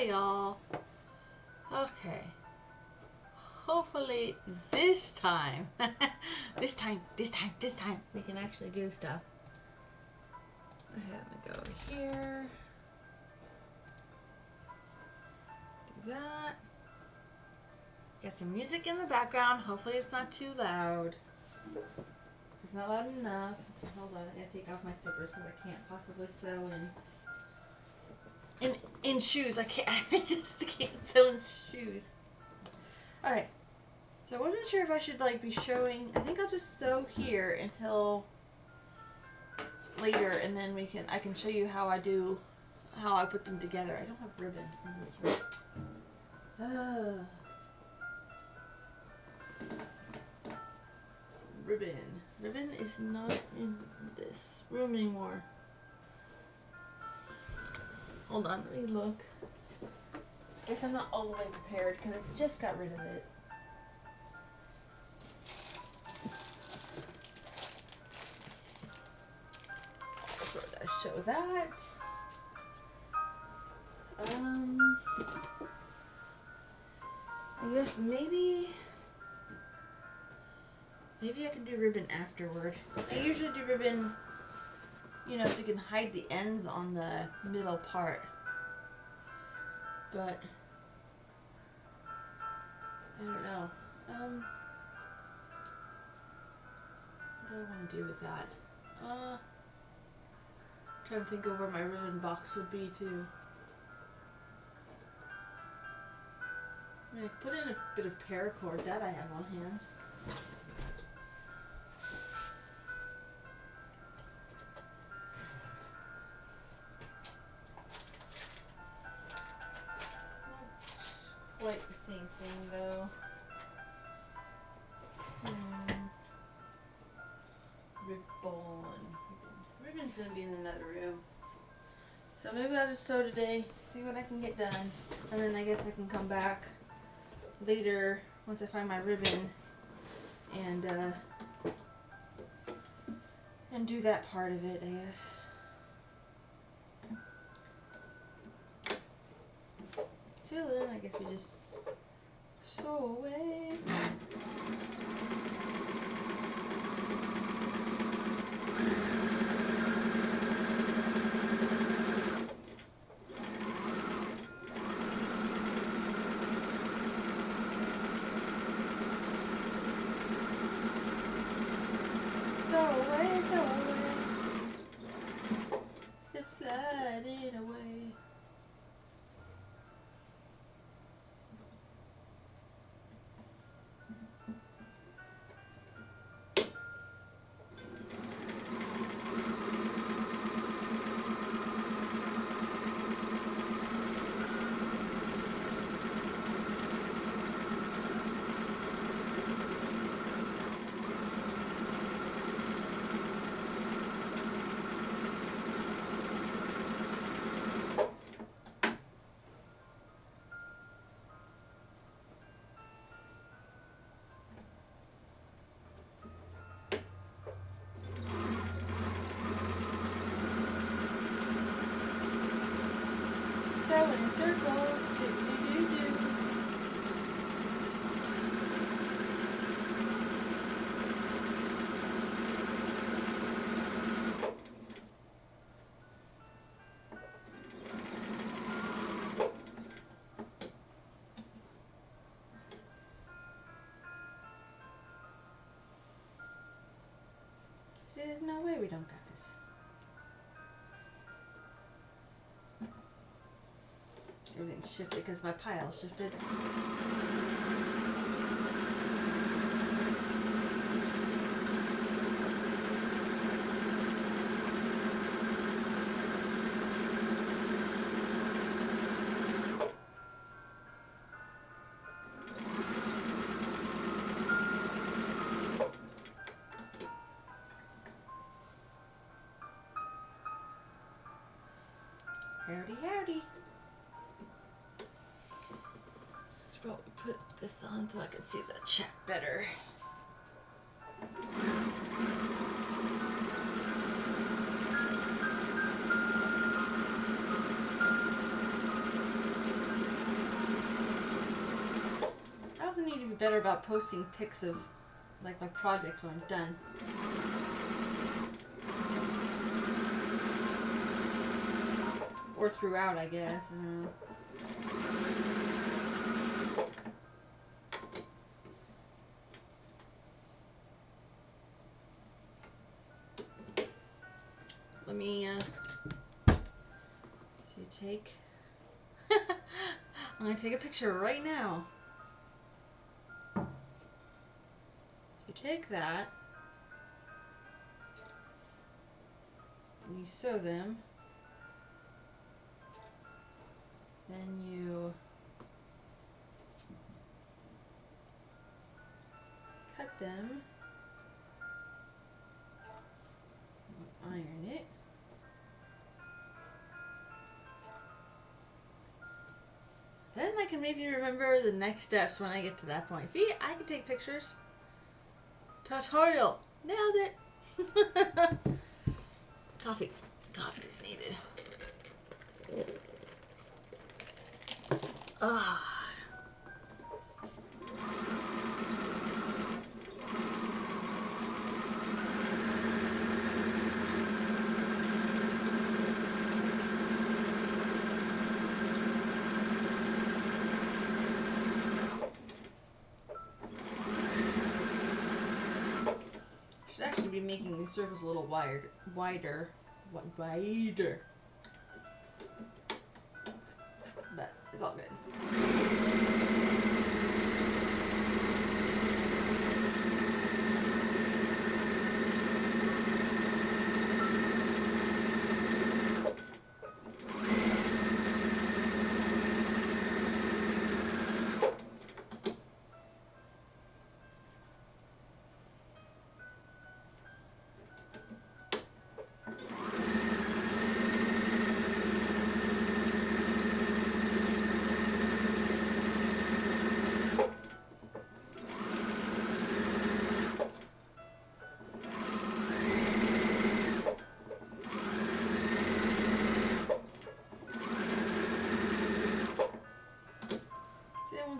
Hi y'all. Okay. Hopefully this time, this time, we can actually do stuff. Okay, let me go over here. Do that. Got some music in the background. Hopefully it's not too loud. It's not loud enough. Hold on, I gotta take off my slippers because I can't possibly sew in shoes. I just can't sew in shoes. Alright. So I wasn't sure if I should be showing. I think I'll just sew here until later, and then I can show you how I put them together. I don't have ribbon on this ribbon. Ribbon is not in this room anymore. Hold on, let me look. Guess I'm not all the way prepared because I just got rid of it. So I show that. I guess maybe I can do ribbon afterward. I usually do ribbon, so you can hide the ends on the middle part. But I don't know. What do I want to do with that? Trying to think of where my ribbon box would be too. I mean, I could put in a bit of paracord that I have on hand. Quite the same thing though. Ribbon's gonna be in another room. So maybe I'll just sew today, see what I can get done, and then I guess I can come back later once I find my ribbon and do that part of it, I guess. Till then, I guess we just sew away. Sew away. Slip, slide it away. Sewing in circles, do. See, there's no way we don't got this. Everything shifted because my pile shifted. Howdy, howdy. Should probably put this on so I can see the chat better. be better about posting pics of like my projects when I'm done. Or throughout, I guess. I don't know. Let me, so you take, I'm going to take a picture right now. So you take that, and you sew them, then you cut them, iron it. Then I can maybe remember the next steps when I get to that point. See, I can take pictures. Tutorial. Nailed it. Coffee. Coffee is needed. Ah. Should actually be making these circles a little wider, but it's all good.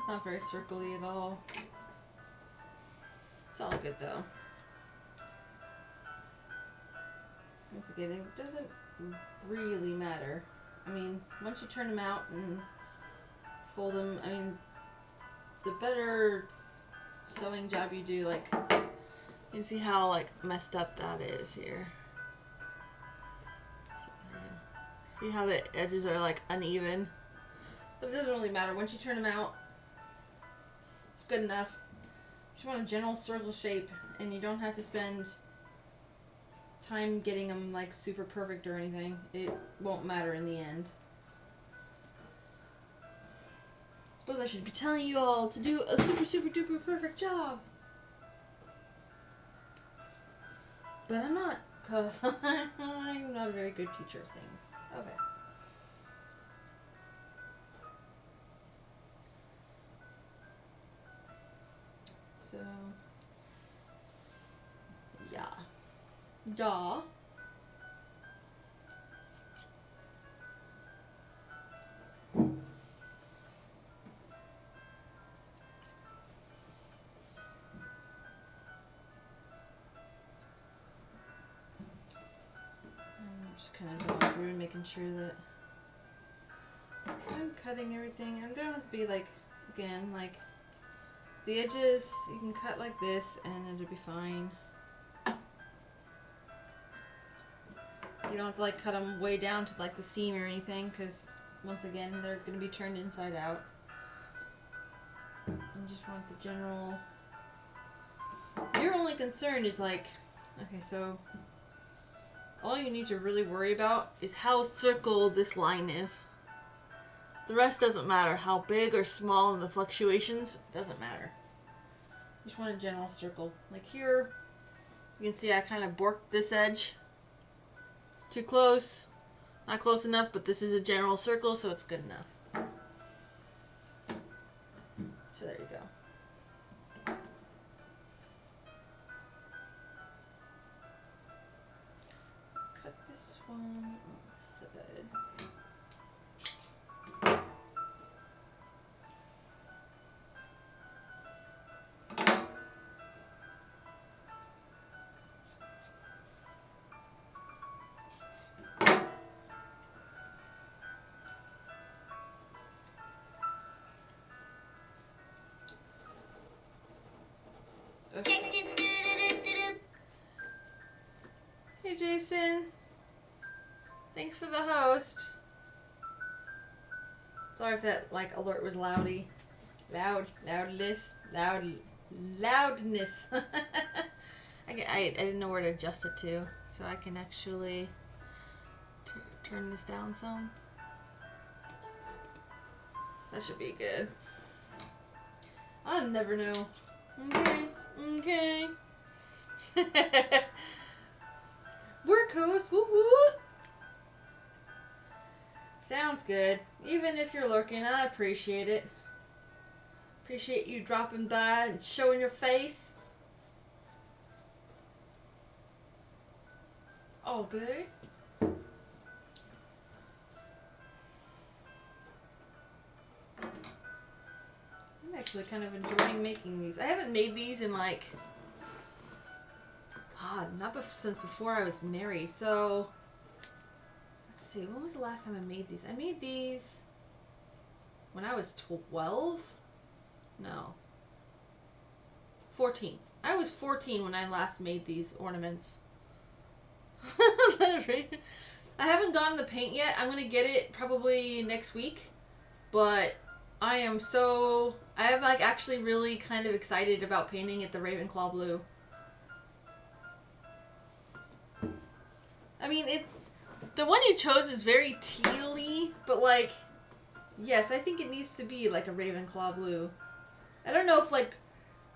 Not very circly at all. It's all good though. Once again, it doesn't really matter. I mean, once you turn them out and fold them, I mean, the better sewing job you do, like, you can see how like messed up that is here. See how the edges are like uneven? But it doesn't really matter. Once you turn them out, it's good enough. You just want a general circle shape, and you don't have to spend time getting them like super perfect or anything. It won't matter in the end. I suppose I should be telling you all to do a super duper perfect job, but I'm not, because I'm not a very good teacher of things. Okay. So, yeah. Duh. I'm just kind of going through and making sure that I'm cutting everything. I don't have to be like, again, like, the edges, you can cut like this and it'll be fine. You don't have to like cut them way down to like the seam or anything, because once again, they're going to be turned inside out. You just want the general... Your only concern is like, okay, so all you need to really worry about is how circled this line is. The rest doesn't matter. How big or small the fluctuations, doesn't matter. Just want a general circle. Like here, you can see I kind of borked this edge. It's too close. Not close enough, but this is a general circle, so it's good enough. So there you go. Cut this one on the side. Hey, Jason. Thanks for the host. Sorry if that, like, alert was loudy. Loudness. I didn't know where to adjust it to, so I can actually turn this down some. That should be good. I'll never know. Okay. Work host, whoop whoop. Sounds good. Even if you're lurking, I appreciate it. Appreciate you dropping by and showing your face. It's all good. I'm actually kind of enjoying making these. I haven't made these in like, God, not since before I was married. So, let's see, when was the last time I made these? I made these when I was 12? No. 14. I was 14 when I last made these ornaments. I haven't gotten the paint yet. I'm going to get it probably next week. But I am like actually really kind of excited about painting it the Ravenclaw blue. I mean, the one you chose is very teal-y, but like, yes, I think it needs to be like a Ravenclaw blue. I don't know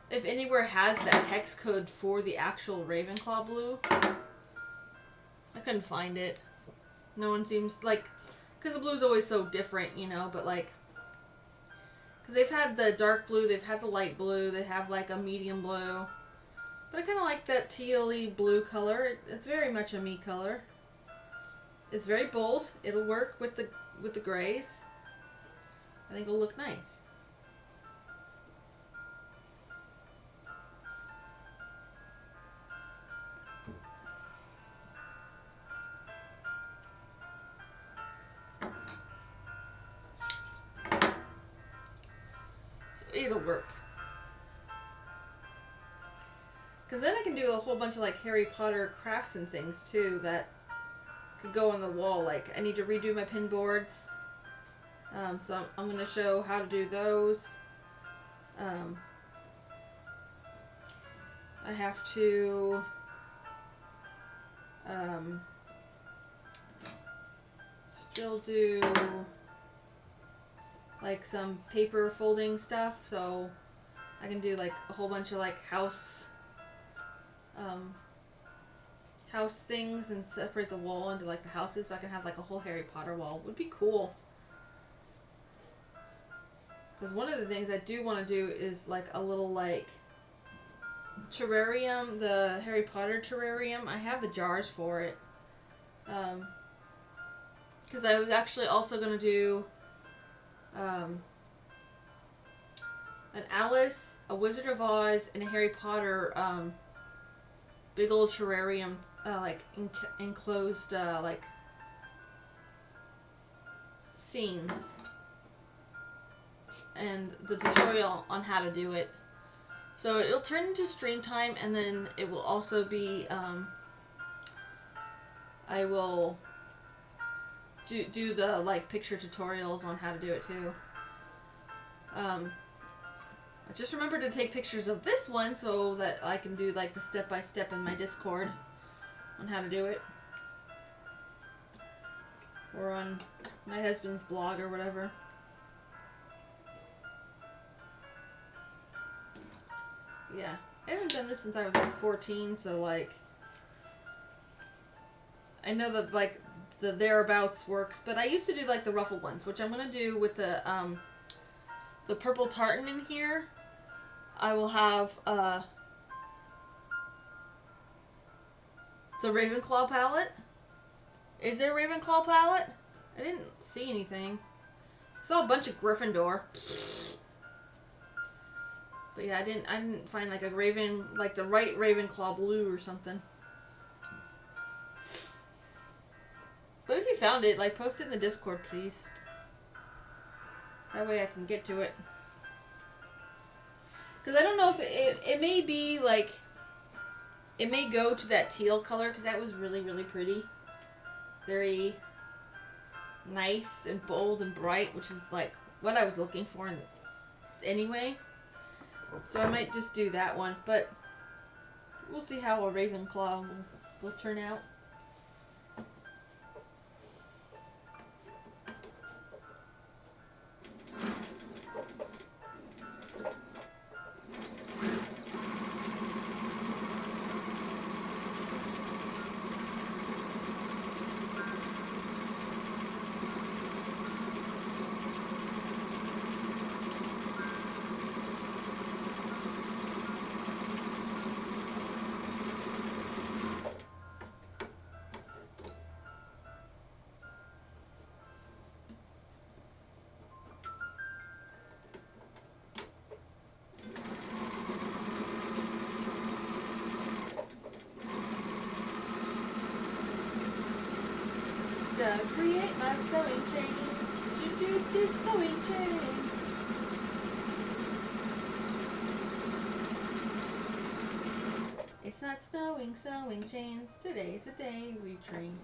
if anywhere has that hex code for the actual Ravenclaw blue. I couldn't find it. No one seems like, because the blue's always so different, you know, but like, because they've had the dark blue, they've had the light blue, they have like a medium blue. But I kind of like that teal-y blue color. It's very much a me color. It's very bold. It'll work with the grays. I think it'll look nice. So it'll work. Because then I can do a whole bunch of like Harry Potter crafts and things too that could go on the wall. Like I need to redo my pin boards. So I'm going to show how to do those. I have to still do like some paper folding stuff, so I can do like a whole bunch of like house things and separate the wall into like the houses, so I can have like a whole Harry Potter wall. Would be cool. Because one of the things I do want to do is like a little like terrarium, the Harry Potter terrarium. I have the jars for it. Because I was actually also going to do an Alice, a Wizard of Oz, and a Harry Potter big old terrarium, like enclosed like scenes, and the tutorial on how to do it. So it'll turn into stream time, and then it will also be I will do the like picture tutorials on how to do it too. I just remembered to take pictures of this one so that I can do like the step-by-step in my Discord on how to do it. Or on my husband's blog or whatever. Yeah. I haven't done this since I was like 14, so like I know that like the thereabouts works, but I used to do like the ruffle ones, which I'm gonna do with the purple tartan in here. I will have the Ravenclaw palette. Is there a Ravenclaw palette? I didn't see anything. I saw a bunch of Gryffindor. But yeah, I didn't find like a like the right Ravenclaw blue or something. But if you found it, like post it in the Discord, please. That way I can get to it. Because I don't know if it may be like It may go to that teal color because that was really, really pretty. Very nice and bold and bright, which is like what I was looking for anyway. So I might just do that one, but we'll see how a Ravenclaw will turn out. Gotta create my sewing chains. Do sewing chains. It's not snowing, sewing chains. Today's the day we train.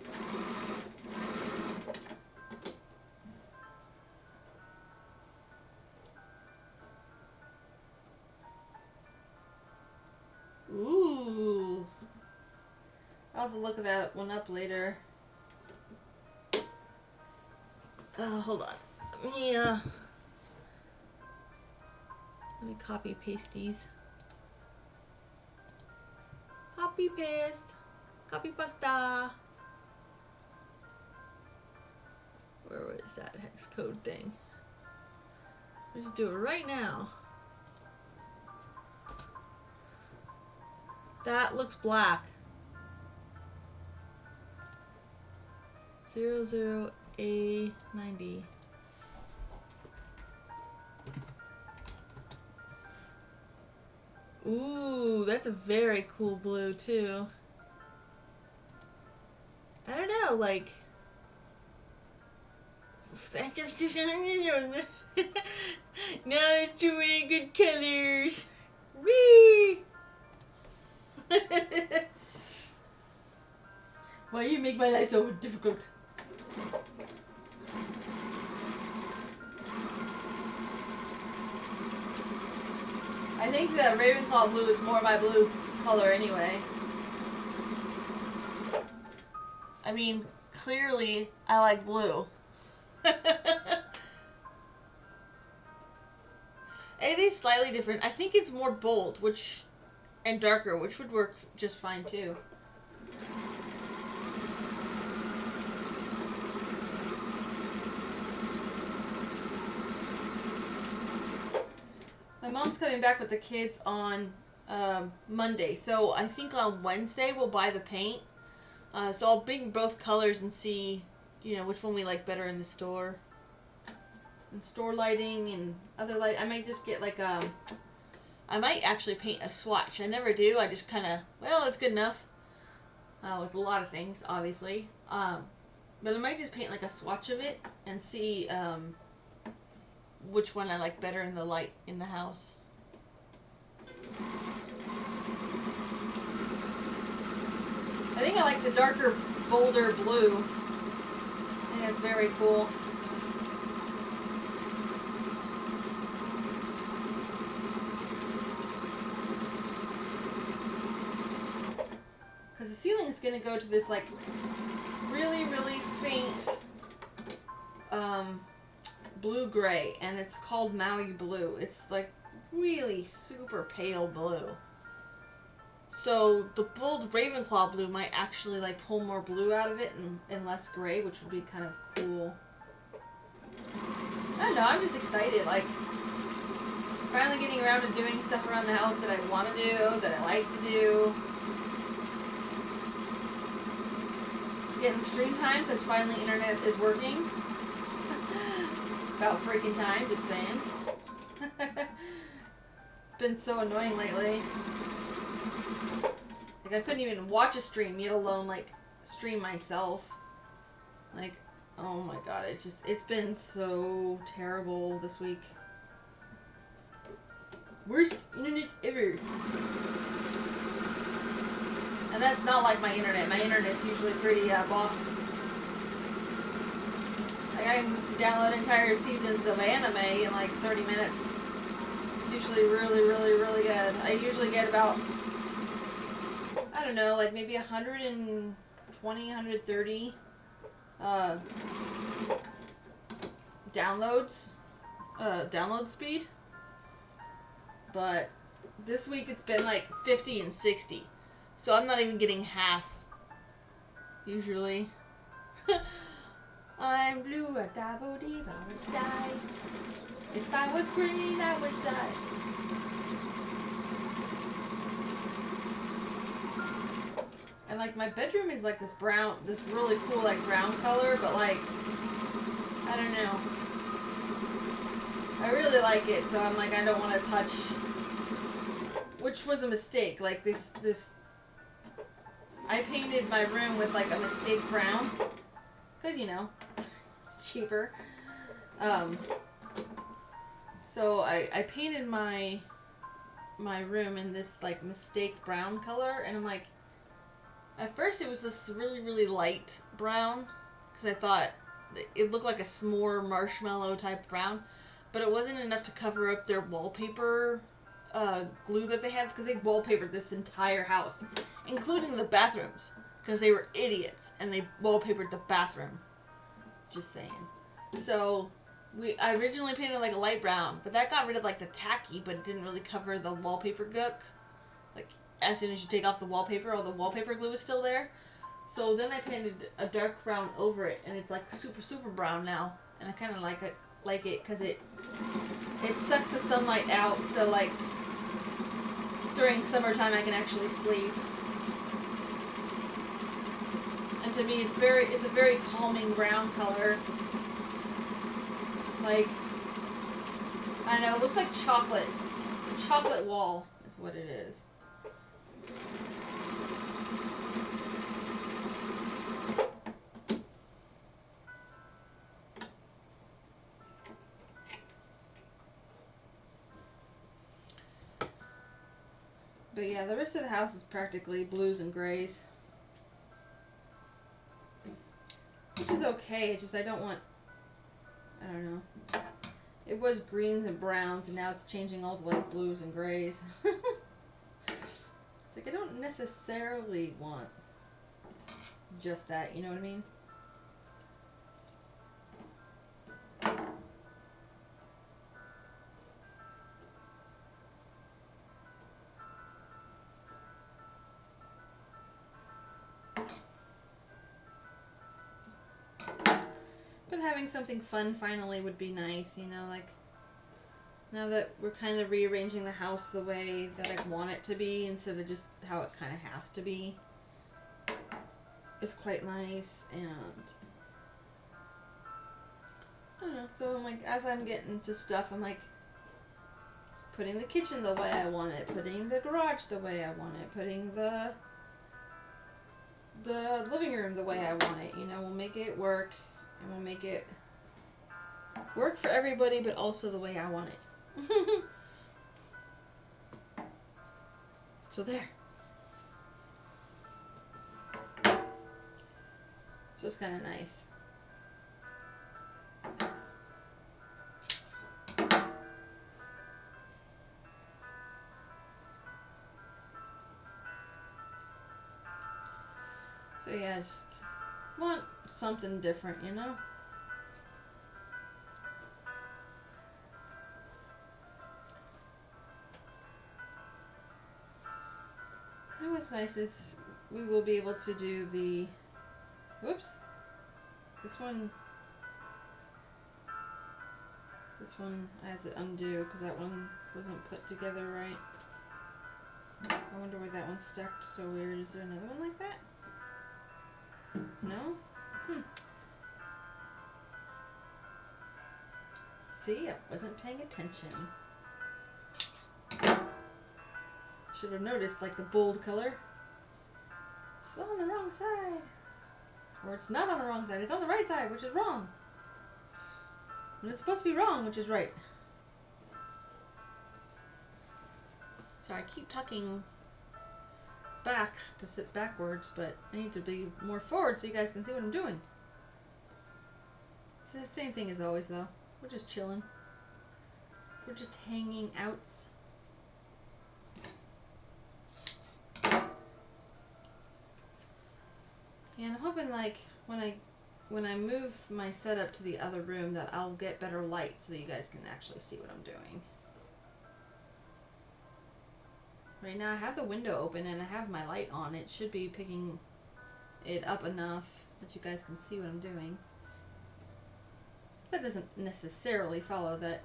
Ooh. I'll have to look that one up later. Hold on. Let me copy paste these. Copy paste. Copy pasta. Where is that hex code thing? Let's do it right now. That looks black. 00A90. Ooh, that's a very cool blue too. I don't know, like now there's too many good colors. Whee! Why you make my life so difficult? I think the Ravenclaw blue is more my blue color anyway. I mean, clearly I like blue. It is slightly different. I think it's more bold, and darker, which would work just fine too. My mom's coming back with the kids on Monday, so I think on Wednesday we'll buy the paint. So I'll bring both colors and see, which one we like better in the store. And store lighting and other light. I might just get I might actually paint a swatch. I never do. I just kind of, it's good enough. With a lot of things, obviously. But I might just paint like a swatch of it and see which one I like better in the light in the house. I think I like the darker, bolder blue. I think that's very cool. Because the ceiling is going to go to this really, really faint blue-gray, and it's called Maui blue. It's really super pale blue. So the bold Ravenclaw blue might actually pull more blue out of it and less gray, which would be kind of cool. I don't know, I'm just excited. Finally getting around to doing stuff around the house that I want to do, that I like to do. Getting stream time because finally internet is working. About freaking time, just saying. It's been so annoying lately. I couldn't even watch a stream, yet alone stream myself. Oh my god, it's been so terrible this week. Worst internet ever. And that's not like my internet. My internet's usually pretty boss. Like I can download entire seasons of anime in like 30 minutes. It's usually really, really, really good. I usually get about, I don't know, like maybe 120, 130 downloads, download speed. But this week it's been like 50 and 60. So I'm not even getting half, usually. I'm blue, a double deep, I would die. If I was green, I would die. And like my bedroom is like this brown, this really cool like brown color, but like, I don't know. I really like it, so I'm like, I don't want to touch, which was a mistake. Like this, I painted my room with like a mistake brown, because you know, it's cheaper. So I painted my room in this like mistake brown color, and I'm like, at first it was this really, really light brown, because I thought it looked like a s'more marshmallow type brown, but it wasn't enough to cover up their wallpaper glue that they had, because they wallpapered this entire house, including the bathrooms, because they were idiots, and they wallpapered the bathroom. Just saying. So I originally painted like a light brown, but that got rid of like the tacky, but it didn't really cover the wallpaper gook. Like as soon as you take off the wallpaper, all the wallpaper glue is still there. So then I painted a dark brown over it, and it's like super, super brown now, and I kind of like it because it sucks the sunlight out. So like during summertime, I can actually sleep. And to me, it's a very calming brown color. Like, I don't know, it looks like chocolate. It's a chocolate wall is what it is. But yeah, the rest of the house is practically blues and grays. Which is okay, it's just I don't know. It was greens and browns, and now it's changing all to like blues and grays. It's like I don't necessarily want just that, you know what I mean? But having something fun finally would be nice, you know, like now that we're kind of rearranging the house the way that I want it to be instead of just how it kind of has to be. It's quite nice, and I don't know, so I'm like, as I'm getting to stuff, I'm like putting the kitchen the way I want it, putting the garage the way I want it, putting the living room the way I want it, you know, we'll make it work. And we'll make it work for everybody, but also the way I want it. So there. So it's kind of nice. So yeah, just want something different, you know? And what's nice is we will be able to do the... Whoops. This one I have to undo because that one wasn't put together right. I wonder why that one's stacked so weird. Is there another one like that? No? See, I wasn't paying attention. Should have noticed, like, the bold color. It's on the wrong side. Or it's not on the wrong side. It's on the right side, which is wrong. And it's supposed to be wrong, which is right. So I keep talking back to sit backwards, but I need to be more forward so you guys can see what I'm doing. It's the same thing as always, though. We're just chilling. We're just hanging out. Yeah, and I'm hoping, like, when I move my setup to the other room that I'll get better light so that you guys can actually see what I'm doing. Right now I have the window open and I have my light on. It should be picking it up enough that you guys can see what I'm doing. That doesn't necessarily follow that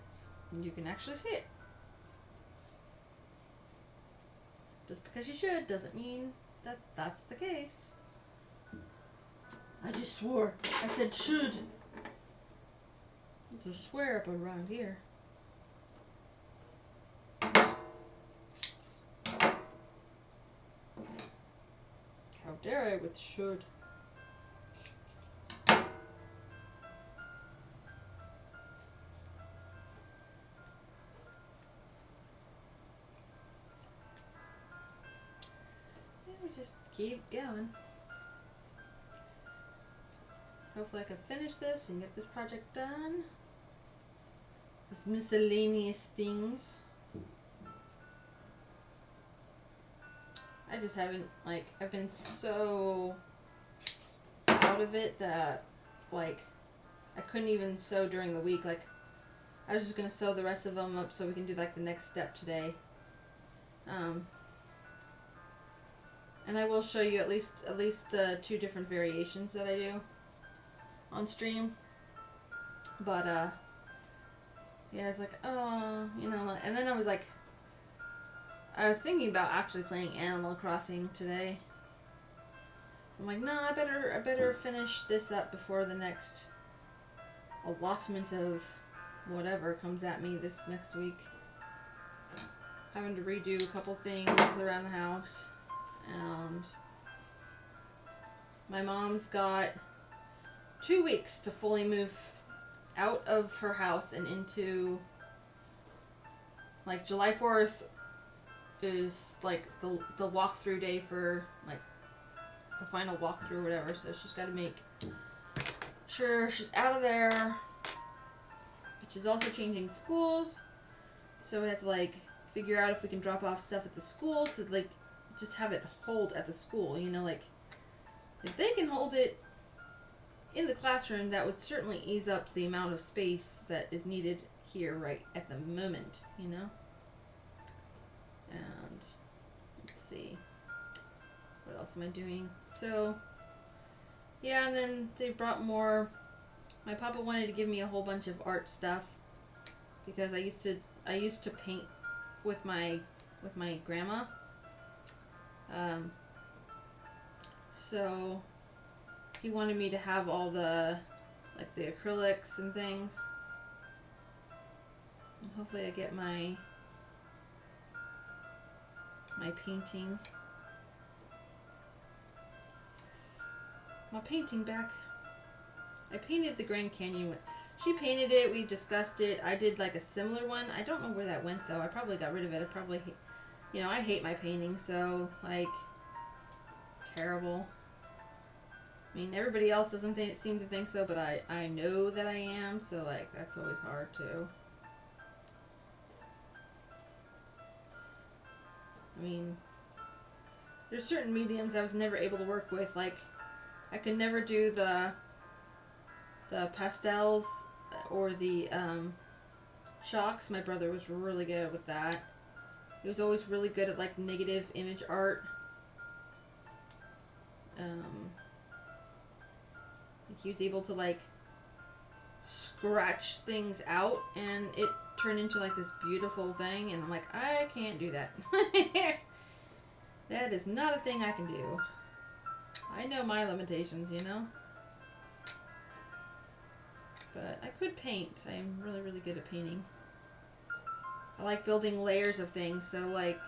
you can actually see it. Just because you should doesn't mean that that's the case. I just swore. I said should. It's a swear up around here. How dare I with should? Yeah, we just keep going. Hopefully I can finish this and get this project done. This miscellaneous things. I just haven't, like, I've been so out of it that, like, I couldn't even sew during the week. Like, I was just going to sew the rest of them up so we can do, like, the next step today. And I will show you at least the 2 different variations that I do on stream. But, yeah, I was like, oh, you know, and then I was like, I was thinking about actually playing Animal Crossing today. I'm like, no, I better finish this up before the next allotment of whatever comes at me this next week. Having to redo a couple things around the house. And my mom's got 2 weeks to fully move out of her house and into, like, July 4th is like the walkthrough day for, like, the final walkthrough or whatever, so she's got to make sure she's out of there. But she's also changing schools, so we have to, like, figure out if we can drop off stuff at the school to, like, just have it hold at the school, you know, like, if they can hold it in the classroom, that would certainly ease up the amount of space that is needed here right at the moment, you know. And let's see, what else am I doing? So yeah, and then they brought more. My papa wanted to give me a whole bunch of art stuff because I used to paint with my grandma. So he wanted me to have all the, like, the acrylics and things. And hopefully I get my painting back. I painted the Grand Canyon with, she painted it, we discussed it. I did, like, a similar one. I don't know where that went, though. I probably got rid of it. I probably, you know, I hate my painting, so, like, terrible. I mean, everybody else doesn't seem to think so, but I know that I am, so, like, that's always hard, too. I mean, there's certain mediums I was never able to work with. Like, I could never do the pastels or the chalks. My brother was really good with that. He was always really good at, like, negative image art. He was able to, like, scratch things out and it turned into, like, this beautiful thing, and I'm like, I can't do that. That is not a thing I can do. I know my limitations, you know? But I could paint. I am really, really good at painting. I like building layers of things, so, like,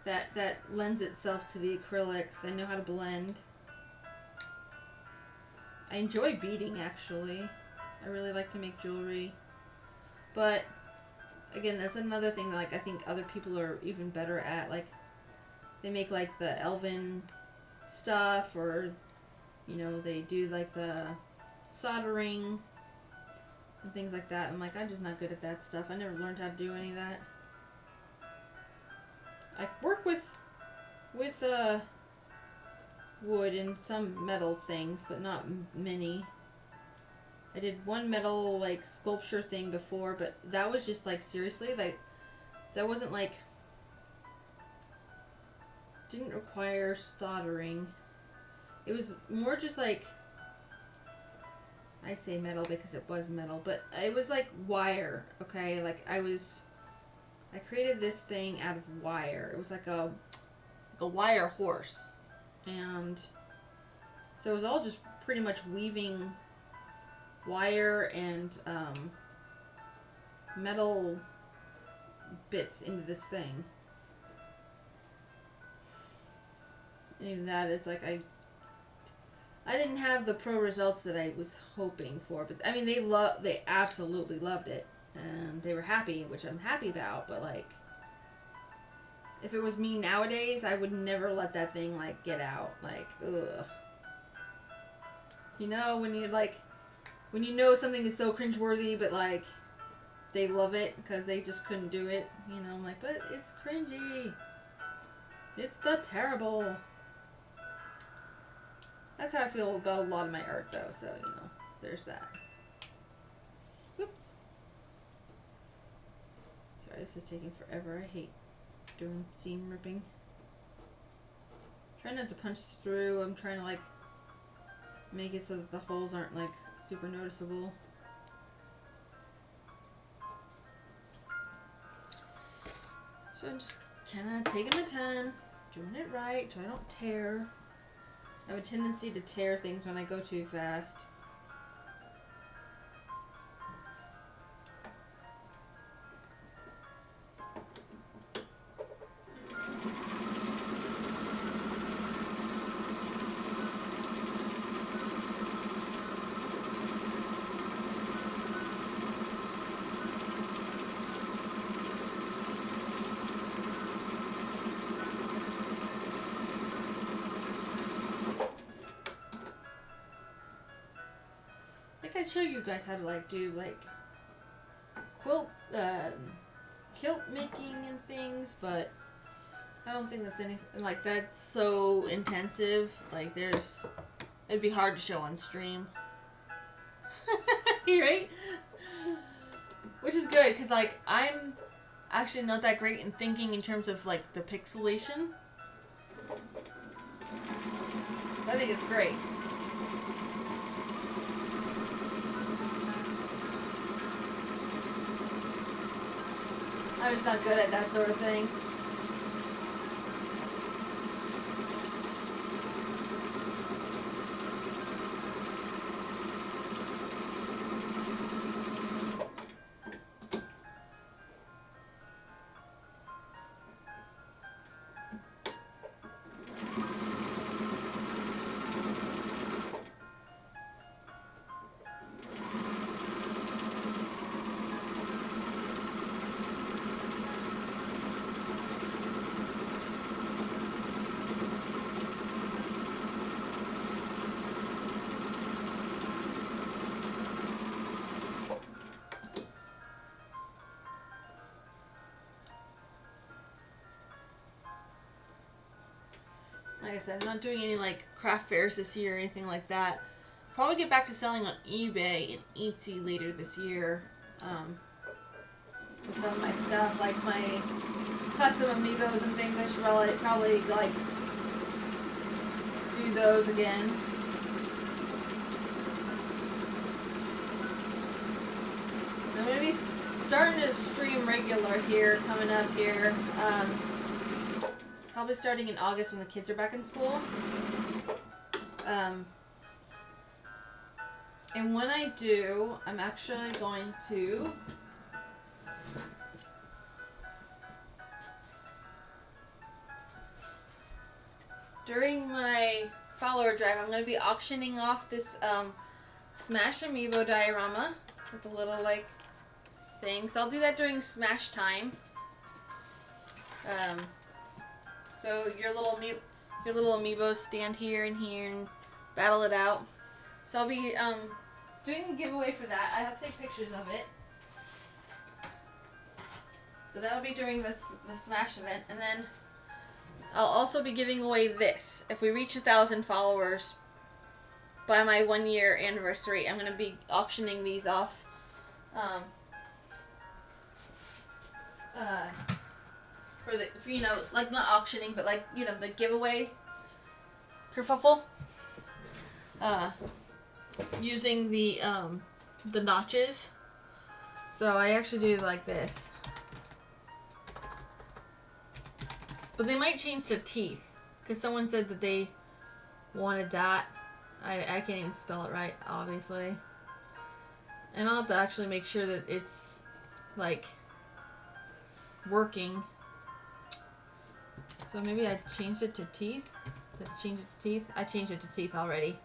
that lends itself to the acrylics. I know how to blend. I enjoy beading, actually. I really like to make jewelry. But, again, that's another thing that, like, I think other people are even better at. Like, they make like the elven stuff, or you know, they do like the soldering and things like that. I'm like, I'm just not good at that stuff. I never learned how to do any of that. I work with wood and some metal things, but not many. I did one metal like sculpture thing before, but that was just like, seriously, like that wasn't like, didn't require soldering. It was more just like, I say metal because it was metal, but it was like wire, okay? Like I created this thing out of wire. It was like a wire horse. And so it was all just pretty much weaving wire and metal bits into this thing. And even that is like, I didn't have the pro results that I was hoping for, but I mean they absolutely loved it and they were happy, which I'm happy about, but like if it was me nowadays, I would never let that thing like get out. Like, ugh. You know, when you know something is so cringeworthy, but like they love it because they just couldn't do it. You know, I'm like, but it's cringy. It's the terrible. That's how I feel about a lot of my art, though. So you know, there's that. Whoops. Sorry, this is taking forever. I hate doing seam ripping. Try not to punch through. I'm trying to like make it so that the holes aren't like super noticeable. So I'm just kind of taking my time, doing it right so I don't tear. I have a tendency to tear things when I go too fast. I'd show you guys how to like do like kilt making and things, but I don't think that's anything like that's so intensive. Like it'd be hard to show on stream. Right? Which is good because like I'm actually not that great in thinking in terms of like the pixelation. I think it's great. I'm just not good at that sort of thing. Like I said, I'm not doing any like craft fairs this year or anything like that. Probably get back to selling on eBay and Etsy later this year. With some of my stuff, like my custom amiibos and things, I should probably like do those again. I'm gonna be starting to stream regular here, coming up here. Probably starting in August when the kids are back in school. And when I do, I'm actually going to during my follower drive, I'm going to be auctioning off this Smash Amiibo diorama with a little like thing. So I'll do that during Smash time. So your little amiibos stand here and battle it out. So I'll be doing a giveaway for that. I have to take pictures of it. But that'll be during the Smash event, and then I'll also be giving away this. If we reach 1,000 followers by my 1-year anniversary, I'm gonna be auctioning these off. For you know, like not auctioning, but like, you know, the giveaway kerfuffle. Using the notches. So I actually do like this. But they might change to teeth, because someone said that they wanted that. I can't even spell it right, obviously. And I'll have to actually make sure that it's, like, working. So maybe I changed it to teeth? Did I change it to teeth? I changed it to teeth already.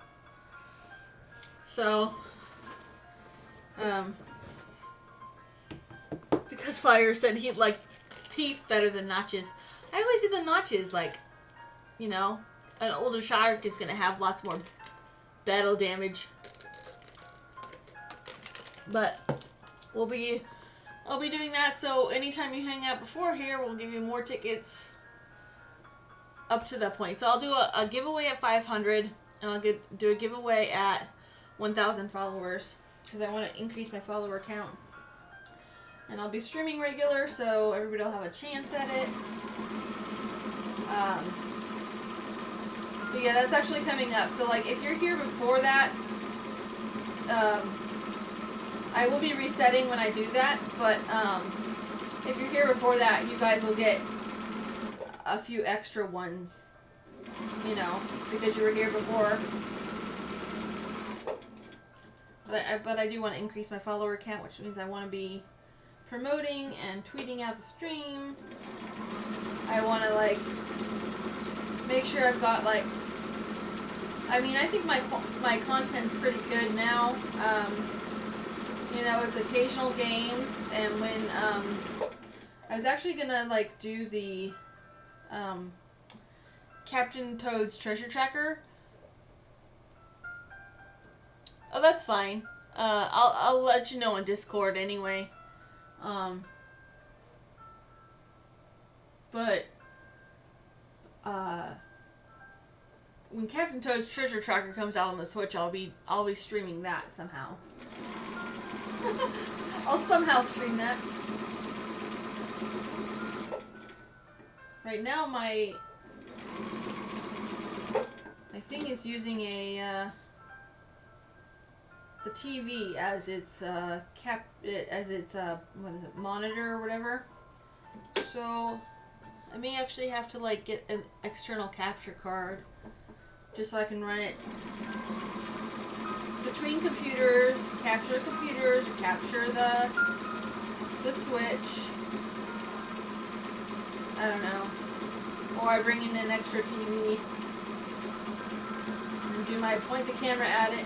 So, because Fire said he'd like teeth better than notches. I always see the notches, like, you know, an older shark is going to have lots more battle damage. But I'll be doing that, so anytime you hang out before here, we'll give you more tickets up to that point. So I'll do a giveaway at 500, and I'll do a giveaway at 1,000 followers, because I want to increase my follower count. And I'll be streaming regular, so everybody will have a chance at it. But yeah, that's actually coming up. So like, if you're here before that, I will be resetting when I do that. But if you're here before that, you guys will get a few extra ones, you know, because you were here before. But I do want to increase my follower count, which means I want to be promoting and tweeting out the stream. I want to, like, make sure I've got, like, I mean, I think my content's pretty good now. You know, it's occasional games, and when I was actually gonna, like, do the Captain Toad's treasure tracker. Oh, that's fine. I'll let you know on Discord anyway. But when Captain Toad's treasure tracker comes out on the Switch, I'll be streaming that somehow. I'll somehow stream that. Right now, my thing is using the TV as its monitor or whatever. So I may actually have to, like, get an external capture card just so I can run it between computers, capture computers, or capture the Switch. I don't know. Or I bring in an extra TV and point the camera at it.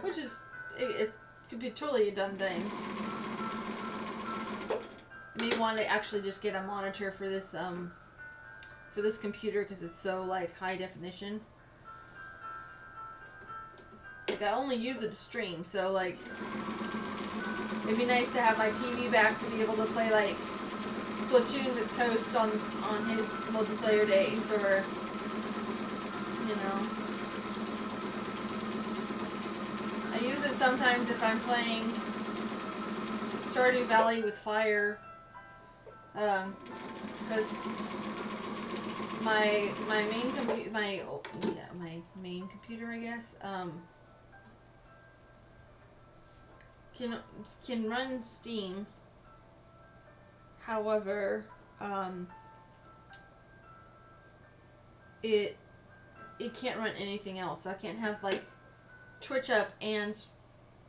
Which is, it could be totally a done thing. May want to actually just get a monitor for this computer, because it's so, like, high definition. Like, I only use it to stream, so, like, it'd be nice to have my TV back to be able to play, like, Splatoon with Toast on his multiplayer days, or, you know. I use it sometimes if I'm playing Stardew Valley with Fire, because my main computer, I guess, can run Steam. However, it can't run anything else. So I can't have, like, Twitch up and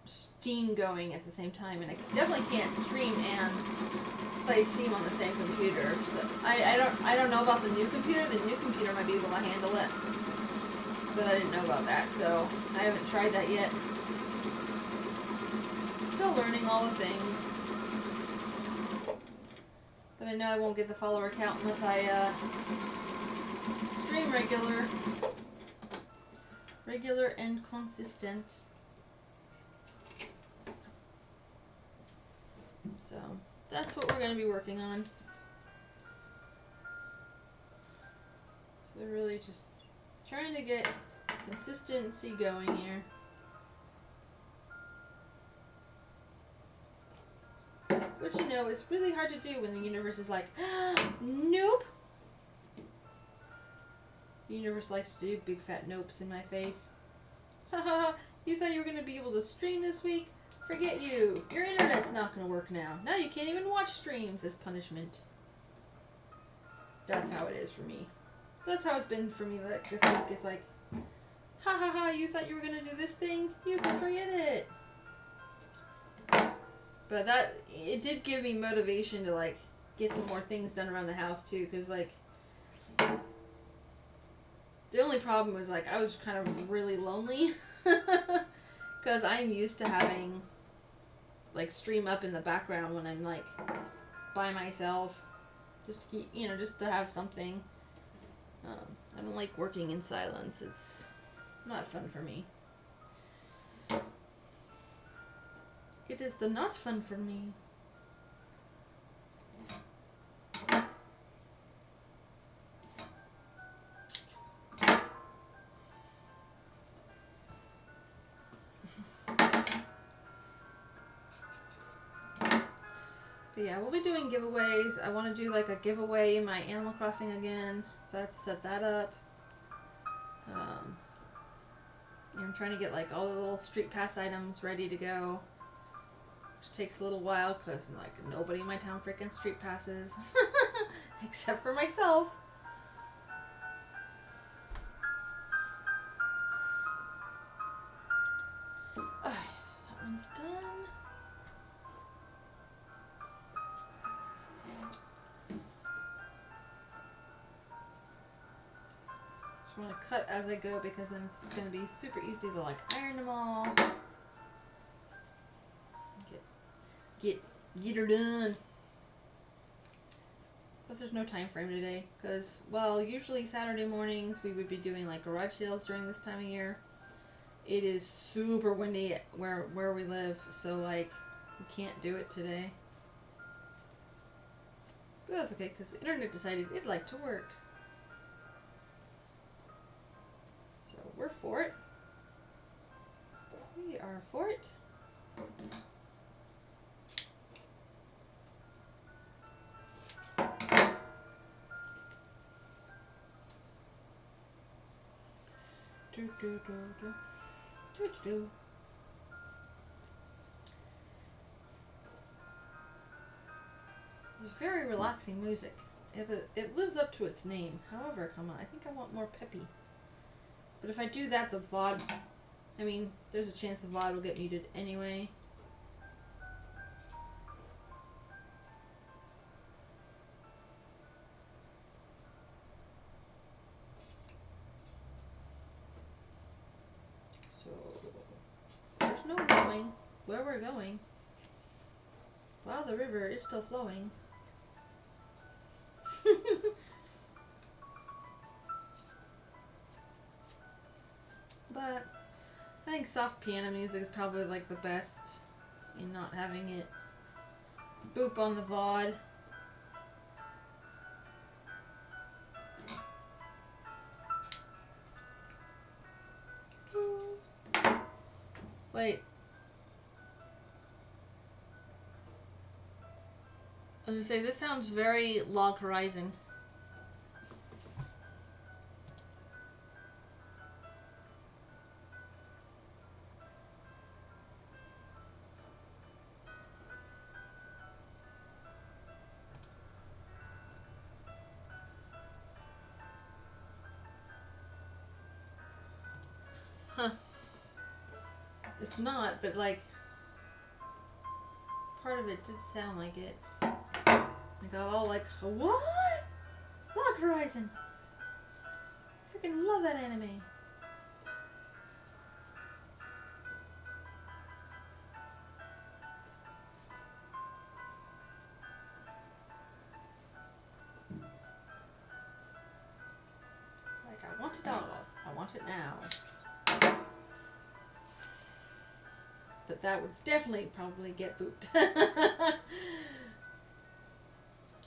Steam going at the same time, and I definitely can't stream and play Steam on the same computer. So I don't know about the new computer. The new computer might be able to handle it, but I didn't know about that, so I haven't tried that yet. Still learning all the things. But I know I won't get the follower count unless I stream regular and consistent. So that's what we're going to be working on. So really just trying to get consistency going here. Which, you know, is really hard to do when the universe is like, nope. The universe likes to do big fat nopes in my face. Haha, you thought you were going to be able to stream this week? Forget you. Your internet's not going to work now. Now you can't even watch streams as punishment. That's how it is for me. That's how it's been for me like this week. It's like, ha ha ha, you thought you were going to do this thing? You can forget it. But that, it did give me motivation to, like, get some more things done around the house, too. Because, like, the only problem was, like, I was kind of really lonely. Because I'm used to having, like, stream up in the background when I'm, like, by myself. Just to keep, you know, just to have something. I don't like working in silence. It's not fun for me. It is the not fun for me. But yeah, we'll be doing giveaways. I want to do like a giveaway in my Animal Crossing again, so I have to set that up. I'm trying to get like all the little street pass items ready to go, which takes a little while because like nobody in my town freaking street passes, except for myself. Alright, so that one's done. I want to cut as I go because then it's going to be super easy to like iron them all. Get her done. Plus there's no time frame today because, well, usually Saturday mornings we would be doing like garage sales during this time of year. It is super windy where we live, so like we can't do it today. But that's okay because the internet decided it'd like to work. So we're for it. We are for it. It's very relaxing music. It lives up to its name. However, come on, I think I want more peppy. But if I do that, the VOD, I mean, there's a chance the VOD will get muted anyway. So, there's no knowing where we're going. Wow, the river is still flowing. But I think soft piano music is probably like the best in not having it boop on the VOD. Wait. I was gonna say, this sounds very Log Horizon. Huh. It's not, but like, part of it did sound like it. I got all like, what? Log Horizon! Freaking love that anime. want it now. But that would definitely probably get booped.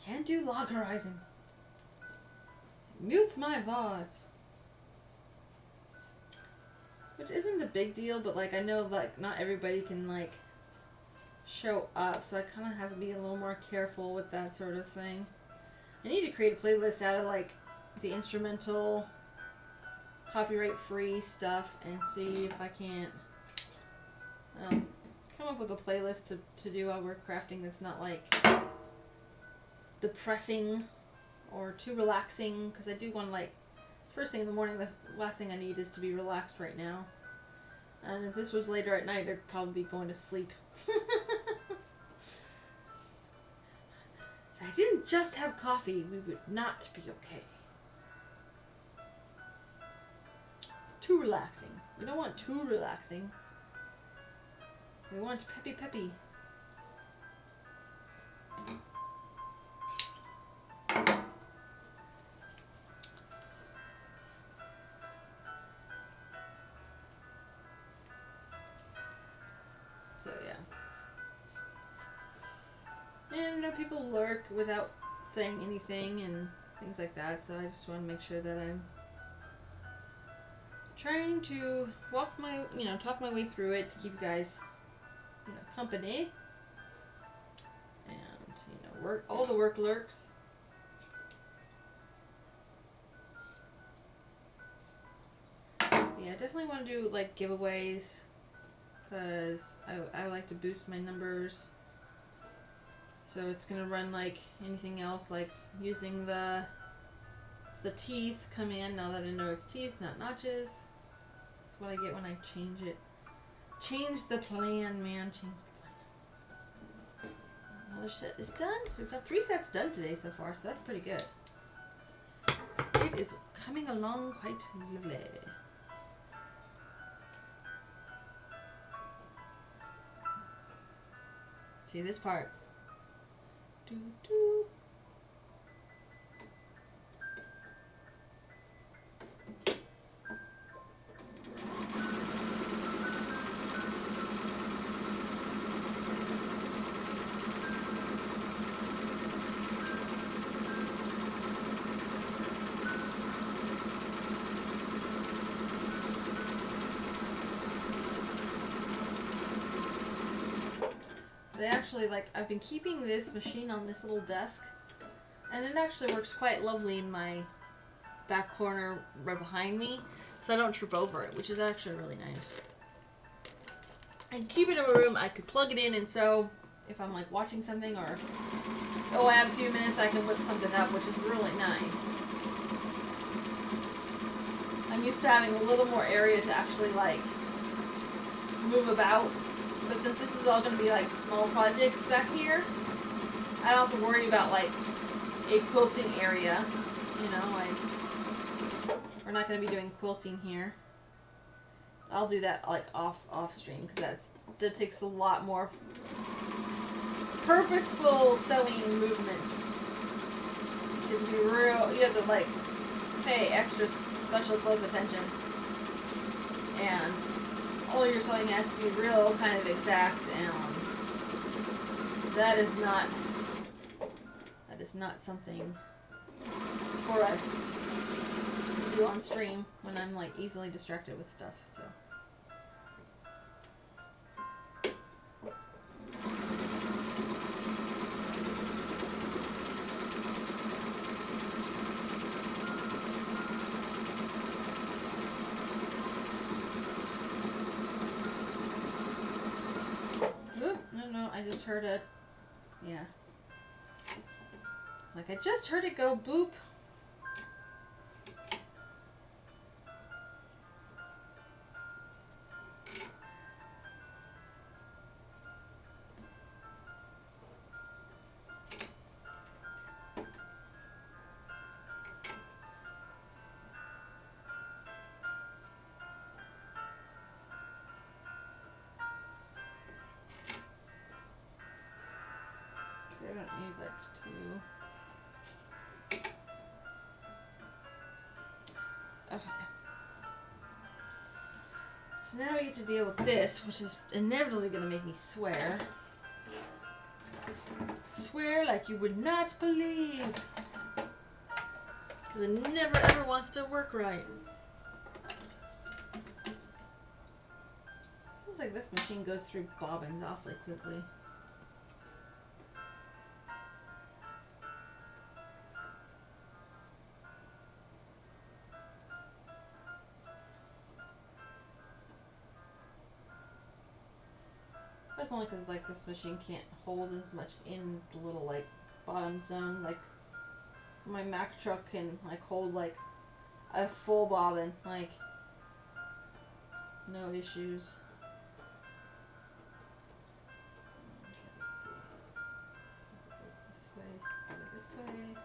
Can't do loggerizing. Mutes my VODs. Which isn't a big deal, but like I know like not everybody can like show up, so I kind of have to be a little more careful with that sort of thing. I need to create a playlist out of like the instrumental copyright free stuff and see if I can't come up with a playlist to do while we're crafting that's not like depressing or too relaxing, because I do want to like first thing in the morning, the last thing I need is to be relaxed right now. And if this was later at night, I'd probably be going to sleep. If I didn't just have coffee, we would not be okay. Too relaxing. We don't want too relaxing. We want peppy peppy. So yeah. And I know people lurk without saying anything and things like that, so I just want to make sure that I'm trying to talk my way through it to keep you guys, company. And, work, all the work lurks. Yeah, I definitely want to do like giveaways, because I like to boost my numbers. So it's gonna run like anything else, like using the teeth command. Now that I know it's teeth, not notches. That's what I get when I change it. Change the plan, man. Change the plan. Another set is done. So we've got 3 sets done today so far. So that's pretty good. It is coming along quite lovely. See this part. Do do. But actually, I've been keeping this machine on this little desk, and it actually works quite lovely in my back corner right behind me, so I don't trip over it, which is actually really nice. I can keep it in my room. I could plug it in, and so if I'm watching something, or I have a few minutes, I can whip something up, which is really nice. I'm used to having a little more area to actually move about. But since this is all going to be small projects back here, I don't have to worry about a quilting area. We're not going to be doing quilting here. I'll do that off stream, because that takes a lot more purposeful sewing movements. To be real, you have to pay extra special close attention, and all your sewing has to be real kind of exact, and that is not something for us to do on stream when I'm easily distracted with stuff. So no, I just heard it. Yeah. I just heard it go boop. I don't need two. Okay. So now we get to deal with this, which is inevitably going to make me swear. Swear like you would not believe. Because it never ever wants to work right. Seems like this machine goes through bobbins awfully quickly. That's only because like this machine can't hold as much in the little like bottom zone. Like my Mac truck can like hold like a full bobbin, like no issues. Okay, let's see. It goes this way, this way.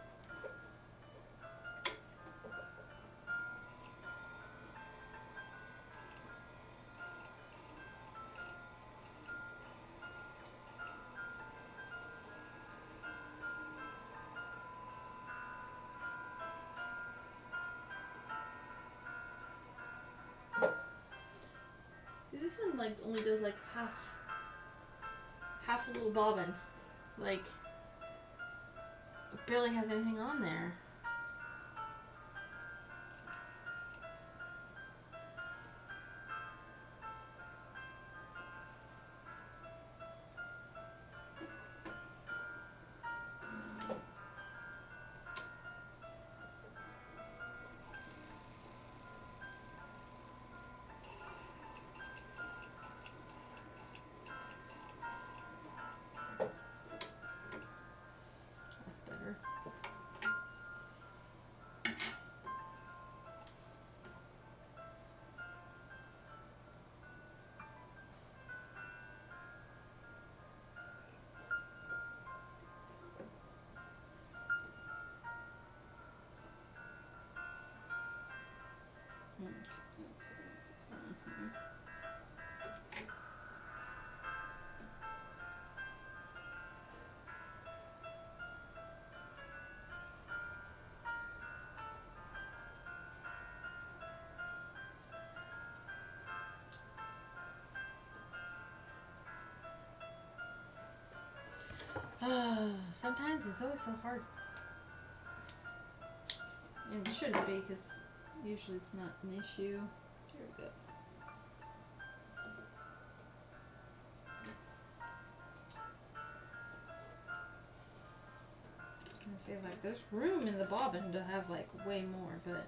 This one like only does like half a little bobbin. Like it barely has anything on there. That's better. Okay, let's see. Sometimes it's always so hard. And it shouldn't be, because usually it's not an issue. There it goes. I'm gonna say like there's room in the bobbin to have like way more, but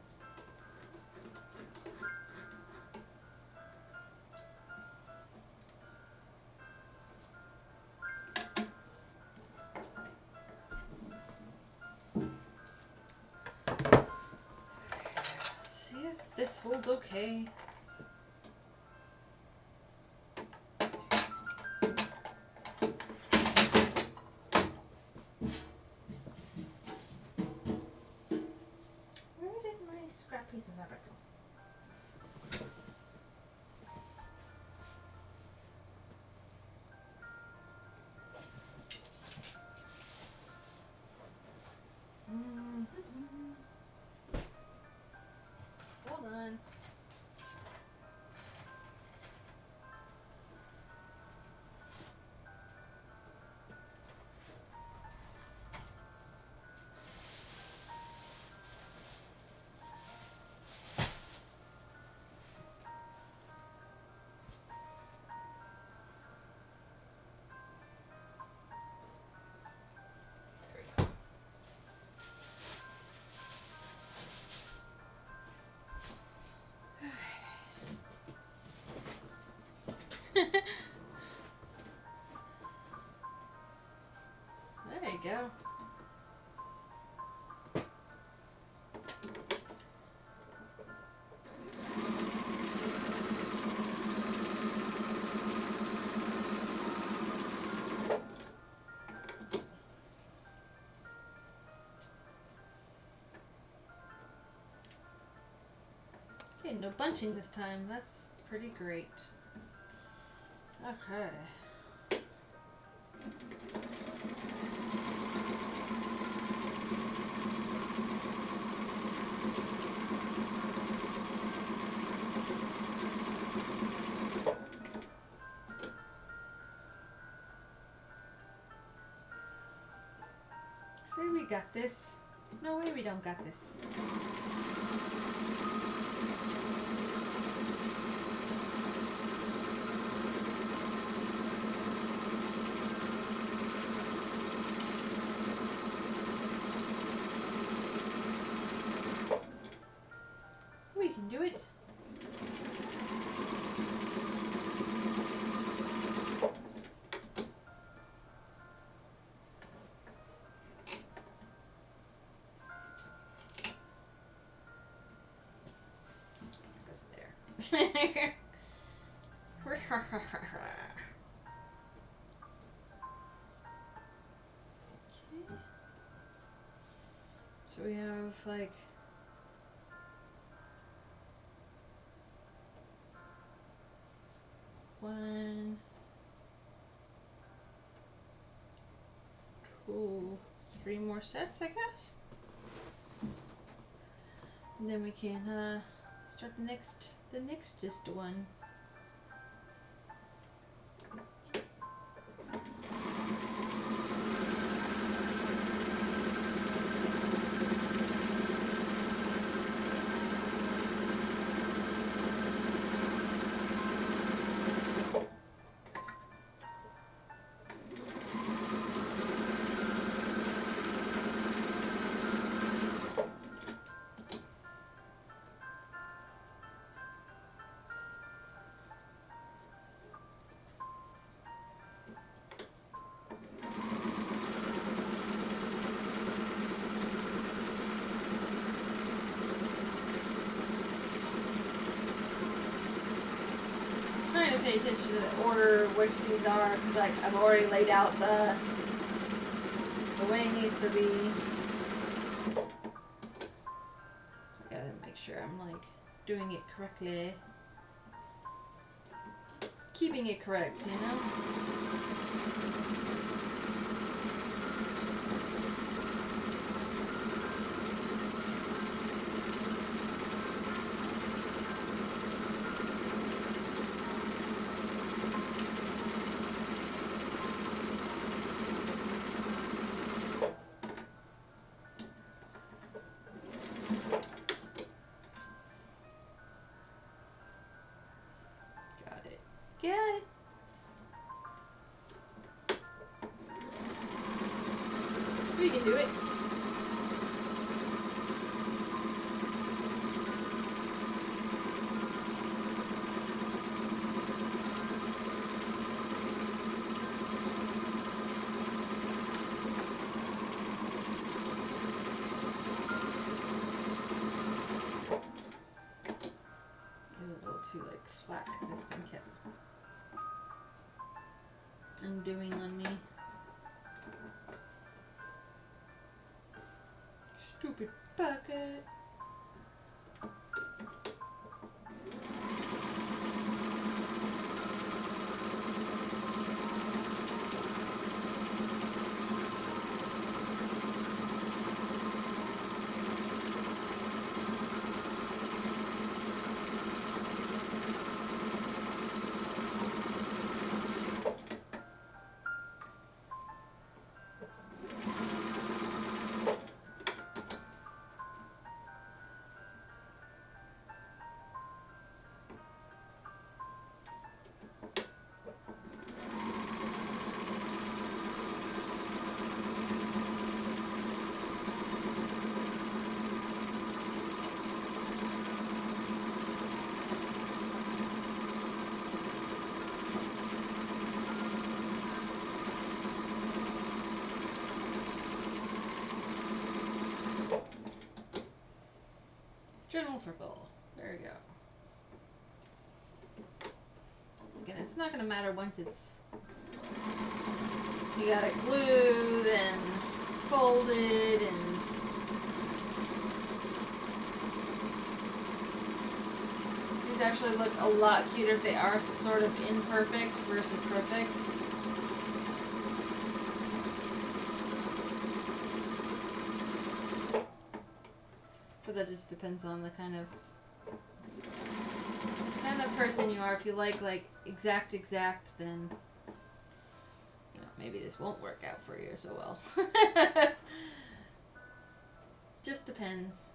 see if this holds okay. Where did my scrap piece of fabric go? Hold on. There you go. Okay, no bunching this time. That's pretty great. Okay. got this. There's no way we don't got this. We can do it. Okay. So we have like one, two, three more sets, I guess. And then we can start the nextest one. Trying to pay attention to the order which these are, because like I've already laid out the way it needs to be. I gotta make sure I'm like doing it correctly, keeping it correct, you know. Good. We can do it. It's a little too like flat because this thing kept undoing on me. Stupid bucket. General circle. There we go. Again, it's not going to matter once it's... You got it glued and folded and... These actually look a lot cuter if they are sort of imperfect versus perfect. But that just depends on the kind of person you are. If you like exact, then you know maybe this won't work out for you so well. Just depends.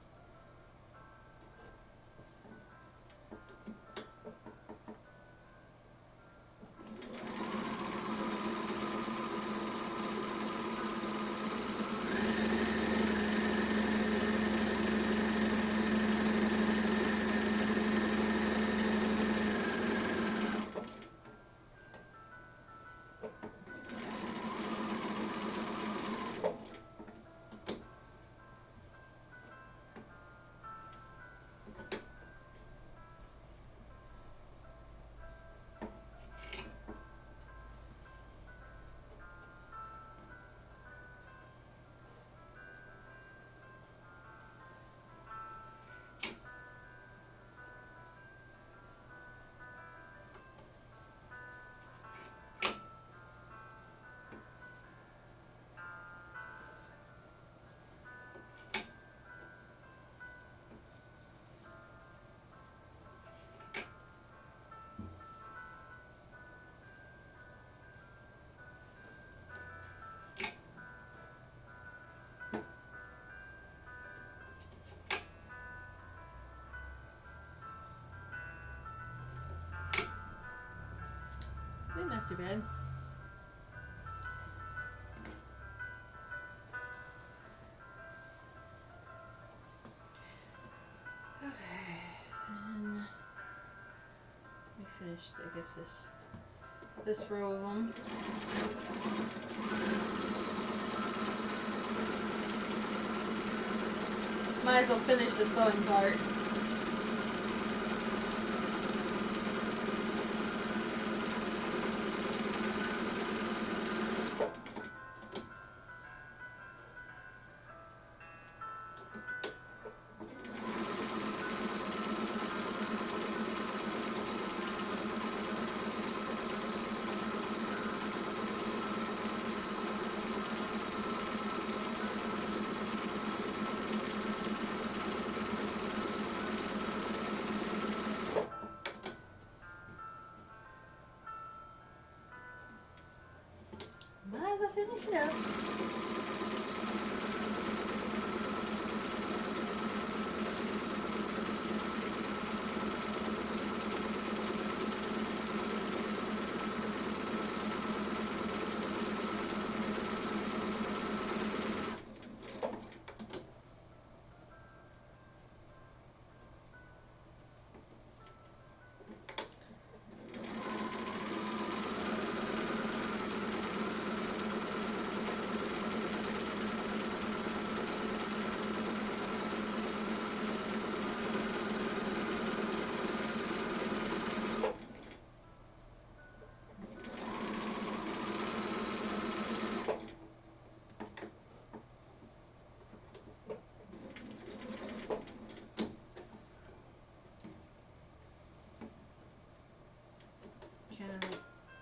Not too bad. Okay, then let me finish. I guess this row of them. Might as well finish the sewing part. Might as well finish it up.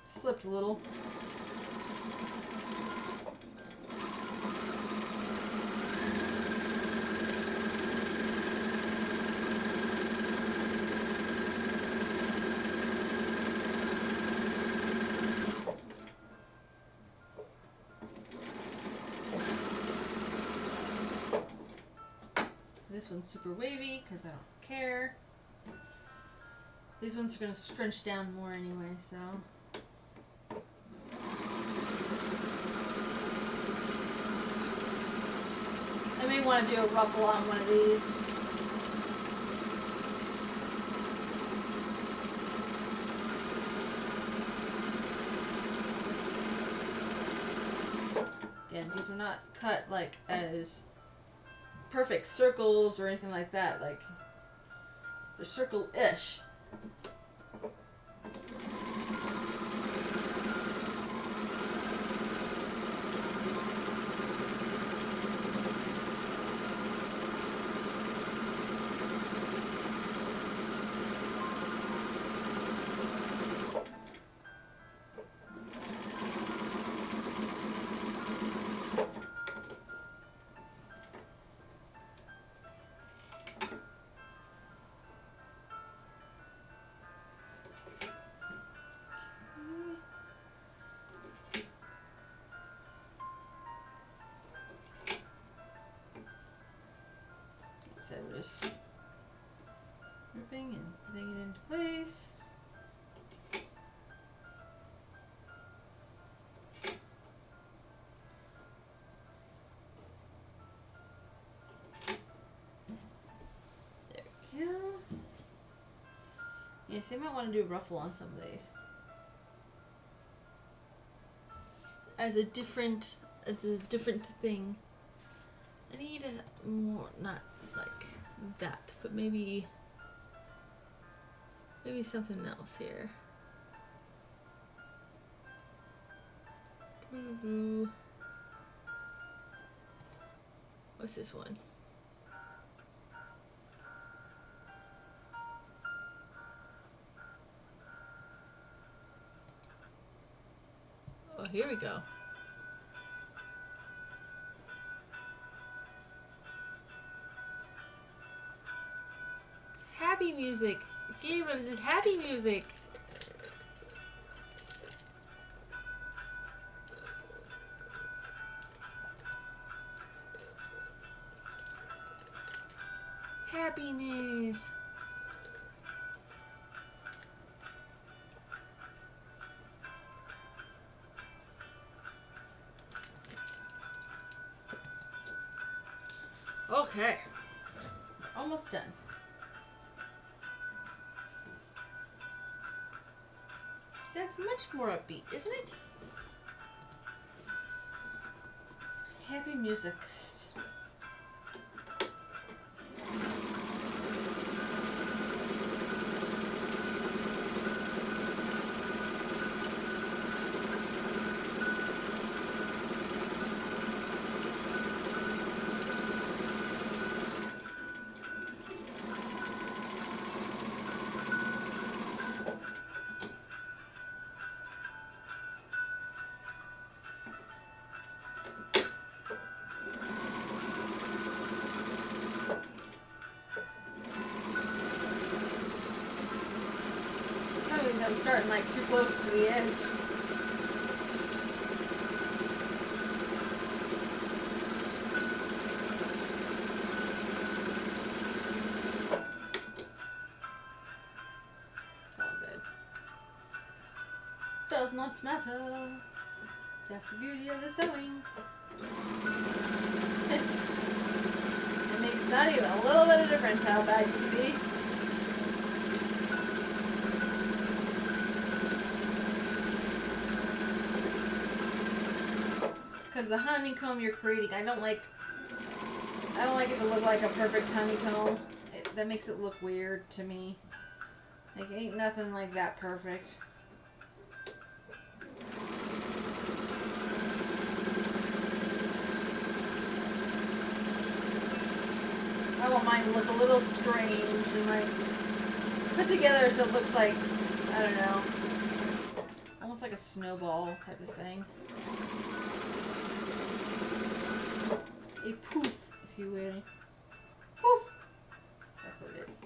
Slipped a little. This one's super wavy because I don't care. These ones are going to scrunch down more anyway, so. I may want to do a ruffle on one of these. Again, these were not cut like as perfect circles or anything like that. Like, they're circle-ish. said, we're just ripping and putting it into place. There we go. Yes, I might want to do a ruffle on some of these. As a different thing. I need a more, not like that, but maybe something else here. What's this one? Oh, here we go. Happy music. See, but this is happy music. Happiness. Okay. Almost done. That's much more upbeat, isn't it? Happy music. I'm starting like too close to the edge. It's all good. Does not matter. That's the beauty of the sewing. It makes not even a little bit of difference how bad you can be. Because the honeycomb you're creating, I don't like it to look like a perfect honeycomb. That makes it look weird to me. Like, ain't nothing like that perfect. I want mine to look a little strange and like put together so it looks like, I don't know, almost like a snowball type of thing. A poof, if you will. Poof! That's what it is.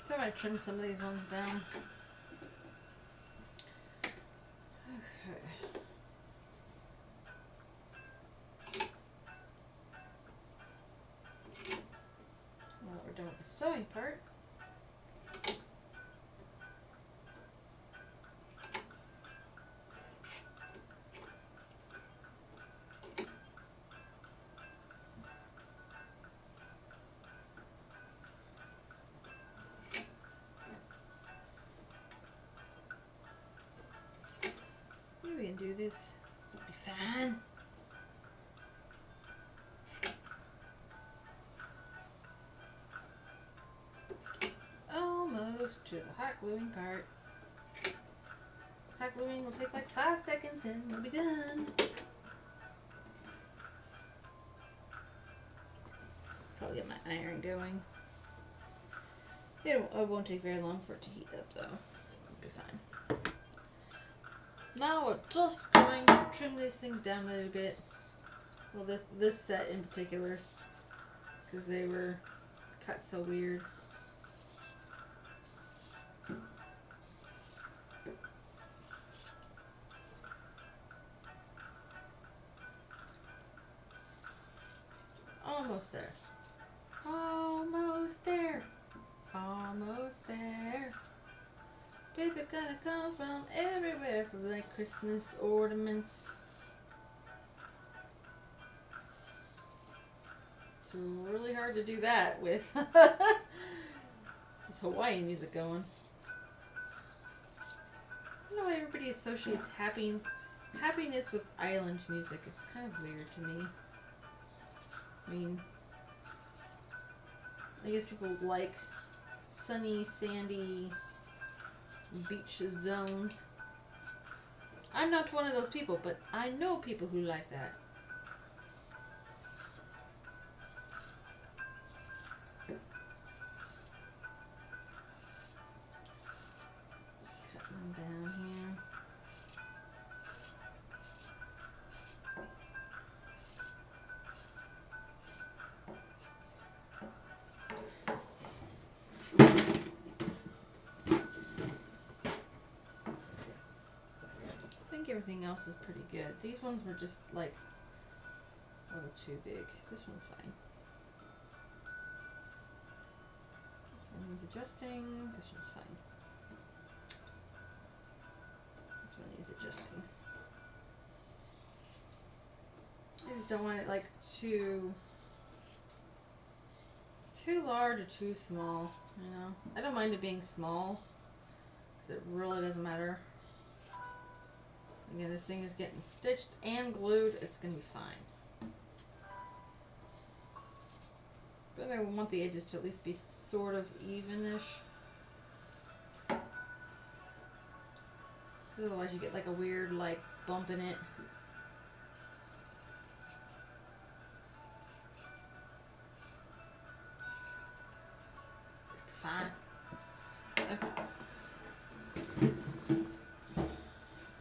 I might trim some of these ones down. Okay. done with the sewing part. See, we can do this. This will be fun. Almost to the hot gluing part. Hot gluing will take like 5 seconds and we'll be done. Probably get my iron going. It won't take very long for it to heat up though, so it'll be fine. Now we're just going to trim these things down a little bit. Well, this set in particular, because they were cut so weird. Almost there. Almost there. Almost there. People gonna come from everywhere for like Christmas ornaments. It's really hard to do that with this Hawaiian music going. I don't know why everybody associates happiness with island music. It's kind of weird to me. I mean, I guess people like sunny, sandy beach zones. I'm not one of those people, but I know people who like that. Just cut them down here. Everything else is pretty good. These ones were just like a little too big. This one's fine. This one needs adjusting. This one's fine. This one needs adjusting. I just don't want it like too large or too small, you know. I don't mind it being small because it really doesn't matter. Again, this thing is getting stitched and glued. It's going to be fine. But I want the edges to at least be sort of even-ish. Otherwise you get like a weird like bump in it. Fine. Okay.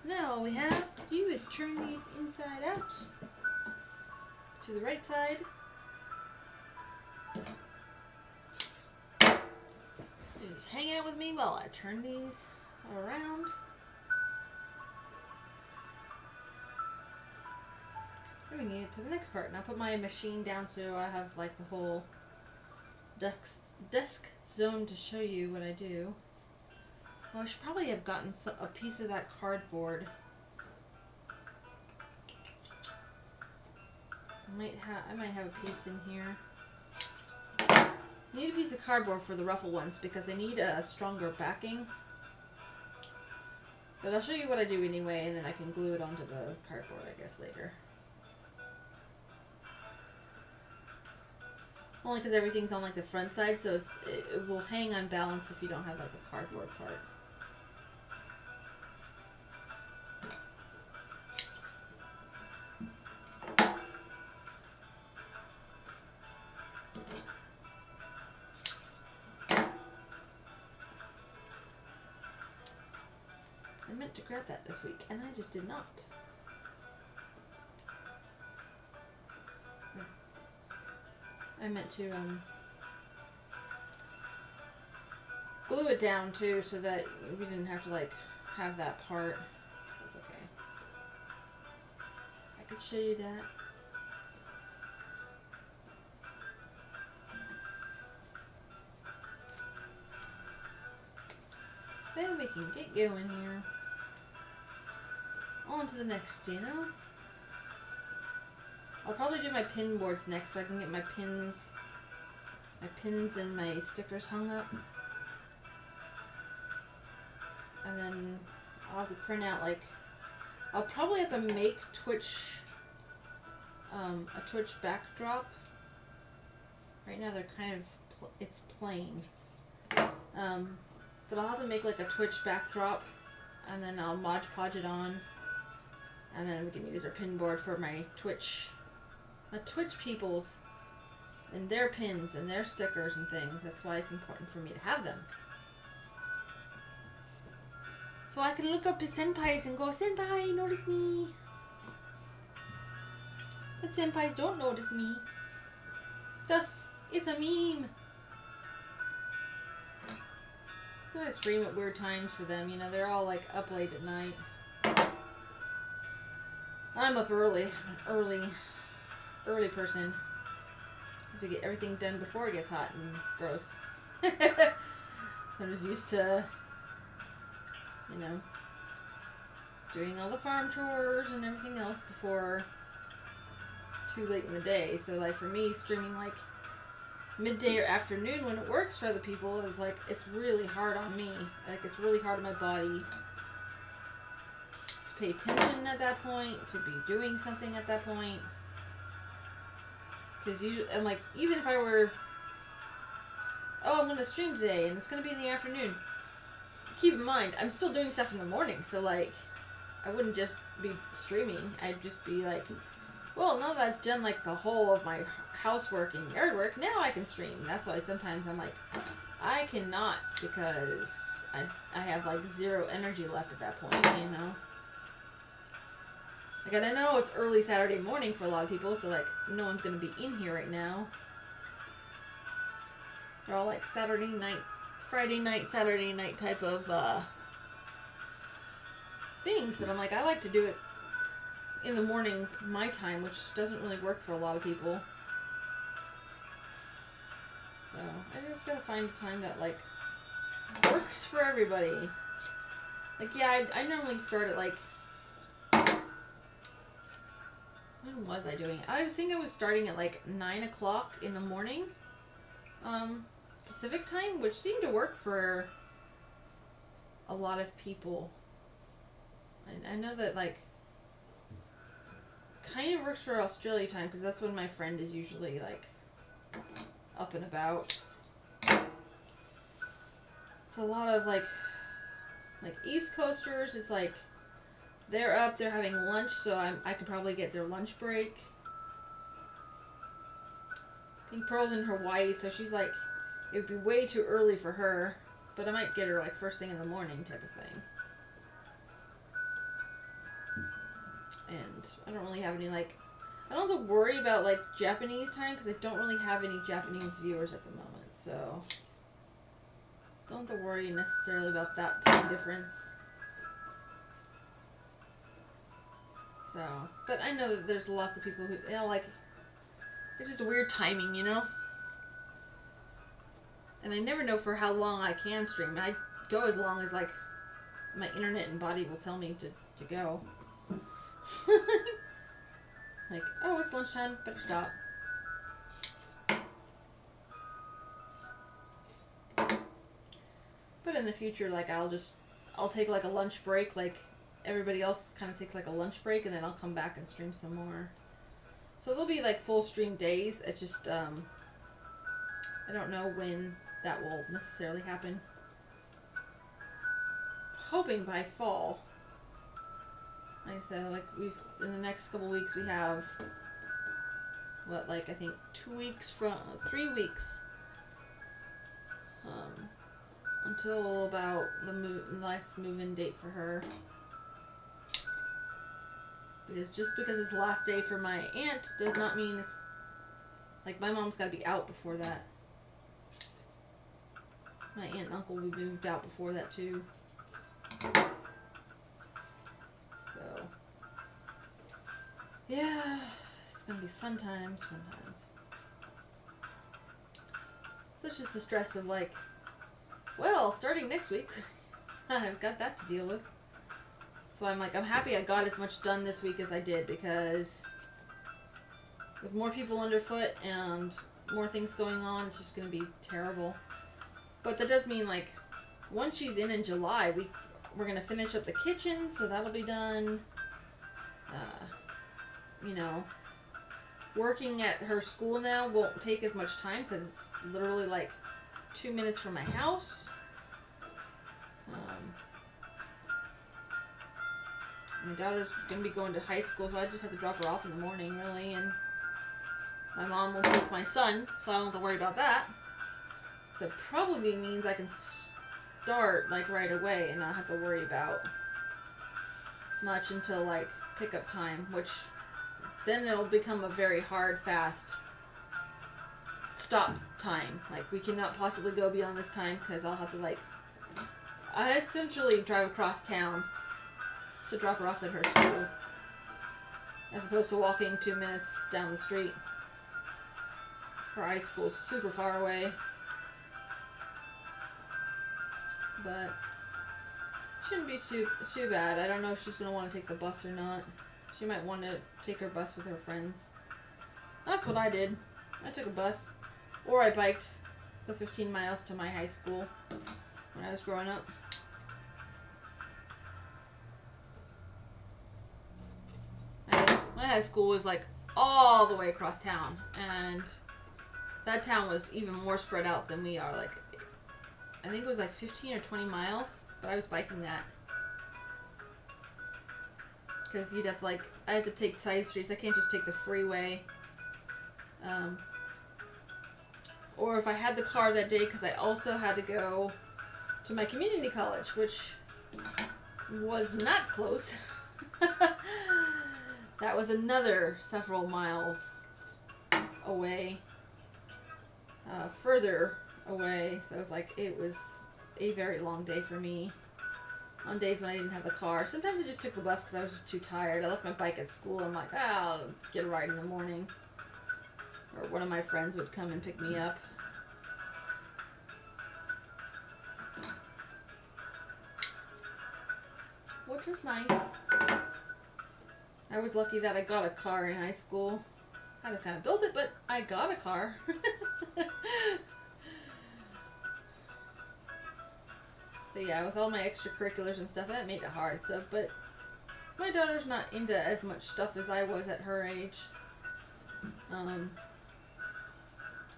Now all we have to do is turn these inside out to the right side. Just hang out with me while I turn these around. Then we get to the next part. Now put my machine down so I have like the whole desk zone to show you what I do. Oh, I should probably have gotten a piece of that cardboard. I might have a piece in here. I need a piece of cardboard for the ruffle ones because they need a stronger backing. But I'll show you what I do anyway, and then I can glue it onto the cardboard, I guess, later. Only because everything's on like the front side, so it will hang unbalanced if you don't have like a cardboard part. I meant to grab that this week, and I just did not. I meant to glue it down too, so that we didn't have to like have that part. That's okay. I could show you that. Then we can get going here. On to the next, you know? I'll probably do my pin boards next so I can get my pins and my stickers hung up. And then I'll have to print out, like, I'll probably have to make Twitch, a Twitch backdrop. Right now they're kind of, it's plain. But I'll have to make like a Twitch backdrop, and then I'll Mod Podge it on, and then we can use our pin board for my Twitch peoples, and their pins and their stickers and things. That's why it's important for me to have them. So I can look up to senpais and go, "Senpai, notice me." But senpais don't notice me. Thus, it's a meme. It's gonna stream at weird times for them. You know, they're all like up late at night. I'm up early. I'm an early person. I have to get everything done before it gets hot and gross. I'm just used to, you know, doing all the farm chores and everything else before too late in the day. So like for me, streaming like midday or afternoon when it works for other people is like, it's really hard on me. Like it's really hard on my body to pay attention at that point, to be doing something at that point. Because usually, and like, even if I were, oh, I'm going to stream today and it's going to be in the afternoon. Keep in mind, I'm still doing stuff in the morning, so like, I wouldn't just be streaming. I'd just be like, well, now that I've done like the whole of my housework and yard work, now I can stream. That's why sometimes I'm like, I cannot, because I have like zero energy left at that point, you know? Like, and I know it's early Saturday morning for a lot of people, so like, no one's going to be in here right now. They're all like Saturday night, Friday night, Saturday night type of things, but I'm like, I like to do it in the morning, my time, which doesn't really work for a lot of people. So, I just gotta find a time that, like, works for everybody. Like, yeah, I normally start at, like, when was I doing it? I think I was starting at, like, 9 o'clock in the morning, Pacific time, which seemed to work for a lot of people. I know that, like, kind of works for Australia time, because that's when my friend is usually, like, up and about. It's a lot of, like East Coasters, it's like, they're up, they're having lunch, so I could probably get their lunch break. I think Pearl's in Hawaii, so she's like, it would be way too early for her, but I might get her, like, first thing in the morning type of thing. And I don't really have any, like, I don't have to worry about, like, Japanese time, because I don't really have any Japanese viewers at the moment, so don't have to worry necessarily about that time difference. So, but I know that there's lots of people who, you know, like, it's just a weird timing, you know? And I never know for how long I can stream. I go as long as, like, my internet and body will tell me to go. Like, oh, it's lunchtime, better stop. But in the future, like, I'll take, like, a lunch break, like everybody else kind of takes, like, a lunch break, and then I'll come back and stream some more. So there'll be, like, full stream days. It's just, I don't know when that will necessarily happen. Hoping by fall. Like I said, like, in the next couple weeks we have, what, like, I think 3 weeks, until about the last move-in date for her. Because just because it's the last day for my aunt does not mean it's, like, my mom's gotta be out before that. My aunt and uncle will be moved out before that too. So, yeah, it's gonna be fun times. So it's just the stress of, like, well, starting next week, I've got that to deal with. So I'm happy I got as much done this week as I did, because with more people underfoot and more things going on, it's just going to be terrible. But that does mean, once she's in July, we're going to finish up the kitchen, so that'll be done. Working at her school now won't take as much time, because it's literally 2 minutes from my house. My daughter's going to be going to high school, so I just have to drop her off in the morning, really, and my mom will take my son, so I don't have to worry about that. So it probably means I can start, right away and not have to worry about much until, pickup time, which then it'll become a very hard, fast stop time. We cannot possibly go beyond this time, because I'll have to, I essentially drive across town to drop her off at her school, as opposed to walking 2 minutes down the street. Her high school's super far away, but shouldn't be too bad. I don't know if she's going to want to take the bus or not. She might want to take her bus with her friends. That's what I did. I took a bus, or I biked the 15 miles to my high school when I was growing up. My high school was all the way across town, and that town was even more spread out than we are. I think it was 15 or 20 miles, but I was biking that. Because you'd have to I had to take side streets. I can't just take the freeway. Or if I had the car that day, because I also had to go to my community college, which was not close. That was another several miles away. Further away. So it was a very long day for me. On days when I didn't have the car. Sometimes I just took the bus because I was just too tired. I left my bike at school. I'm I'll get a ride in the morning. Or one of my friends would come and pick me up. Which was nice. I was lucky that I got a car in high school. I had to kind of build it, but I got a car. But yeah, with all my extracurriculars and stuff, that made it hard. But my daughter's not into as much stuff as I was at her age.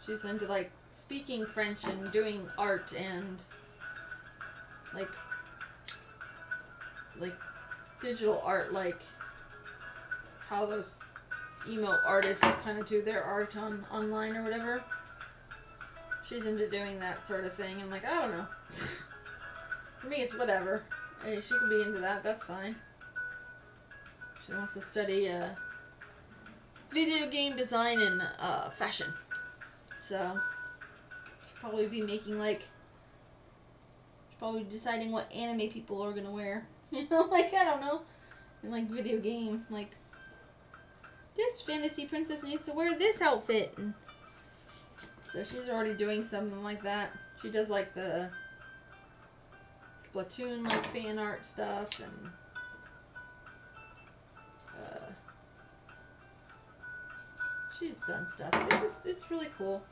She's into speaking French and doing art and digital art, how those emo artists kind of do their art online or whatever. She's into doing that sort of thing. I'm I don't know. For me, it's whatever. Hey, she can be into that. That's fine. She wants to study video game design and fashion. So she'll probably be making she'll probably be deciding what anime people are gonna wear. I don't know. And video game, this fantasy princess needs to wear this outfit. And so she's already doing something like that. She does the Splatoon fan art stuff, and she's done stuff. It's really cool,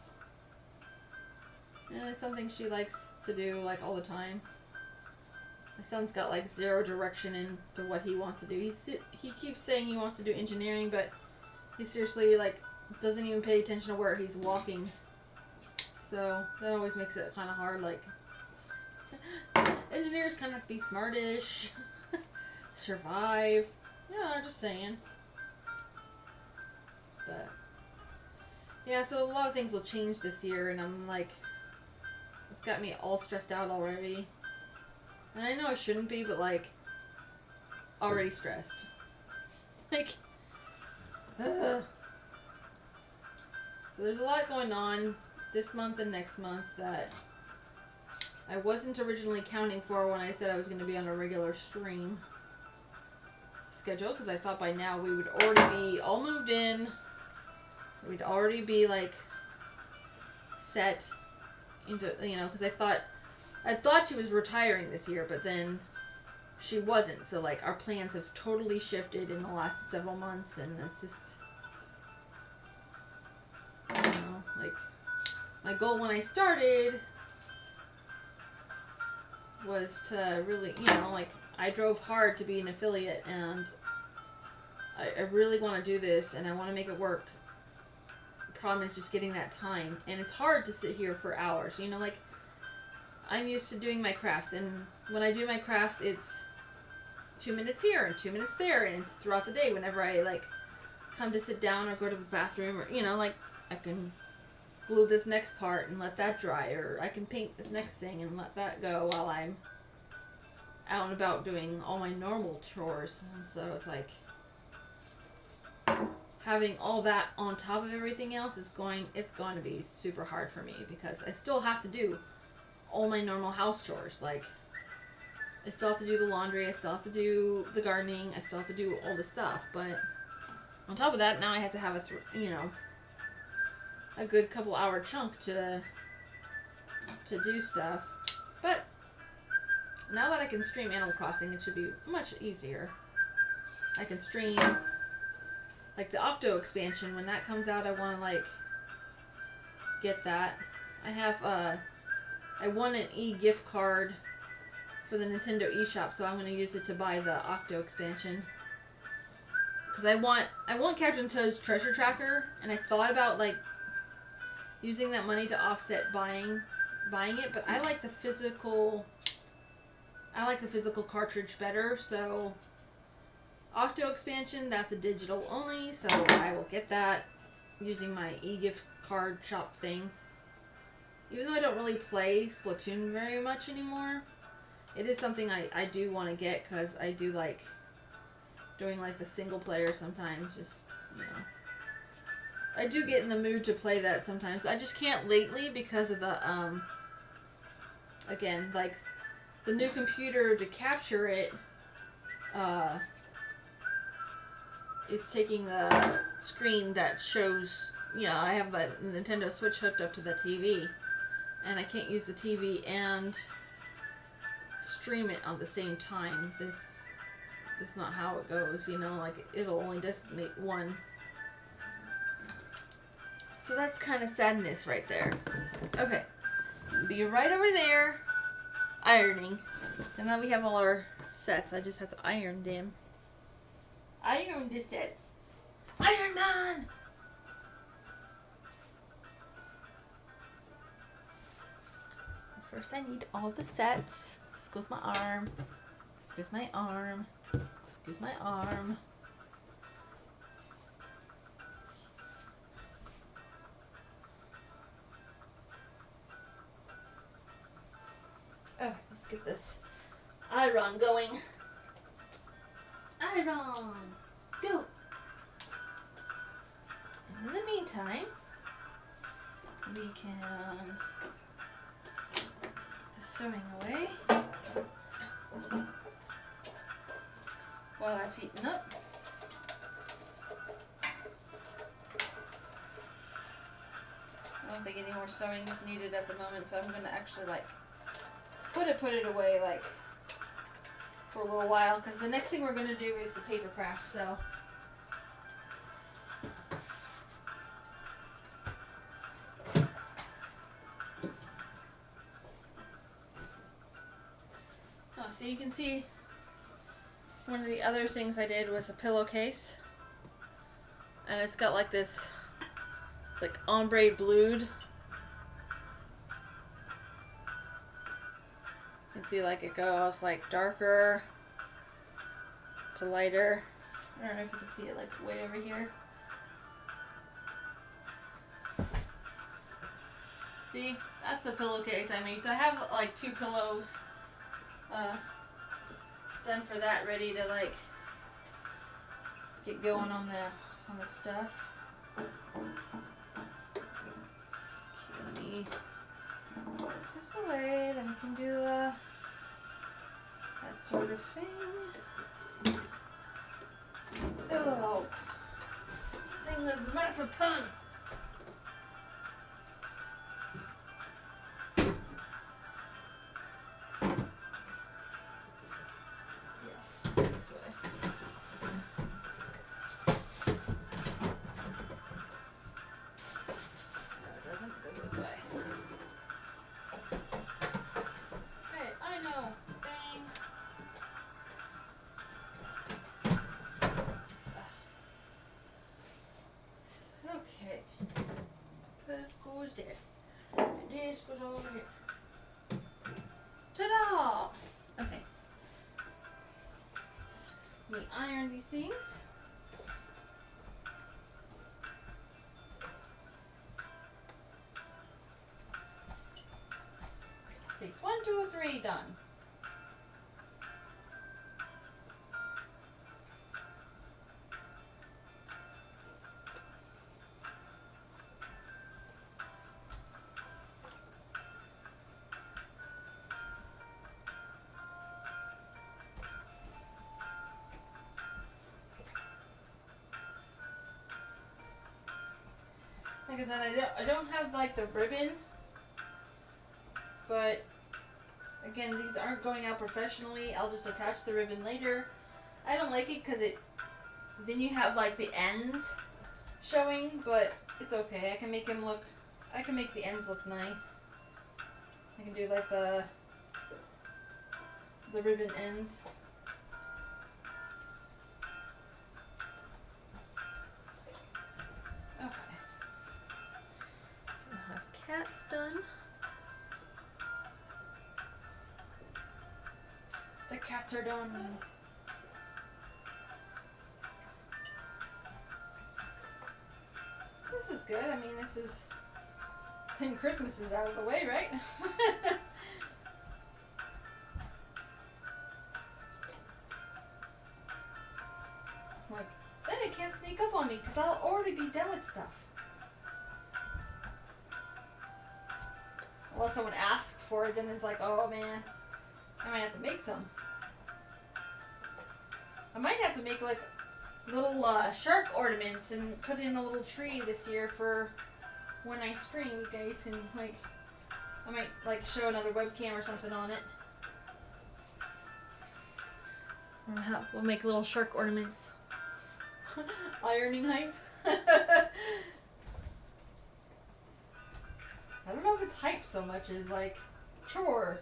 and it's something she likes to do all the time. My son's got zero direction into what he wants to do. He keeps saying he wants to do engineering, but he seriously doesn't even pay attention to where he's walking. So that always makes it kind of hard. Engineers kind of have to be smartish, survive. I'm just saying. But yeah, so a lot of things will change this year, and I'm it's got me all stressed out already. And I know I shouldn't be, but already stressed. So there's a lot going on this month and next month that I wasn't originally counting for when I said I was going to be on a regular stream schedule, because I thought by now we would already be all moved in. We'd already be set into, because I thought I thought she was retiring this year, but then she wasn't. So, like, our plans have totally shifted in the last several months, and it's just, I don't know, like, my goal when I started was to really, you know, like, I drove hard to be an affiliate, and I really want to do this, and I want to make it work. The problem is just getting that time, and it's hard to sit here for hours, you know, like, I'm used to doing my crafts, and when I do my crafts, it's 2 minutes here and 2 minutes there, and it's throughout the day whenever I, like, come to sit down or go to the bathroom, or, you know, like, I can glue this next part and let that dry, or I can paint this next thing and let that go while I'm out and about doing all my normal chores. And so it's like having all that on top of everything else it's going to be super hard for me, because I still have to do all my normal house chores. Like, I still have to do the laundry, I still have to do the gardening, I still have to do all the stuff, but on top of that, now I have to have a good couple hour chunk to do stuff. But now that I can stream Animal Crossing, it should be much easier. I can stream, like, the Octo expansion. When that comes out, I want to, like, get that. I won an e-gift card for the Nintendo eShop, so I'm going to use it to buy the Octo expansion. Because I want Captain Toad's treasure tracker, and I thought about, like, using that money to offset buying it, but I like the physical cartridge better. So Octo expansion, that's a digital only, so I will get that using my e-gift card shop thing. Even though I don't really play Splatoon very much anymore, it is something I do want to get, because I do like doing, like, the single player sometimes. Just, you know, I do get in the mood to play that sometimes. I just can't lately because of the, again, like, the new computer to capture it, is taking the screen that shows, you know, I have the Nintendo Switch hooked up to the TV, and I can't use the TV and stream it on the same time. That's not how it goes, you know, like, it'll only designate one. So that's kind of sadness right there. Okay. Be right over there, ironing. So now we have all our sets. I just have to iron them. Iron the sets. Iron Man! First I need all the sets. Excuse my arm. Excuse my arm. Excuse my arm. Oh, let's get this iron going. Iron! Go! In the meantime, we can put the sewing away while that's heating up. I don't think any more sewing is needed at the moment, so I'm going to actually, like, put it away, like, for a little while, because the next thing we're going to do is a paper craft, so. Oh, so you can see one of the other things I did was a pillowcase, and it's got, like, this, it's like ombre blued. You can see, like, it goes, like, darker to lighter. I don't know if you can see it, like, way over here. See? That's the pillowcase I made. So I have, like, 2 pillows done for that, ready to, like, get going on the stuff. Okay, let me put this away, then we can do that sort of thing. Oh, this thing is meant for fun. This goes all over here. Ta-da! Okay. Let me iron these things. Takes 1, 2, 3, done. Like I said, I don't have like the ribbon, but again, these aren't going out professionally. I'll just attach the ribbon later. I don't like it because then you have like the ends showing, but it's okay. I can make the ends look nice. I can do like the ribbon ends. Okay. So we'll have cats done. The cats are done. This is good. I mean, then Christmas is out of the way, right? Like, then it can't sneak up on me because I'll already be done with stuff. Unless someone asks for it, then it's like, oh man, I might have to make some. I might have to make like little shark ornaments and put in a little tree this year for when I stream. You guys can like, I might like show another webcam or something on it. We'll make little shark ornaments. Ironing hype. I don't know if it's hype so much as like chore.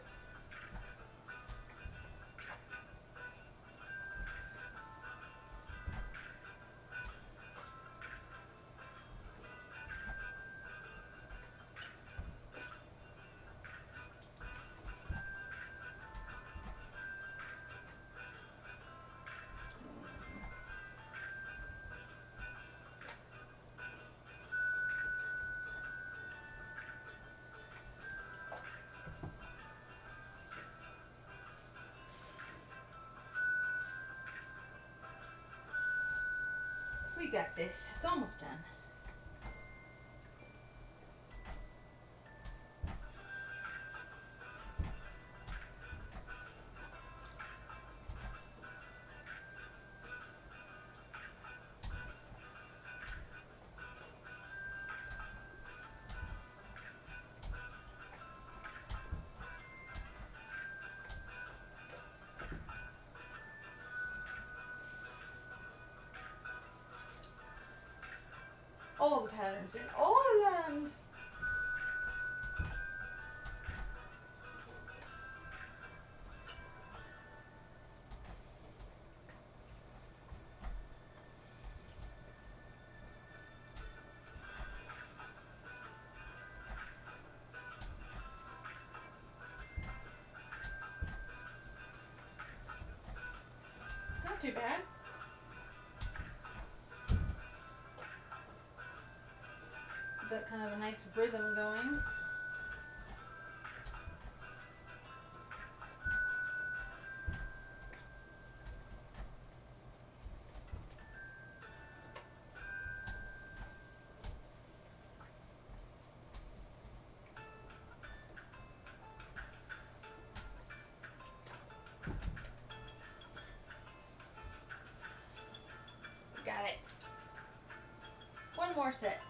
We got this. It's almost done. All the patterns in all of them. Not too bad. Got kind of a nice rhythm going. Got it. One more set.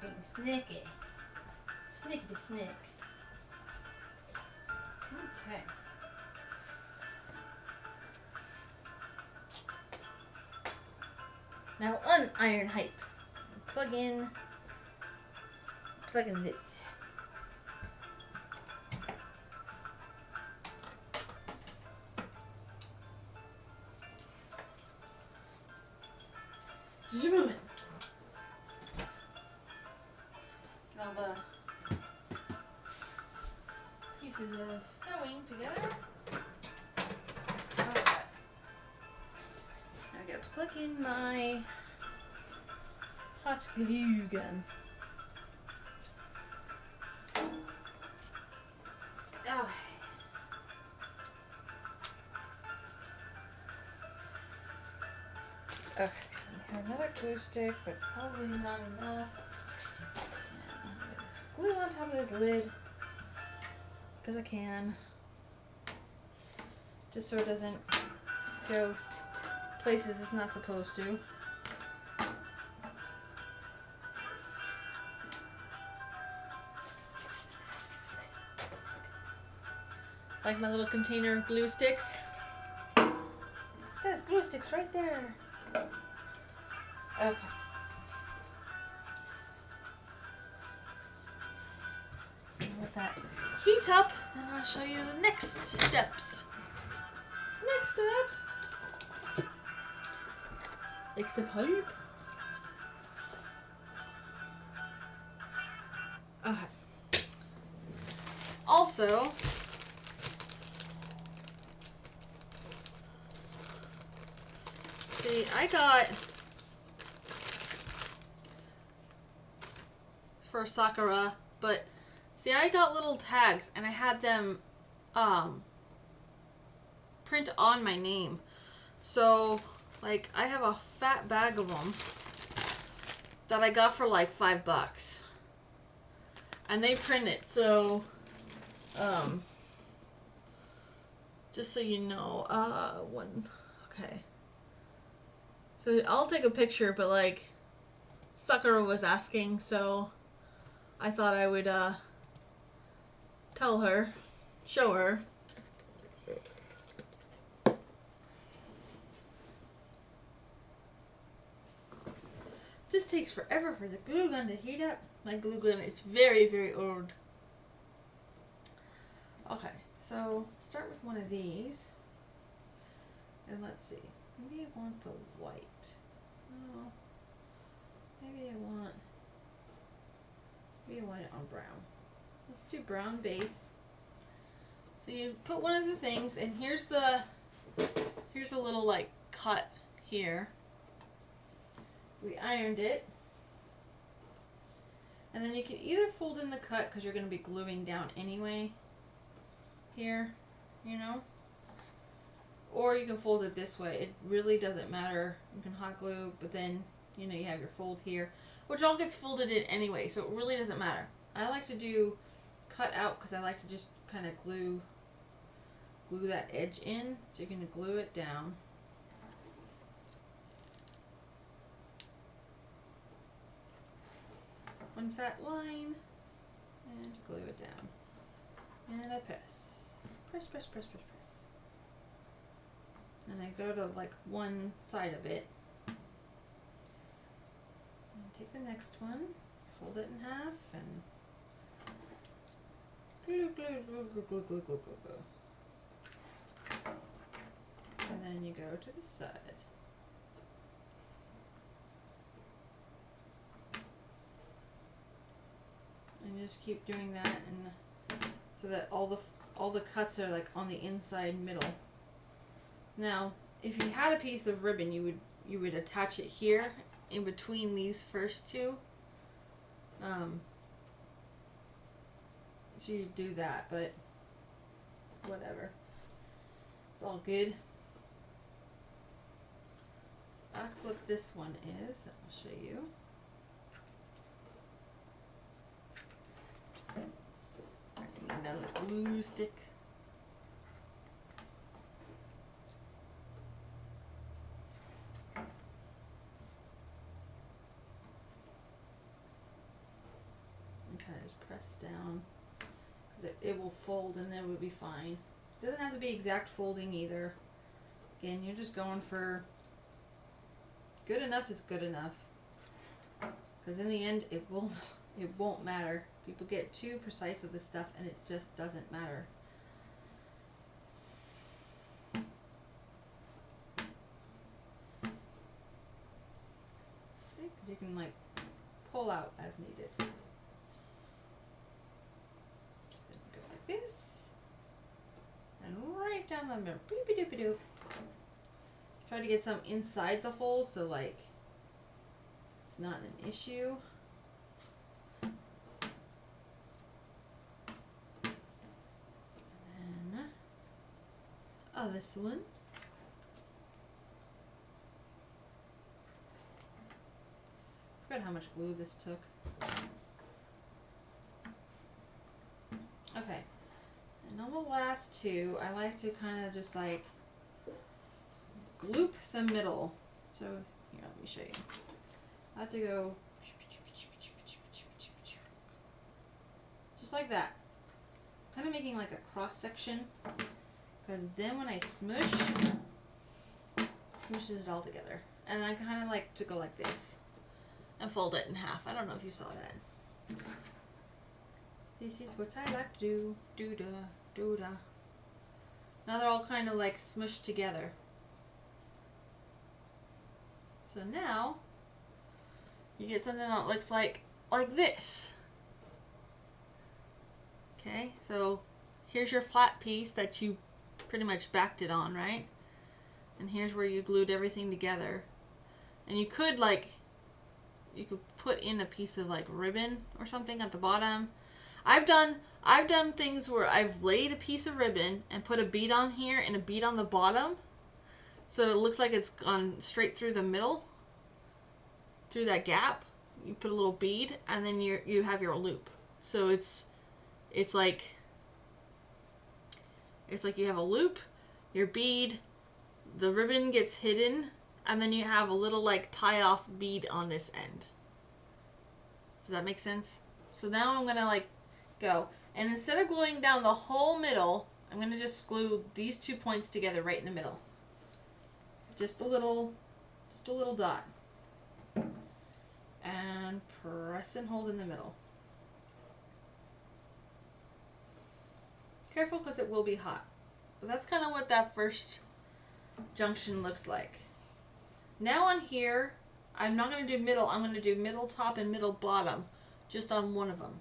Being sneaky. Snickety snick. Okay. Now uniron hype. Plug in this. Zoom in. Get all the pieces of sewing together. Alright. Now I gotta plug in my hot glue gun. Oh. Okay, we have another glue stick, but probably not enough. Glue on top of this lid, because I can. Just so it doesn't go places it's not supposed to. Like my little container of glue sticks. It says glue sticks right there. Okay. With that heat up, then I'll show you the next steps. Next steps. Fix the pipe. Okay. Also, see, I got for Sakura, but see, I got little tags and I had them print on my name. So, like, I have a fat bag of them that I got for like $5. And they print it, so just so you know, okay. So I'll take a picture, but like Sakura was asking, so I thought I would tell her, show her. This takes forever for the glue gun to heat up. My glue gun is very, very old. Okay, so start with one of these. And let's see. Maybe I want the white. No. Maybe I want it on brown. Let's do brown base. So you put one of the things, and here's a little like cut here. We ironed it. And then you can either fold in the cut because you're going to be gluing down anyway. Here, you know. Or you can fold it this way. It really doesn't matter. You can hot glue, but then, you know, you have your fold here, which all gets folded in anyway, so it really doesn't matter. I like to do cut out because I like to just kind of glue that edge in. So you're going to glue it down. One fat line, and glue it down. And I press. Press, press, press, press, press. And I go to like one side of it. And take the next one, fold it in half, and glue, glue, glue, glue, glue, glue, glue, glue, glue. And then you go to the side. And just keep doing that, and so that all the cuts are like on the inside middle. Now, if you had a piece of ribbon, you would attach it here in between these first two. So you do that, but whatever. It's all good. That's what this one is. I'll show you. Another glue stick. And kind of just press down because it will fold and then it will be fine. Doesn't have to be exact folding either. Again, you're just going for good enough is good enough. Because in the end, it won't matter. People get too precise with this stuff and it just doesn't matter. See? You can like pull out as needed. Just go like this. And right down the middle. Boop-a-doop-a-doop. Try to get some inside the hole so like it's not an issue. And then, oh, this one. Forgot how much glue this took. Okay. And on the last two, I like to kind of just like gloop the middle. So here, let me show you. I have to go just like that. Kind of making like a cross section, because then when I smush, it smushes it all together. And I kind of like to go like this and fold it in half. I don't know if you saw that. This is what I like to do. Do-da, do-da. Now they're all kind of like smushed together. So now you get something that looks like this. Okay, so here's your flat piece that you pretty much backed it on, right? And here's where you glued everything together. And you could put in a piece of like ribbon or something at the bottom. I've done things where I've laid a piece of ribbon and put a bead on here and a bead on the bottom, so it looks like it's gone straight through the middle, through that gap. You put a little bead and then you have your loop. So it's like you have a loop, your bead, the ribbon gets hidden, and then you have a little like tie off bead on this end. Does that make sense? So now I'm gonna like go, and instead of gluing down the whole middle, I'm gonna just glue these 2 points together right in the middle. Just a little dot. And press and hold in the middle. Careful, because it will be hot. But that's kind of what that first junction looks like. Now on here, I'm not going to do middle. I'm going to do middle top and middle bottom, just on one of them.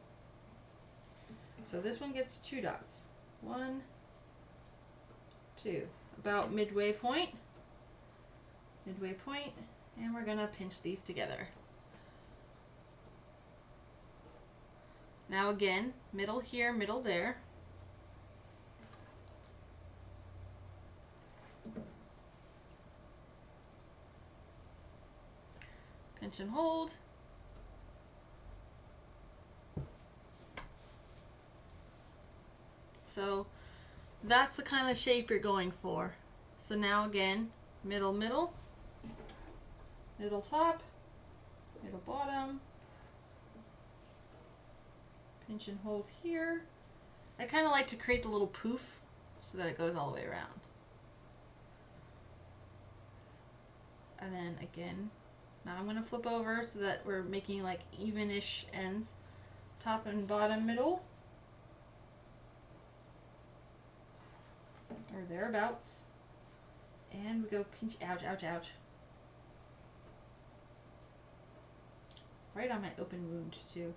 So this one gets 2 dots. 1, 2. About midway point. Midway point. And we're going to pinch these together. Now again, middle here, middle there. Pinch and hold. So that's the kind of shape you're going for. So now again, middle, middle, middle top, middle bottom, pinch and hold here. I kind of like to create the little poof so that it goes all the way around. And then again, now I'm going to flip over so that we're making like even-ish ends. Top and bottom, middle. Or thereabouts. And we go pinch, ouch, ouch, ouch. Right on my open wound too.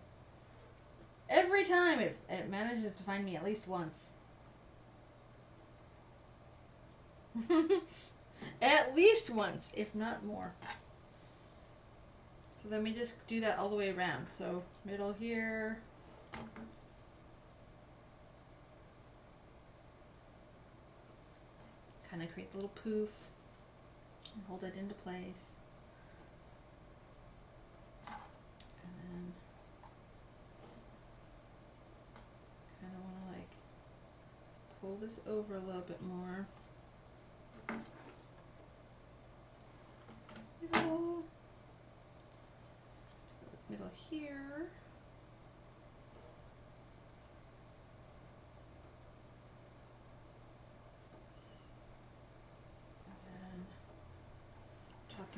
Every time it manages to find me at least once. At least once, if not more. So then we just do that all the way around. So middle here. Kind of create a little poof and hold it into place. And then kind of want to like pull this over a little bit more. Middle. Middle here.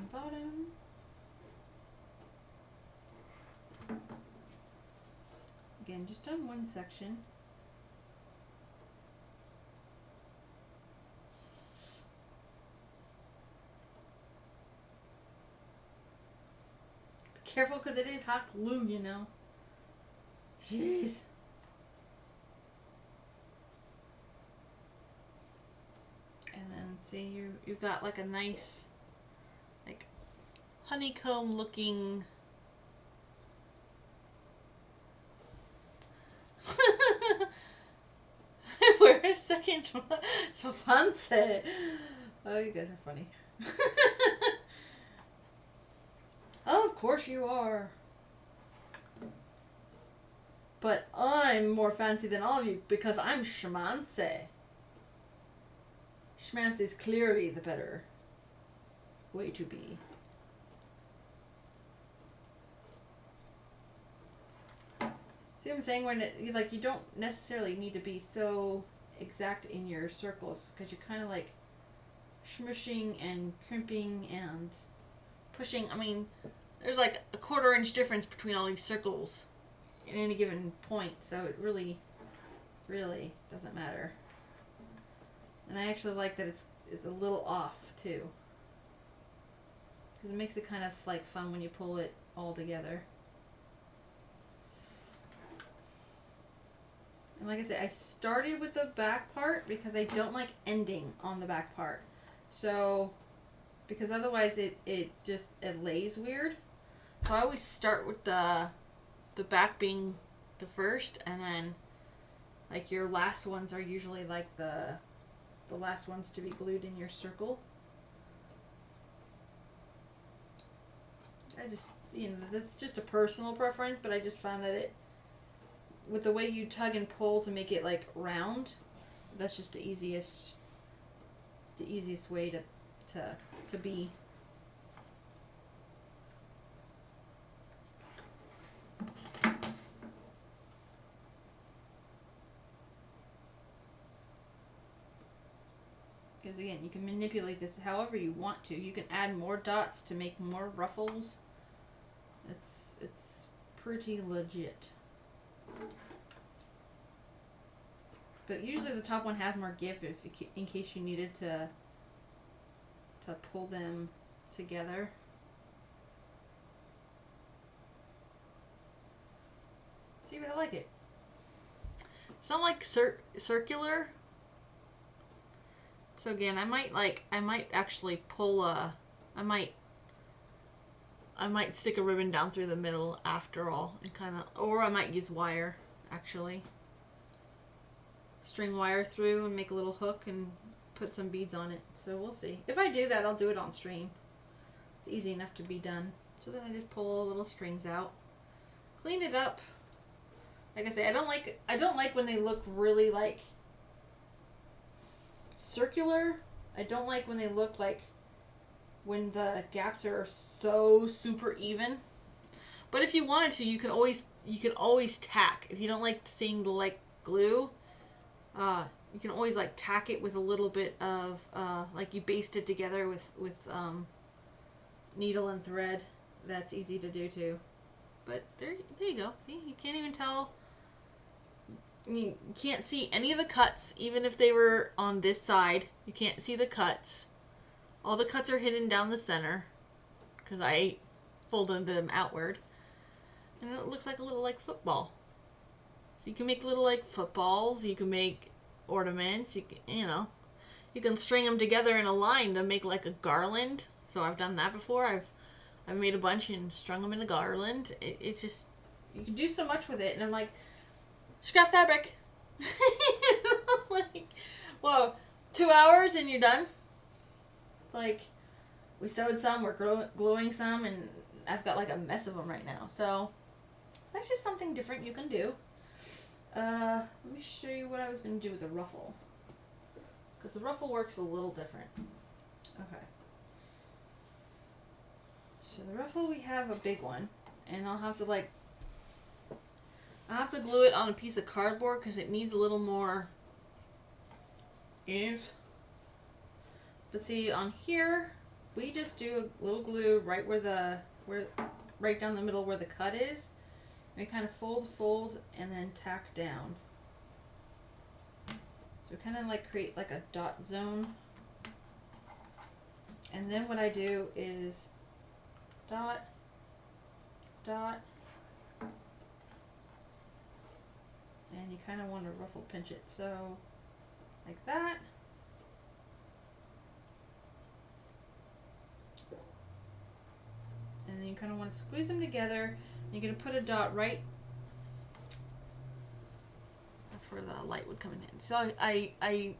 and bottom. Again, just on one section. Be careful because it is hot glue, you know. Jeez. And then see you've got like a nice like honeycomb looking We're a second one. So fancy. Oh, you guys are funny. Oh, of course you are. But I'm more fancy than all of you because I'm schmancy. Schmancy is clearly the better way to be. See what I'm saying? When like you don't necessarily need to be so exact in your circles because you're kind of like smushing and crimping and pushing. I mean, there's like a 1/4 inch difference between all these circles at any given point, so it really doesn't matter. And I actually like that it's a little off too, because it makes it kind of like fun when you pull it all together. And like I said, I started with the back part because I don't like ending on the back part. So, because otherwise it lays weird. So I always start with the back being the first, and then like your last ones are usually like the last ones to be glued in your circle. I just, that's just a personal preference, but I just found that with the way you tug and pull to make it like round, that's just the easiest way to be. Because again, you can manipulate this however you want to. You can add more dots to make more ruffles. It's pretty legit. But usually the top one has more give in case you needed to pull them together. See, but I like it. It's not like circular. So again, I might actually pull I might stick a ribbon down through the middle after all, and or I might use wire, actually. String wire through and make a little hook and put some beads on it. So we'll see. If I do that, I'll do it on stream. It's easy enough to be done. So then I just pull little strings out, clean it up. Like I say, I don't like when they look really like circular. I don't like when they look like when the gaps are so super even. But if you wanted to, you can always tack. If you don't like seeing the like glue, you can always like tack it with a little bit of like you baste it together with needle and thread. That's easy to do too. But there you go. See, you can't even tell. You can't see any of the cuts, even if they were on this side. You can't see the cuts. All the cuts are hidden down the center because I folded them outward. And it looks like a little like football. So you can make little like footballs. You can make ornaments. You can string them together in a line to make like a garland. So I've done that before. I've made a bunch and strung them in a garland. It's just, you can do so much with it. And I'm like, scrap fabric. Like, whoa, 2 hours and you're done? Like, we sewed some, we're gluing some, and I've got like a mess of them right now. So that's just something different you can do. Let me show you what I was going to do with the ruffle. Because the ruffle works a little different. Okay. So the ruffle, we have a big one. And I'll have to glue it on a piece of cardboard because it needs a little more oomph. But see, on here, we just do a little glue right right down the middle where the cut is. We kind of fold, and then tack down. So kind of like create like a dot zone. And then what I do is dot, dot, and you kind of want to ruffle pinch it. So like that. And then you kind of want to squeeze them together. You're going to put a dot right. That's where the light would come in. So I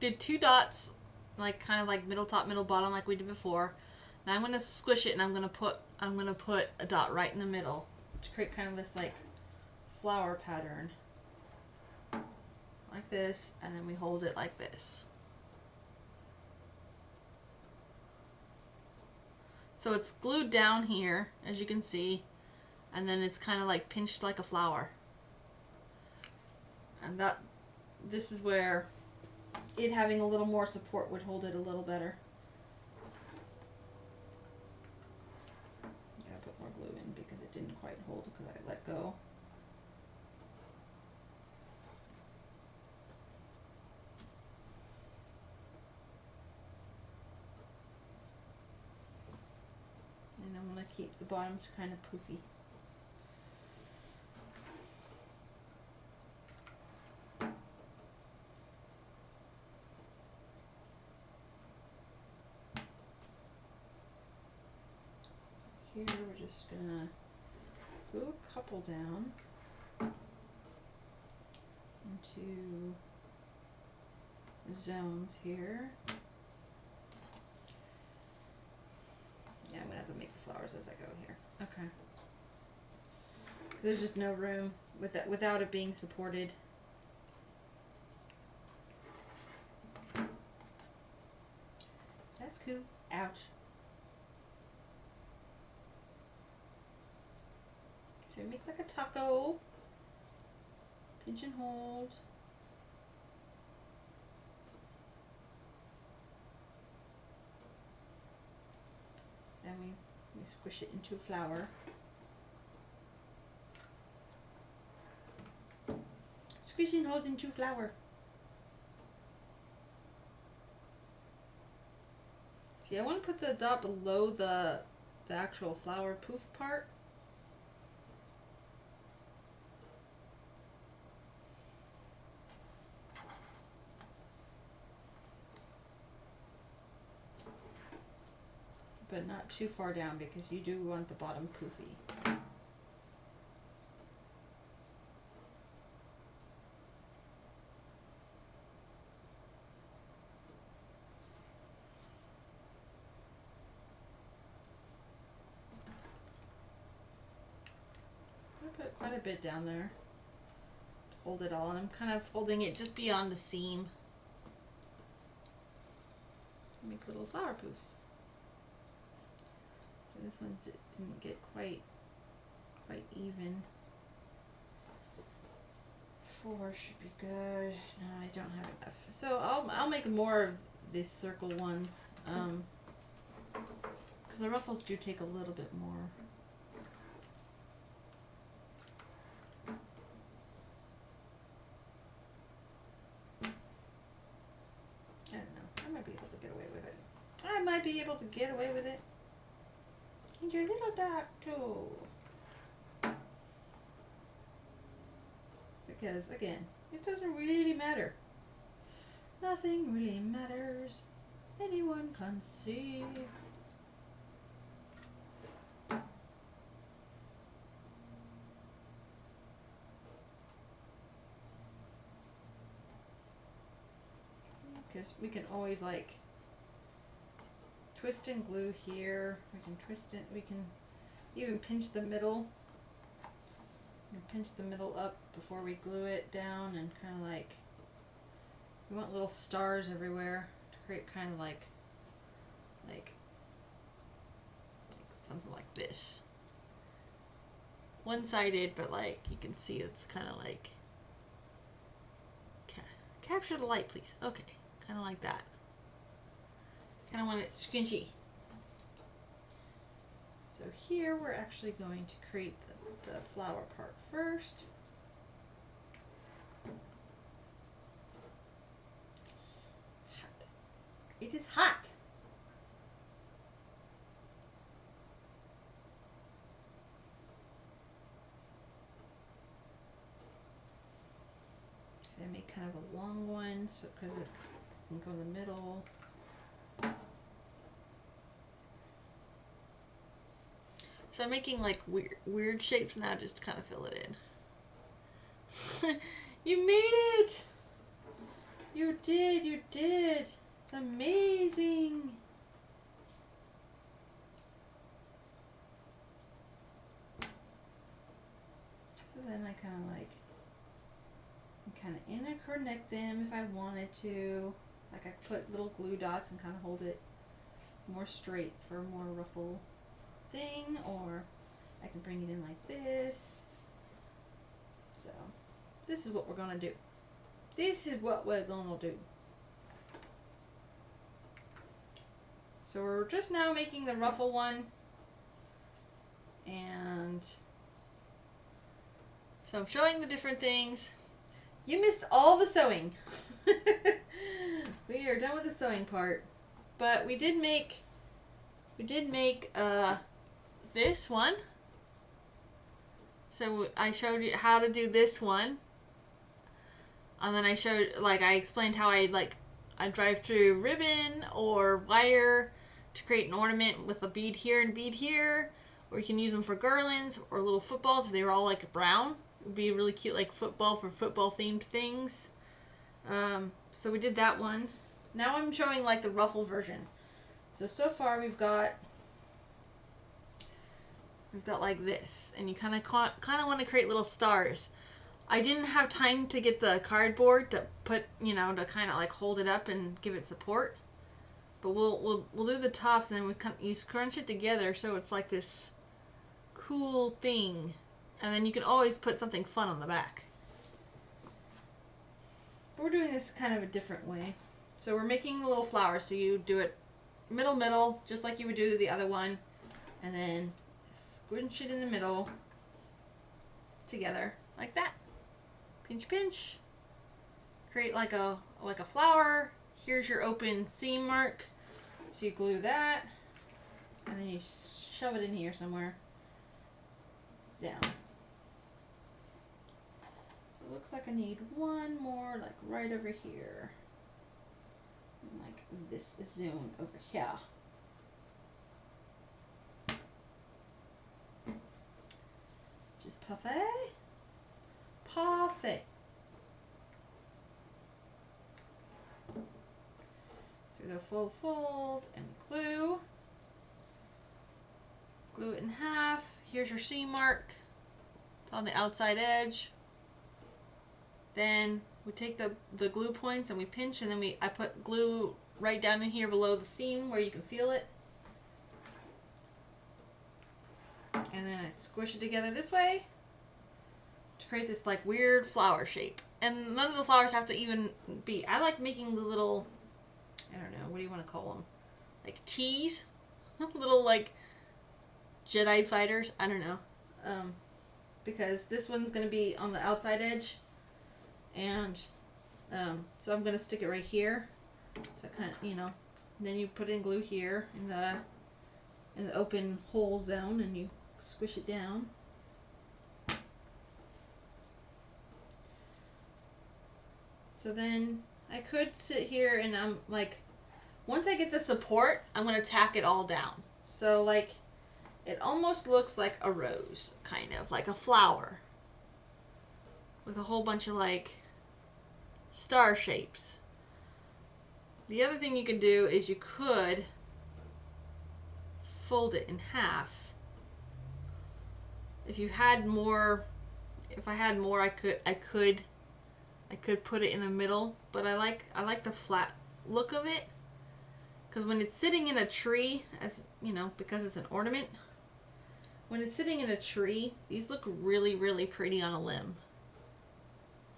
did 2 dots, like kind of like middle top, middle bottom, like we did before. Now I'm going to squish it, and I'm going to put a dot right in the middle to create kind of this like flower pattern, like this, and then we hold it like this. So it's glued down here, as you can see, and then it's kind of like pinched like a flower. And this is where it having a little more support would hold it a little better. Gotta put more glue in because it didn't quite hold because I let go. And I want to keep the bottoms kind of poofy. Here we're just gonna glue a couple down into zones here. Yeah, I'm gonna have to make the flowers as I go here. Okay. There's just no room without it being supported. That's cool. Ouch. So make like a taco. Pinch and hold. Then we squish it into a flower. Squish and hold into flower. See, I want to put the dot below the actual flower poof part. But not too far down because you do want the bottom poofy. I put quite a bit down there to hold it all, and I'm kind of holding it just beyond the seam. Make little flower poofs. This one didn't get quite even. 4 should be good. No, I don't have enough. So I'll make more of these circle ones. Because the ruffles do take a little bit more. I don't know. I might be able to get away with it. I might be able to get away with it. And your little dog too. Because again, it doesn't really matter. Nothing really matters. Anyone can see. Because we can always like twist and glue here. We can twist it. We can even pinch the middle. You can pinch the middle up before we glue it down, and kind of like we want little stars everywhere to create kind of like something like this. One-sided, but like you can see it's kind of like capture the light, please. Okay, kind of like that. Kind of want it squinchy. So here we're actually going to create the flower part first. Hot. It is hot. So I make kind of a long one so because it can go in the middle. So I'm making like weird shapes now just to kind of fill it in. You made it! You did, you did! It's amazing! So then I kind of interconnect them if I wanted to. Like I put little glue dots and kind of hold it more straight for a more ruffle thing, or I can bring it in like this. So this is what we're gonna do. This is what we're gonna do. So we're just now making the ruffle one, and so I'm showing the different things. You missed all the sewing. We are done with the sewing part, but we did make this one. So I showed you how to do this one, and then I explained how I drive through ribbon or wire to create an ornament with a bead here and bead here, or you can use them for garlands or little footballs if they were all like brown. It would be really cute, like football for football themed things. So we did that one. Now I'm showing like the ruffle version. So far we've got like this, and you kind of want to create little stars. I didn't have time to get the cardboard to put, to kind of like hold it up and give it support. But we'll do the tops, and then you scrunch it together so it's like this cool thing, and then you can always put something fun on the back. But we're doing this kind of a different way. So we're making a little flower. So you do it middle, just like you would do the other one, and then squinch it in the middle together like that. Pinch, pinch. Create like a flower. Here's your open seam mark. So you glue that, and then you shove it in here somewhere. Down. So it looks like I need one more, like right over here. Like this zone over here. Just parfait. Parfait. So we go full fold and glue. Glue it in half. Here's your seam mark. It's on the outside edge. Then we take the glue points and we pinch, and then I put glue right down in here below the seam where you can feel it. And then I squish it together this way to create this like weird flower shape. And none of the flowers have to even be. I like making the little, I don't know, what do you want to call them? Like T's? Little like Jedi fighters. I don't know. Because this one's going to be on the outside edge. And so I'm going to stick it right here. So I kind of, then you put in glue here in the open hole zone, and you squish it down. So then I could sit here and I'm like, once I get the support, I'm going to tack it all down. So like, it almost looks like a rose, kind of like a flower with a whole bunch of like star shapes. The other thing you could do is you could fold it in half. If you had more, if I had more, I could put it in the middle, but I like the flat look of it, because when it's sitting in a tree, as you know, because it's an ornament, when it's sitting in a tree, these look really, really pretty on a limb.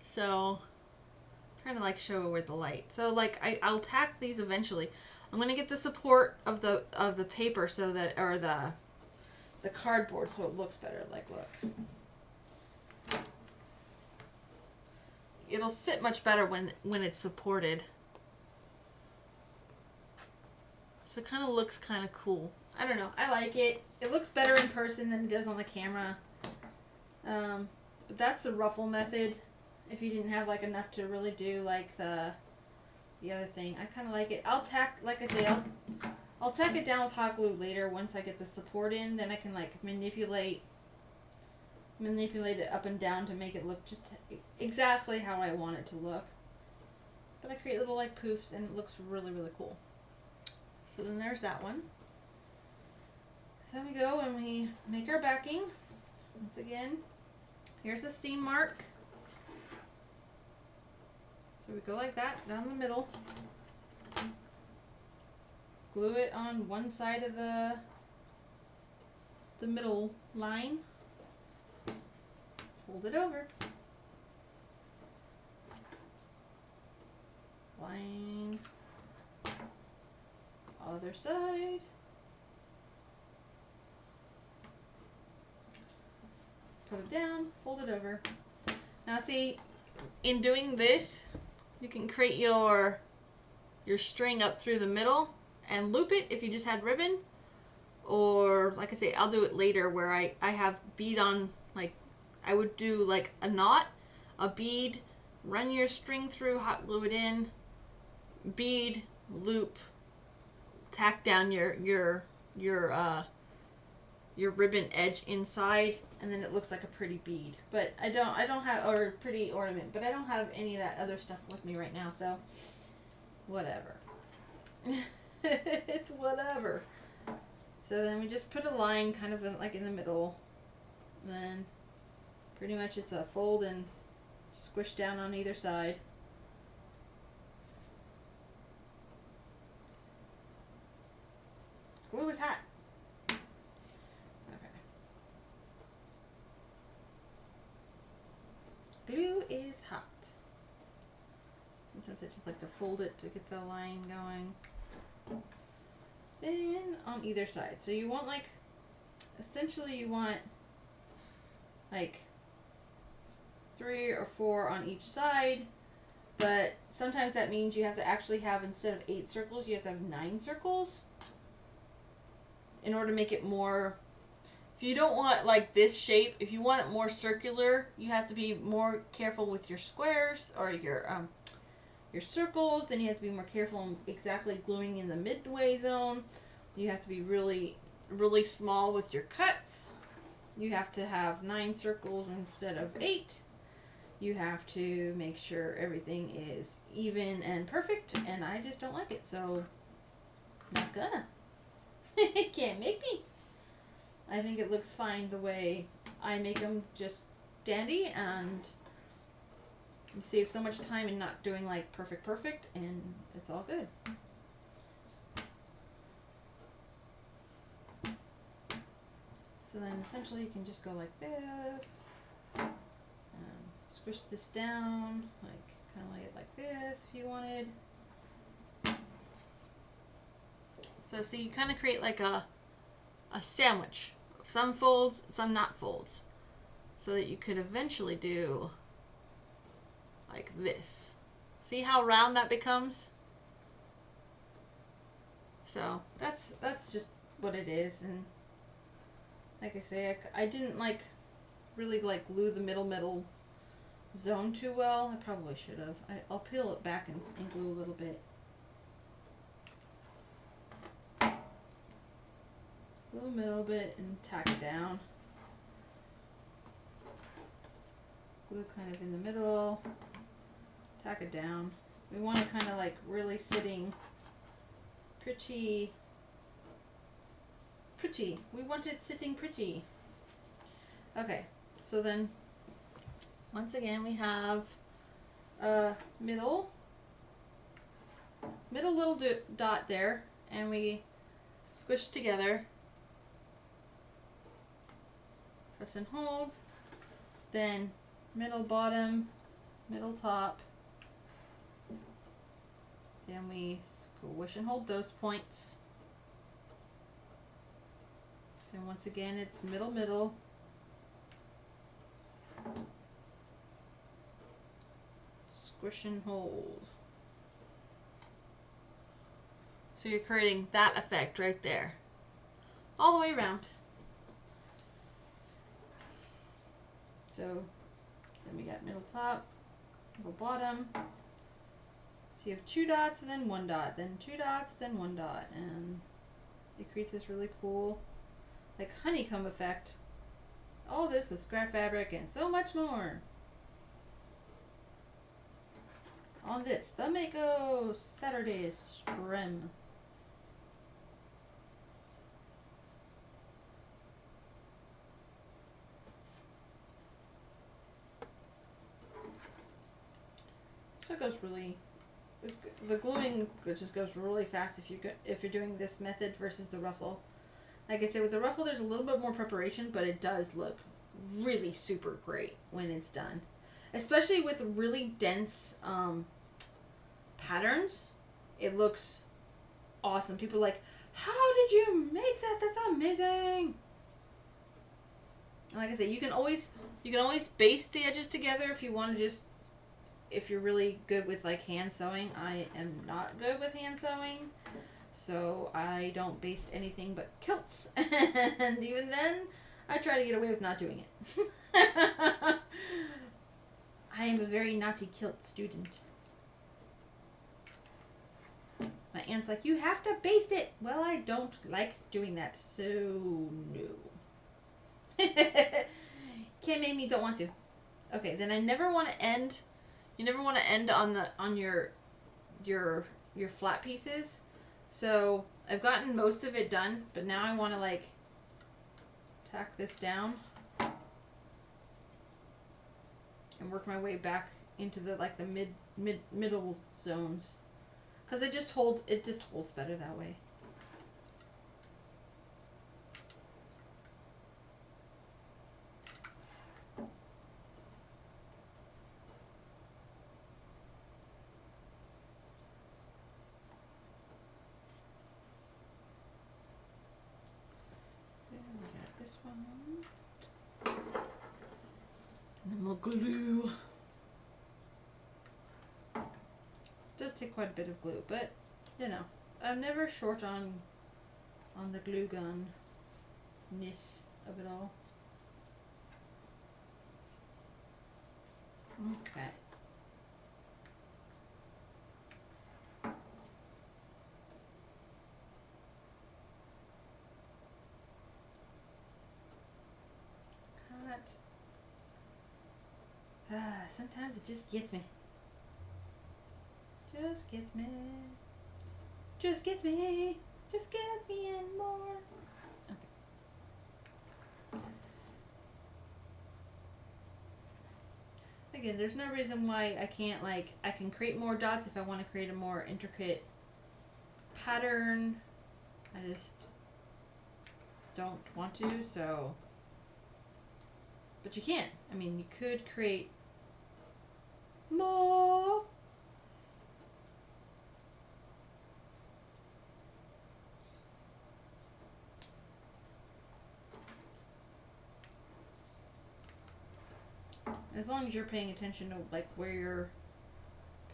So I'm trying to like show it with the light. So like I'll tack these eventually. I'm gonna get the support of the paper so that, or the the cardboard so it looks better. Like, look. It'll sit much better when it's supported. So it kind of looks kind of cool. I don't know. I like it. It looks better in person than it does on the camera. But that's the ruffle method. If you didn't have like enough to really do like the other thing, I kind of like it. I'll tack, like I say, I'll tack it down with hot glue later once I get the support in. Then I can like manipulate it up and down to make it look just exactly how I want it to look. But I create little like poofs and it looks really, really cool. So then there's that one. So then we go and we make our backing. Once again, here's the seam mark. So we go like that down the middle. Glue it on one side of the middle line. Fold it over. Line. Other side. Put it down, fold it over. Now see, in doing this, you can create your string up through the middle and loop it if you just had ribbon. Or, like I say, I'll do it later where I have bead on, like, I would do like a knot, a bead, run your string through, hot glue it in, bead, loop, tack down your ribbon edge inside, and then it looks like a pretty bead. But I don't have, or pretty ornament, but I don't have any of that other stuff with me right now, so whatever. It's whatever. So then we just put a line kind of like in the middle, and then pretty much it's a fold and squish down on either side. Glue is hot. Okay. Glue is hot. Sometimes I just like to fold it to get the line going. Then on either side. So you want like, essentially you want like 3 or 4 on each side, but sometimes that means you have to actually have, instead of 8 circles, you have to have 9 circles in order to make it more, if you don't want like this shape, if you want it more circular, you have to be more careful with your squares or your circles. Then you have to be more careful in exactly gluing in the midway zone. You have to be really, really small with your cuts. You have to have 9 circles instead of 8. You have to make sure everything is even and perfect, and I just don't like it, so not gonna. Can't make me. I think it looks fine the way I make them, just dandy, and you save so much time in not doing like perfect, and it's all good. So then essentially you can just go like this, squish this down, like kind of lay it like this if you wanted. So you kind of create like a sandwich, some folds, some not folds, so that you could eventually do like this. See how round that becomes? So that's just what it is. And like I say, I didn't like really like glue the middle zone too well. I probably should have. I'll peel it back and glue a little bit. Glue a little bit and tack it down. Glue kind of in the middle. Tack it down. We want it kind of like really sitting pretty. We want it sitting pretty. Okay, so then once again we have a middle little dot there, and we squish together, press and hold, then middle bottom, middle top, then we squish and hold those points. Then once again, it's middle, middle. Squish and hold. So you're creating that effect right there. All the way around. So then we got middle top, middle bottom. So you have 2 dots and then 1 dot, then 2 dots, then 1 dot, and it creates this really cool, like, honeycomb effect. All this with scrap fabric and so much more. On this, the Makoace Saturday Strim. So it goes really. The gluing just goes really fast if you're doing this method versus the ruffle. Like I said, with the ruffle, there's a little bit more preparation, but it does look really super great when it's done. Especially with really dense patterns, it looks awesome. People are like, how did you make that? That's amazing. And like I said, you can always baste the edges together if you want to just. If you're really good with like hand sewing. I am not good with hand sewing, so I don't baste anything but kilts. And even then, I try to get away with not doing it. I am a very naughty kilt student. My aunt's like, you have to baste it. Well, I don't like doing that, so no. Can't make me don't want to. Okay, then I never want to end. You never want to end on your flat pieces. So I've gotten most of it done, but now I want to like tack this down and work my way back into the like the middle zones, because it just holds better that way. And then we'll glue. It does take quite a bit of glue, but you know, I'm never short on the glue gun-ness of it all. Okay. Sometimes it just gets me. Just gets me. Just gets me. Just gets me and more. Okay. Again, there's no reason why I can't, like, I can create more dots if I want to create a more intricate pattern. I just don't want to, so. But you can. I mean, you could create more. As long as you're paying attention to like where your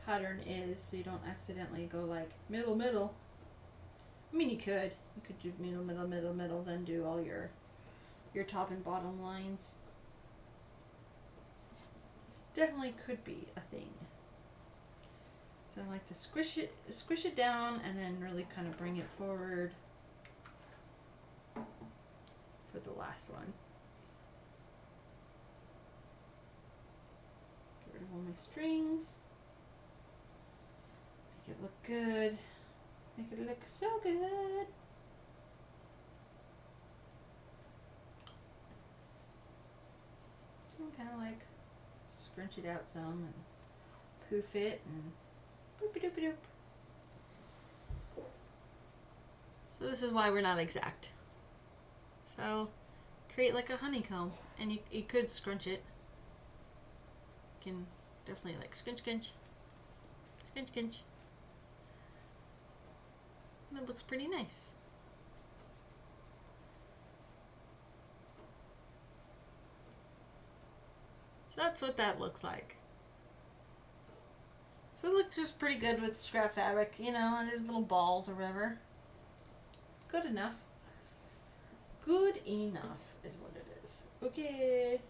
pattern is, so you don't accidentally go like middle. I mean, you could do middle, then do all your top and bottom lines. This definitely could be a thing. So I like to squish it down, and then really kind of bring it forward for the last one. Get rid of all my strings. Make it look good. Make it look so good. And kind of like scrunch it out some and poof it and boopy doopy doop. So this is why we're not exact. So create like a honeycomb, and you could scrunch it. You can definitely like scrunch. And it looks pretty nice. So that's what that looks like. So it looks just pretty good with scrap fabric, you know, and these little balls or whatever. It's good enough. Good enough is what it is. Okay.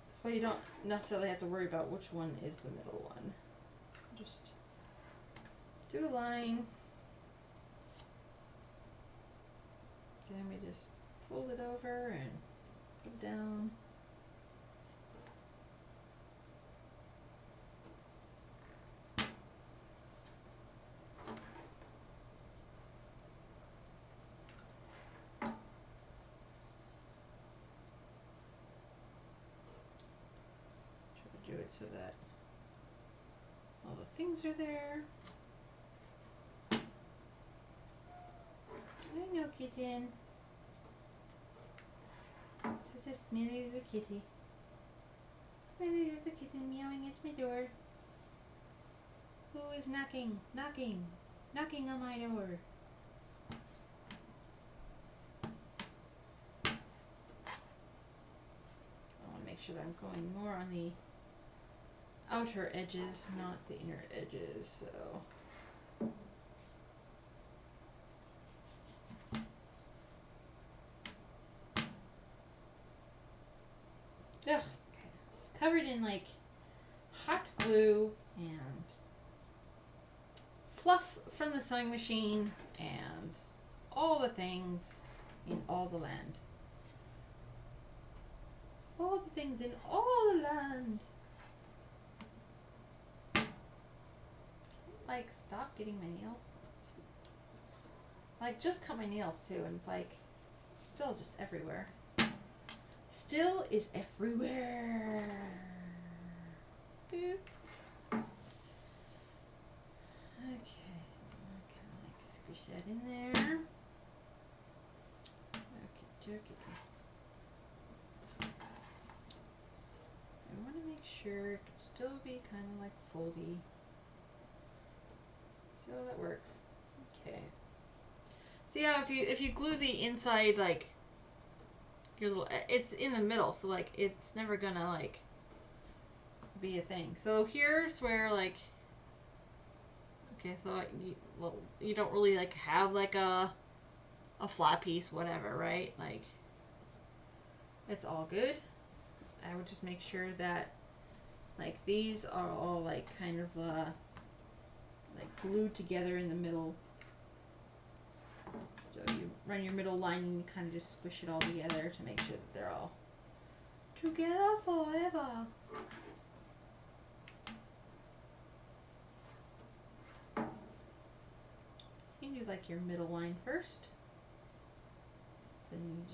That's why you don't necessarily have to worry about which one is the middle one. Just do a line. Then we just fold it over and put it down. Do it so that all the things are there. I know, kitten. This is a smelly little kitty. Smelly little kitten meowing at my door. Who is knocking? Knocking. Knocking on my door. I want to make sure that I'm going more on the outer edges, not the inner edges, so. Ugh, it's covered in like hot glue and fluff from the sewing machine and all the things in all the land. All the things in all the land. Like, stop getting my nails. Like, just cut my nails too, and it's like, still just everywhere. Still is everywhere. Boop. Okay, kind of like squish that in there. Okay. I want to make sure it can still be kind of like foldy. So that works. Okay. See how if you glue the inside, like your little, it's in the middle, so like it's never gonna like be a thing. So here's where like, okay, so you don't really like have like a flat piece, whatever, right? Like it's all good. I would just make sure that like these are all like kind of like glued together in the middle. So you run your middle line and you kind of just squish it all together to make sure that they're all together forever. You can do like your middle line first. Then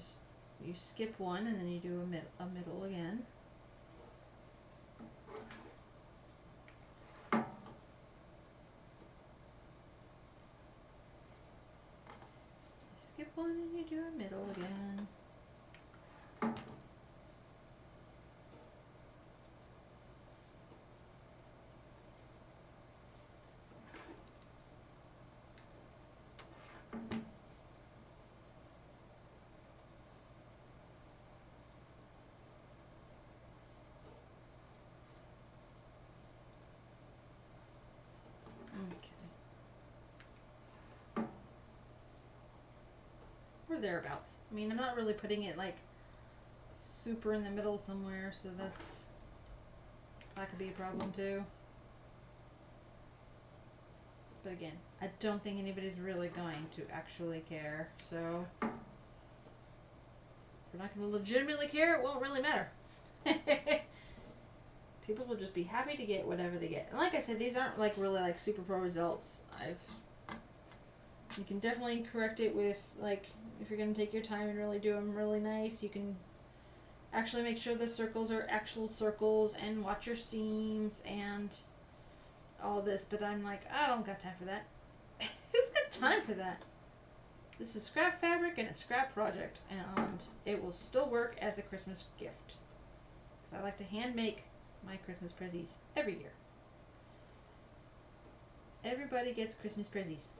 you skip one and then you do a middle again. Skip one and you do a middle again. Or thereabouts. I mean, I'm not really putting it like super in the middle somewhere, so that could be a problem too. But again, I don't think anybody's really going to actually care, so if we're not going to legitimately care, it won't really matter. People will just be happy to get whatever they get. And like I said, these aren't like really like super pro results. You can definitely correct it with, like, if you're going to take your time and really do them really nice, you can actually make sure the circles are actual circles and watch your seams and all this. But I'm like, I don't got time for that. Who's got time for that? This is scrap fabric and a scrap project, and it will still work as a Christmas gift. Because I like to hand make my Christmas prezzies every year. Everybody gets Christmas prezzies.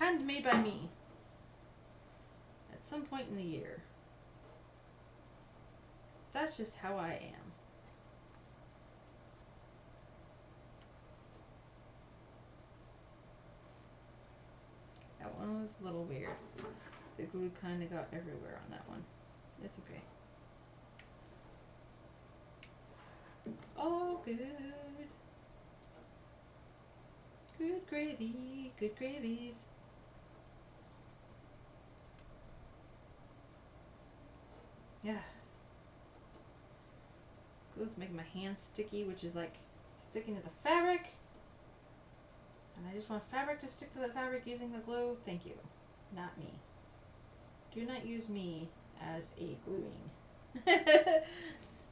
Handmade by me. at some point in the year. That's just how I am. That one was a little weird. The glue kind of got everywhere on that one. It's okay. It's all good. Good gravy, good gravies. Yeah. Glue's making my hands sticky, which is like sticking to the fabric. And I just want fabric to stick to the fabric using the glue. Thank you. Not me. Do not use me as a gluing.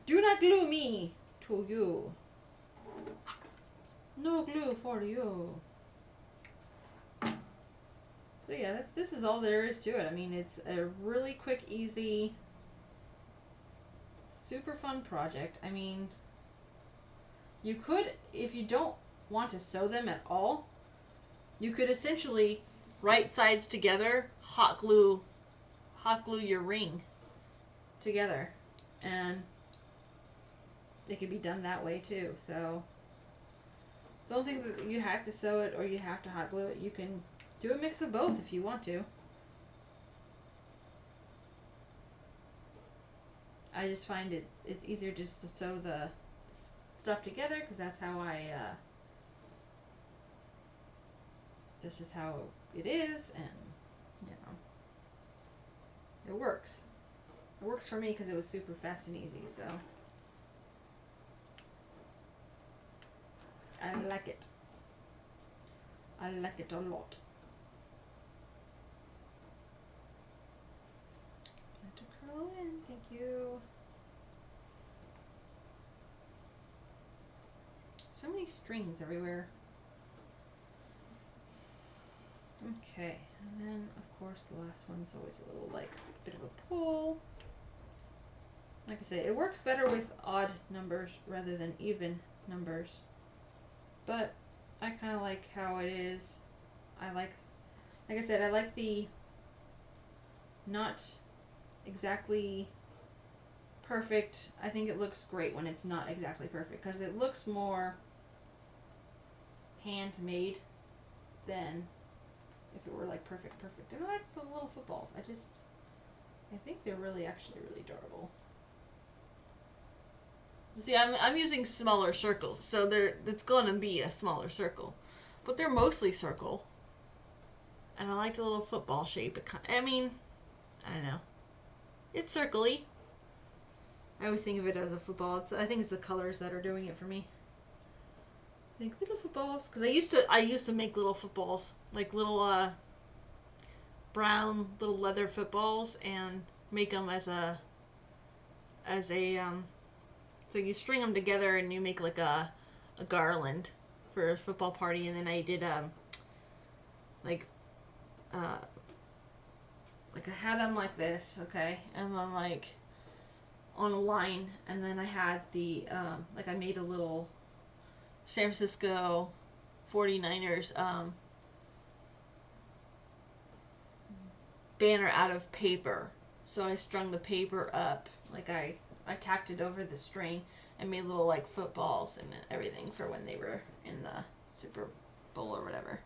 Do not glue me to you. No glue for you. So yeah, this is all there is to it. I mean, it's a really quick, easy, super fun project. I mean, you could, if you don't want to sew them at all, you could essentially right sides together, hot glue your ring together, and it could be done that way too. So don't think that you have to sew it or you have to hot glue it. You can do a mix of both if you want to. I just find it's easier just to sew the stuff together because that's how this is how it is, and you know, it works. It works for me because it was super fast and easy, so I like it. I like it a lot. To curl in, thank you. So many strings everywhere. Okay, and then of course the last one's always a little like bit of a pull. Like I say, it works better with odd numbers rather than even numbers. But I kind of like how it is. Like I said, I like the not exactly perfect. I think it looks great when it's not exactly perfect because it looks more handmade than if it were like perfect. And I like the little footballs. I think they're actually really adorable. See, I'm using smaller circles, so it's going to be a smaller circle, but they're mostly circle. And I like the little football shape. I don't know. It's circly. I always think of it as a football. I think it's the colors that are doing it for me. I think little footballs, because I used to make little footballs, like little brown little leather footballs, and make them as a so you string them together and you make like a garland for a football party. And then I did like I had them like this, okay, and then like on a line, and then I had the like I made a little San Francisco 49ers banner out of paper. So I strung the paper up, like I tacked it over the string and made little like footballs and everything for when they were in the Super Bowl or whatever.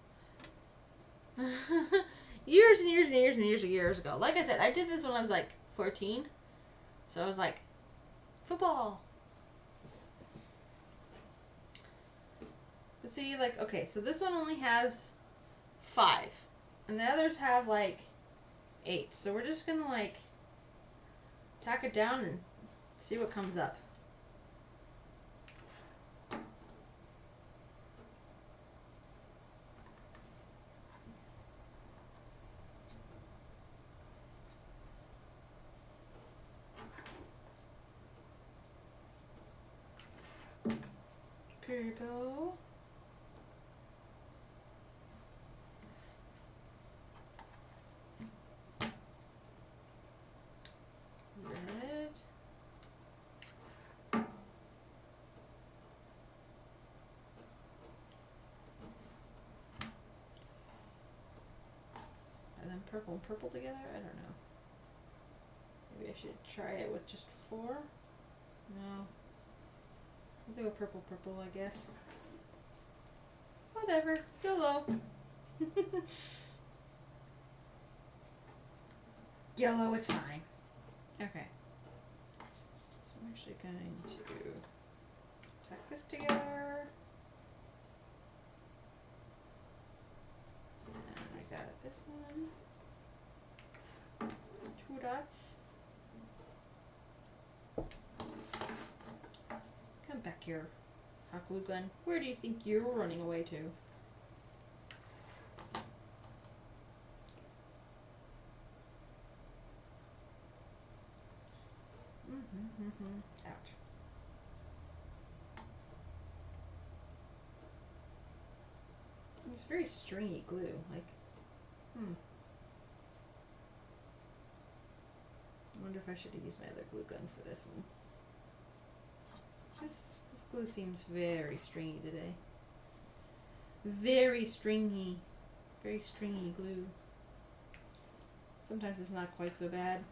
Years and years and years and years ago. Like I said, I did this when I was like 14. So I was like, football. But see, like, okay, so this one only has 5. And the others have like 8. So we're just going to like tack it down and see what comes up. Purple. Red. And then purple and purple together? I don't know. should try it with just 4. No. I'll do a purple, I guess. Whatever. YOLO. YOLO, it's fine. Okay. So I'm actually going to tack this together. And I got this one. 2 dots. Come back here, hot glue gun. Where do you think you're running away to? Ouch. It's very stringy glue. Like, I wonder if I should have used my other glue gun for this one. This glue seems very stringy today. Very stringy. Very stringy glue. Sometimes it's not quite so bad.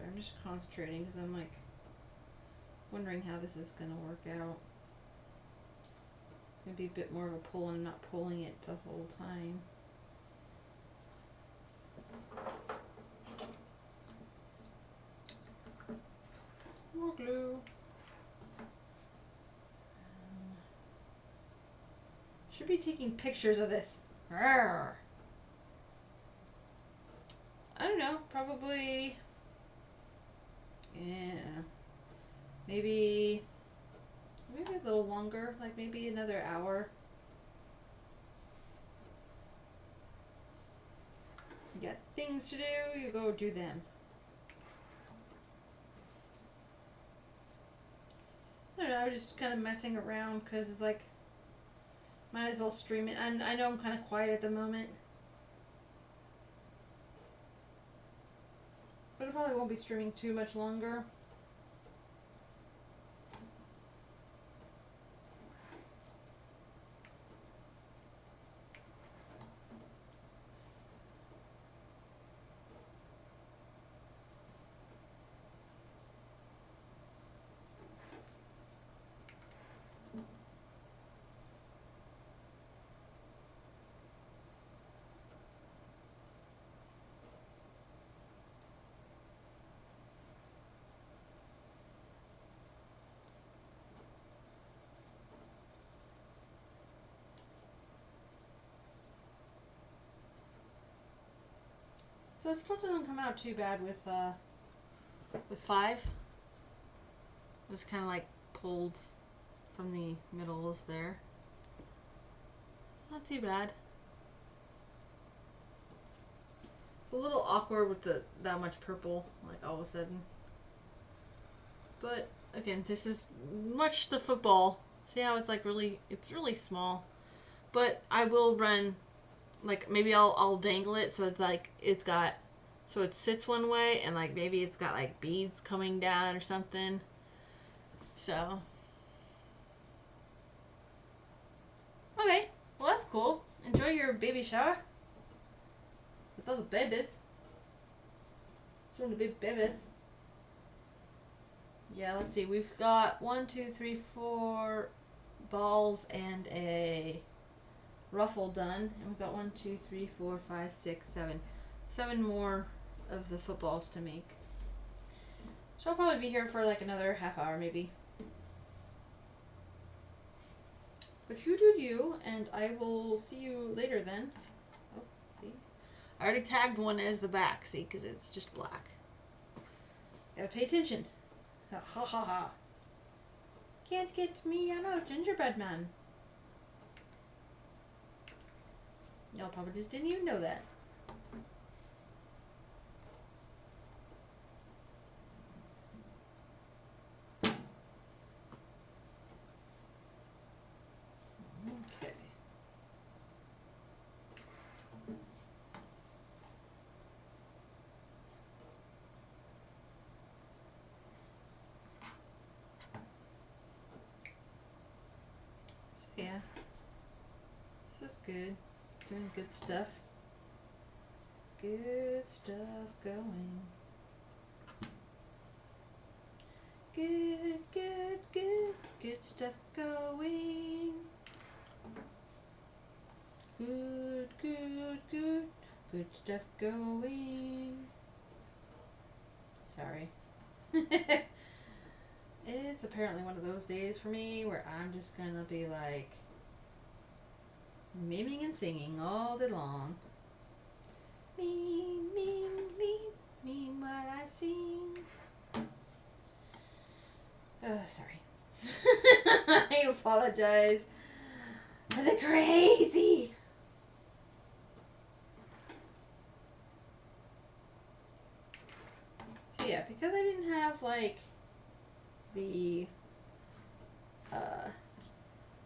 I'm just concentrating because I'm like wondering how this is going to work out. It's going to be a bit more of a pull and I'm not pulling it the whole time. More glue. Should be taking pictures of this. Rawr. I don't know, probably... Yeah, maybe a little longer, like maybe another hour. You got things to do, you go do them. I don't know, I was just kind of messing around because it's like, might as well stream it. And I know I'm kind of quiet at the moment. But it probably won't be streaming too much longer. So it still doesn't come out too bad with 5. It was kind of like pulled from the middles there. Not too bad. It's a little awkward with that much purple, like all of a sudden. But again, this is much the football. See how it's like it's really small. But I will run. Like, maybe I'll dangle it so it's like, so it sits one way and like maybe it's got like beads coming down or something. So. Okay, well that's cool. Enjoy your baby shower. With all the babies. Soon to be babies. Yeah, let's see. We've got 1, 2, 3, 4 balls and a ruffle done, and we've got 1, 2, 3, 4, 5, 6, 7. 7 more of the footballs to make. So I'll probably be here for like another half hour maybe. But you do you, and I will see you later then. Oh, see? I already tagged one as the back, see, because it's just black. Gotta pay attention. Ha ha ha ha. Can't get me, I'm a gingerbread man. Y'all probably just didn't even know that. Yeah. This is good. It's doing good stuff. Good stuff going. Good, good, good. Good stuff going. Good, good, good. Good stuff going. Sorry. It's apparently one of those days for me where I'm just gonna be like miming and singing all day long. Meme, meme, meme, meme what I sing. Oh, sorry. I apologize for the crazy. So yeah, because I didn't have like the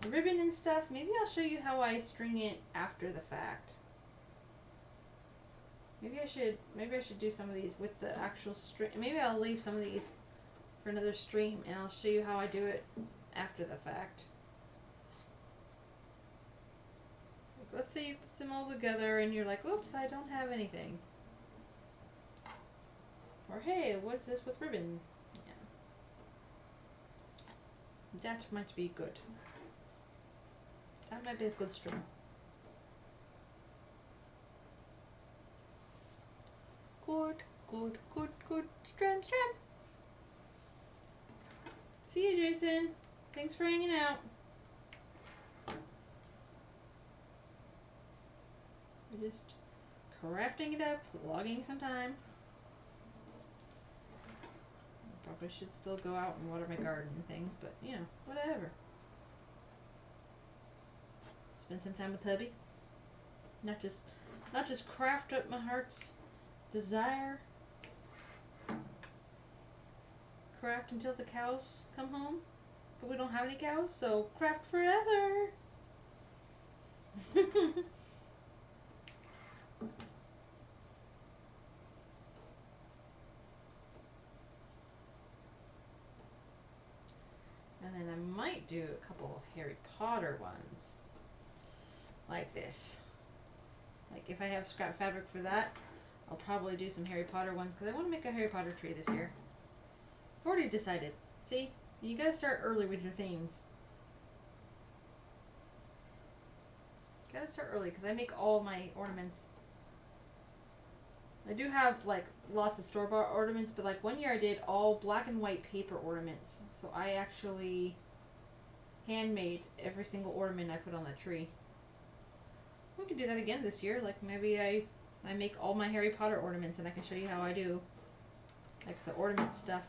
ribbon and stuff, maybe I'll show you how I string it after the fact. Maybe I should do some of these with the actual string. Maybe I'll leave some of these for another stream and I'll show you how I do it after the fact. Like, let's say you put them all together and you're like, oops, I don't have anything. Or hey, what's this with ribbon? Yeah. That might be good. That might be a good string. Good, good, good, good. Strum, strum. See you, Jason. Thanks for hanging out. We're just crafting it up, logging some time. Probably should still go out and water my garden and things, but you know, whatever. Spend some time with hubby. Not just craft up my heart's desire. Craft until the cows come home, but we don't have any cows, so craft forever. And then I might do a couple Harry Potter ones. Like this. Like if I have scrap fabric for that, I'll probably do some Harry Potter ones because I want to make a Harry Potter tree this year. I've already decided. See? You gotta start early with your themes. Gotta start early because I make all my ornaments. I do have like lots of store-bought ornaments, but like one year I did all black and white paper ornaments. So I actually handmade every single ornament I put on the tree. We could do that again this year. Like maybe I make all my Harry Potter ornaments and I can show you how I do like the ornament stuff.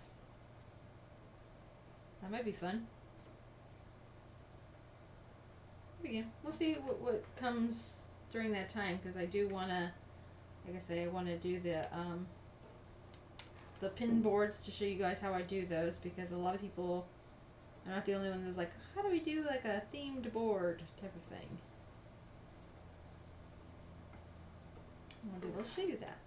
That might be fun. Again, we'll see what comes during that time because I do want to, like I say, I want to do the pin boards to show you guys how I do those because a lot of people, I'm not the only one that's like, how do we do like a themed board type of thing? I'll show you that.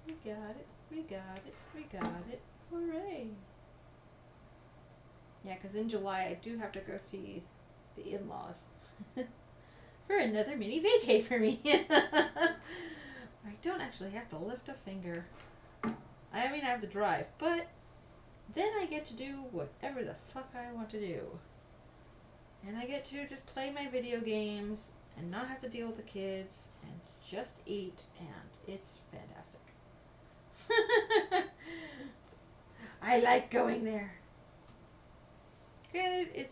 We got it, we got it, we got it. Hooray. Yeah, because in July I do have to go see the in-laws. For another mini vacay for me. I don't actually have to lift a finger. I mean, I have to drive, but then I get to do whatever the fuck I want to do. And I get to just play my video games and not have to deal with the kids and just eat, and it's fantastic. I like going there. Granted, it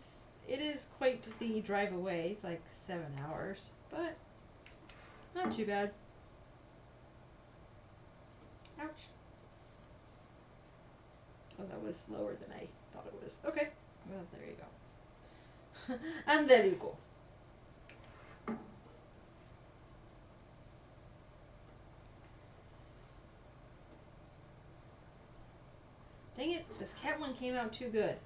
is quite the drive away. It's like 7 hours, but not too bad. Ouch. Oh, that was lower than I thought it was. Okay. Well, there you go. And there you go. Dang it, this cat one came out too good.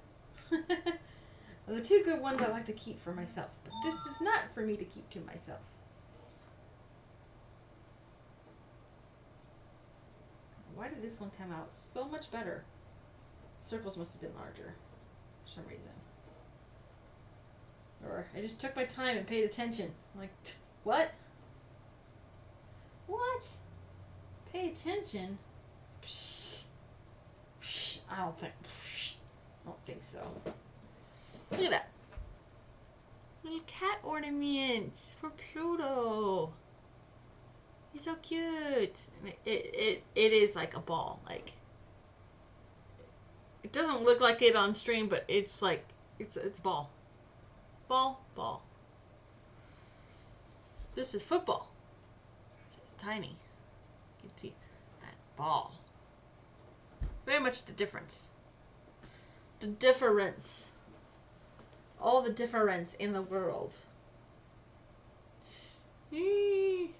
The two good ones I like to keep for myself, but this is not for me to keep to myself. Why did this one come out so much better? Circles must have been larger for some reason. Or I just took my time and paid attention. I'm like, what? What? Pay attention? Psh, psh, I don't think so. Look at that. Little cat ornament for Pluto. He's so cute. And it is like a ball. Like, it doesn't look like it on stream, but it's like it's ball. Ball. This is football. It's tiny. You can see that ball. Very much the difference. The difference. All the difference in the world. Okay.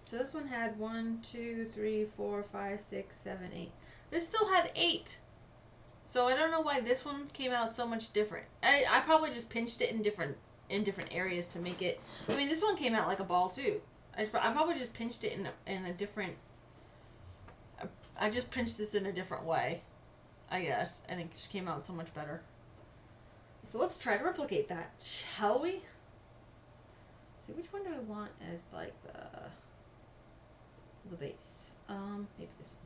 So this one had 1, 2, 3, 4, 5, 6, 7, 8. This still had 8. So I don't know why this one came out so much different. I probably just pinched it in different areas to make it. I mean, this one came out like a ball too. I probably just pinched it in a different. I just pinched this in a different way, I guess, and it just came out so much better. So let's try to replicate that, shall we? Let's see, which one do I want as like the base? Maybe this one.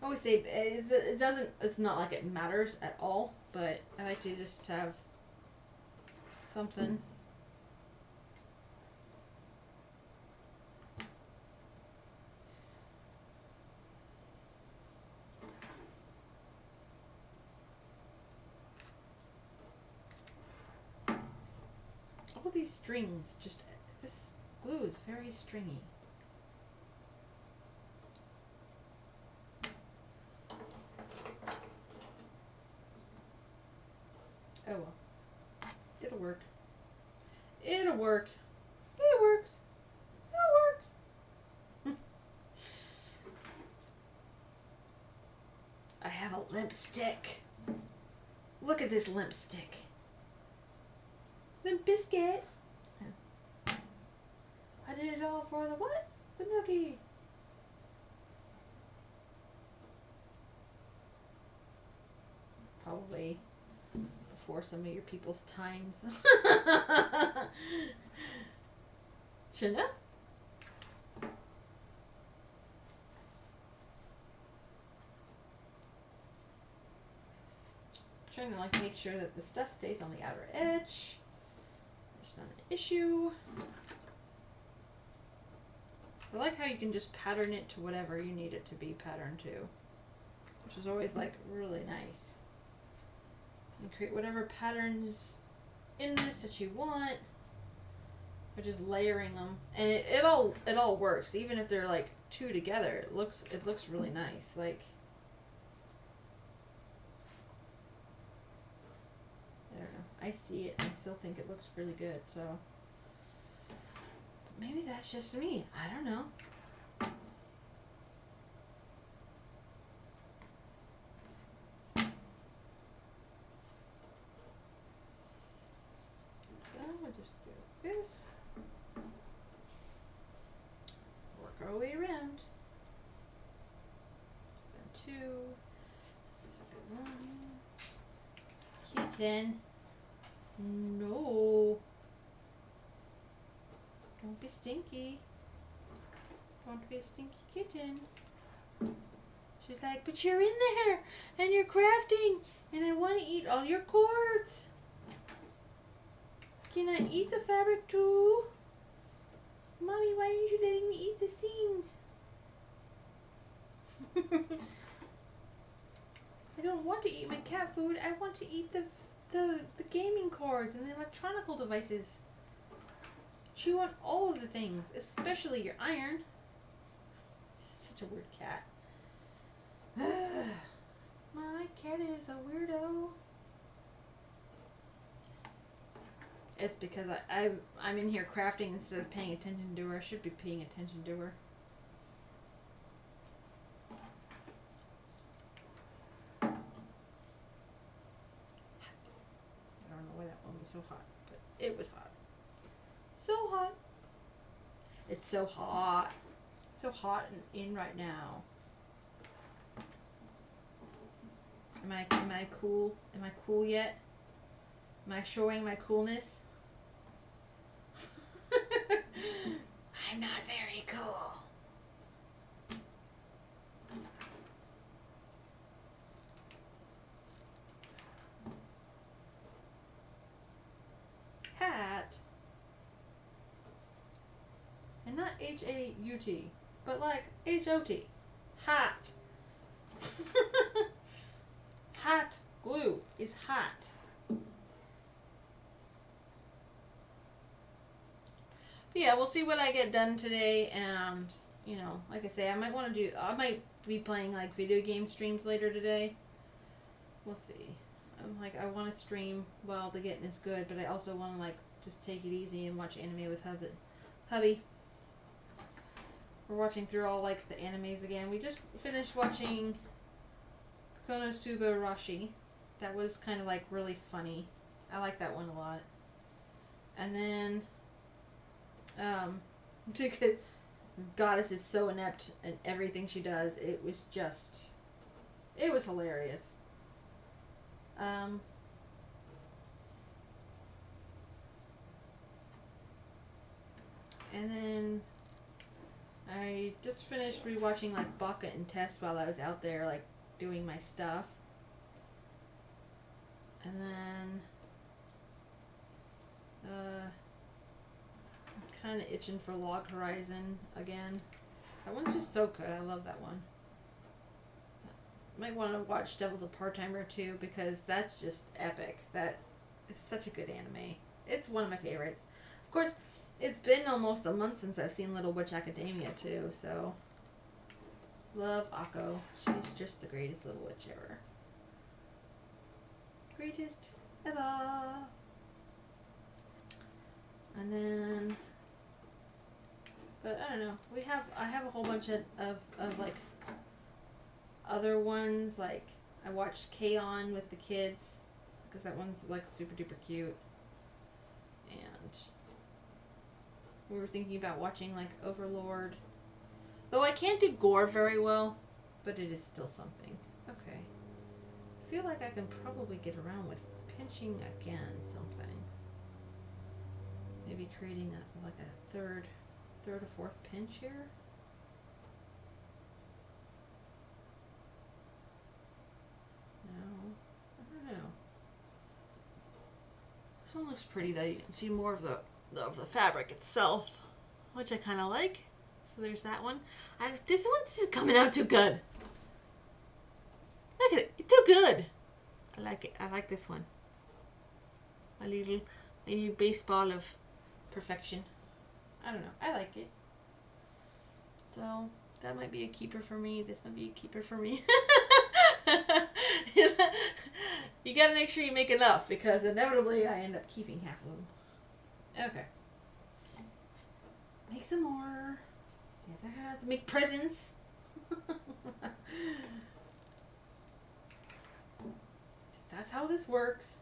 I always say it's not like it matters at all, but I like to just have something. All these strings, this glue is very stringy. Oh well. It'll work. It'll work. It works. So it works. I have a limp stick. Look at this limp stick. Limp biscuit. I did it all for the what? The nookie. Probably before some of your people's times. Chinna? Trying to like make sure that the stuff stays on the outer edge. It's not an issue. I like how you can just pattern it to whatever you need it to be patterned to, which is always like really nice. And create whatever patterns in this that you want, or just layering them, and it all works. Even if they're like two together, it looks really nice. Like, I don't know. I see it and I still think it looks really good. So maybe that's just me. I don't know. Just do this. Work our way around. Then 2. This will be 1. Kitten. No. Don't be stinky. Don't be a stinky kitten. She's like, but you're in there and you're crafting and I want to eat all your cords. Can I eat the fabric too? Mommy, why aren't you letting me eat these things? I don't want to eat my cat food. I want to eat the gaming cards and the electronical devices. Chew on all of the things, especially your iron. such a weird cat. My cat is a weirdo. It's because I'm in here crafting instead of paying attention to her. I should be paying attention to her. I don't know why that one was so hot, but it was hot. So hot. It's so hot. So hot and in right now. Am I cool? Am I cool yet? Am I showing my coolness? I'm not very cool. Hat. And not H-A-U-T, but like H-O-T. Hot. Hot glue is hot. But yeah, we'll see what I get done today, and you know, like I say, I might be playing like video game streams later today. We'll see. I want to stream while the getting is good, but I also want to like just take it easy and watch anime with hubby. We're watching through all like the animes again. We just finished watching Konosuba Rashi. That was kind of like really funny. I like that one a lot. And then because Goddess is so inept in everything she does, it was hilarious. And then I just finished rewatching like Baka and Test while I was out there like doing my stuff. And then I'm kind of itching for Log Horizon again. That one's just so good. I love that one. Might want to watch Devil's a Part-Timer too, because that's just epic. That is such a good anime. It's one of my favorites. Of course, it's been almost a month since I've seen Little Witch Academia too, so love Akko. She's just the greatest little witch ever. Greatest ever. And then, but I don't know. I have a whole bunch of like other ones. Like I watched K-On! With the kids because that one's like super duper cute. And we were thinking about watching like Overlord. Though I can't do gore very well, but it is still something. Okay. I feel like I can probably get around with pinching again something. Maybe creating a third or fourth pinch here. No, I don't know. This one looks pretty though. You can see more of the fabric itself, which I kind of like. So there's that one. This one's coming out too good. Look at it. It's too good. I like it. I like this one. A little baseball of perfection. I don't know. I like it. So that might be a keeper for me. This might be a keeper for me. You gotta make sure you make enough, because inevitably I end up keeping half of them. Okay. Make some more. Yes, I have to make presents. That's how this works.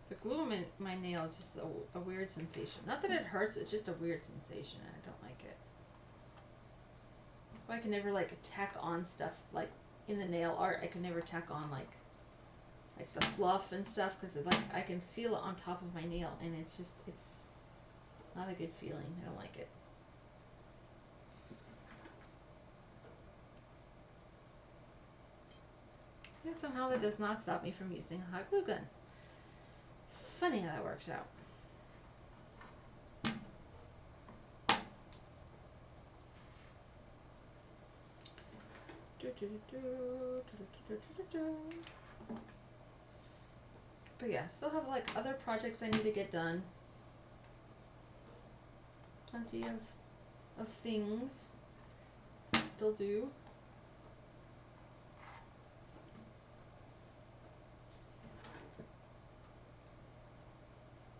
The glue in my nail is just a weird sensation. Not that it hurts, it's just a weird sensation and I don't like it. I can never like tack on stuff like in the nail art. I can never tack on like the fluff and stuff, because like I can feel it on top of my nail and it's not a good feeling. I don't like it. Yet somehow that does not stop me from using a hot glue gun. Funny how that works out. But yeah, still have like other projects I need to get done. Plenty of things. Still do.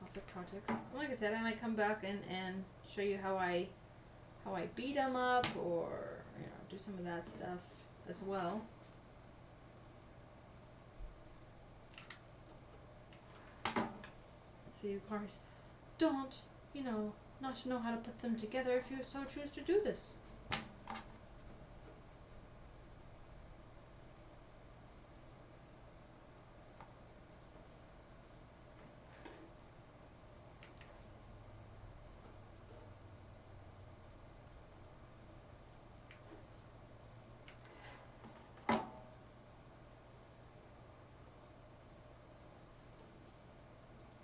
Lots of projects. Like I said, I might come back and show you how I beat them up, or do some of that stuff as well. So you guys don't, not know how to put them together if you so choose to do this.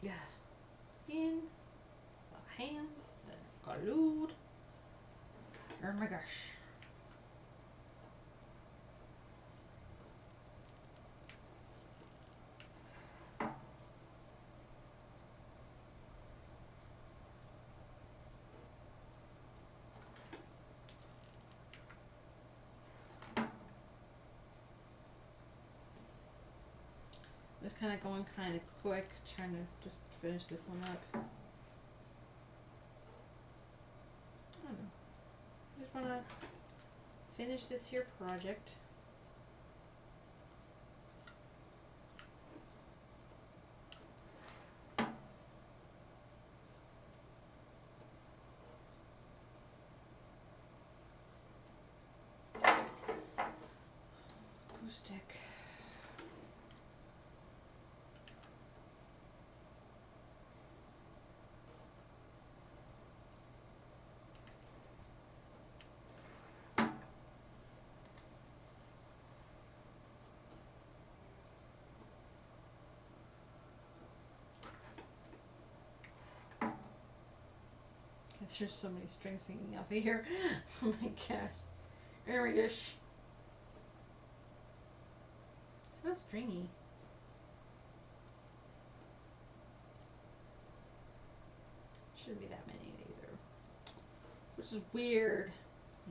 Yeah. In the hands, the glued. Oh my gosh. Just kind of going kind of quick, trying to just finish this one up. I don't know. I just want to finish this here project. Glue stick. There's so many strings hanging off of here. Oh my gosh. Oh my gosh. So stringy. Shouldn't be that many either. Which is weird.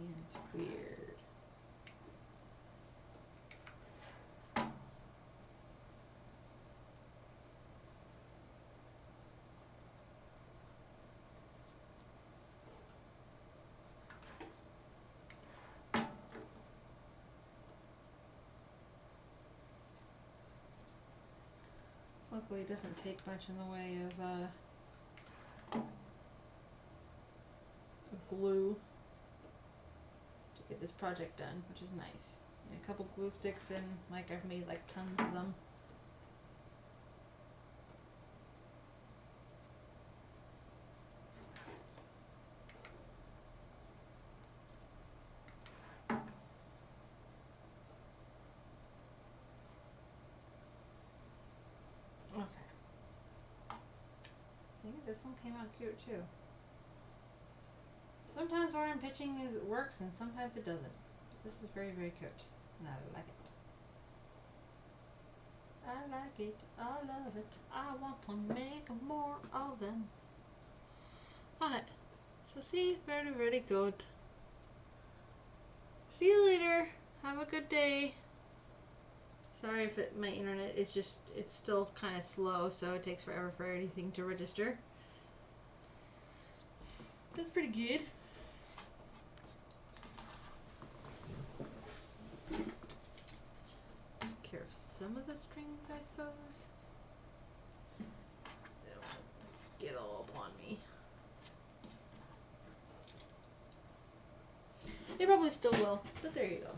Yeah, it's weird. Luckily, it doesn't take much in the way of glue to get this project done, which is nice. A couple glue sticks and like I've made like tons of them. This one came out cute too. Sometimes where I'm pitching works and sometimes it doesn't. This is very, very cute. And I like it. I like it. I love it. I want to make more of them. Alright. So see, very, very good. See you later. Have a good day. Sorry if my internet is it's still kind of slow, so it takes forever for anything to register. That's pretty good. Take care of some of the strings, I suppose. They don't get all up on me. They probably still will, but there you go.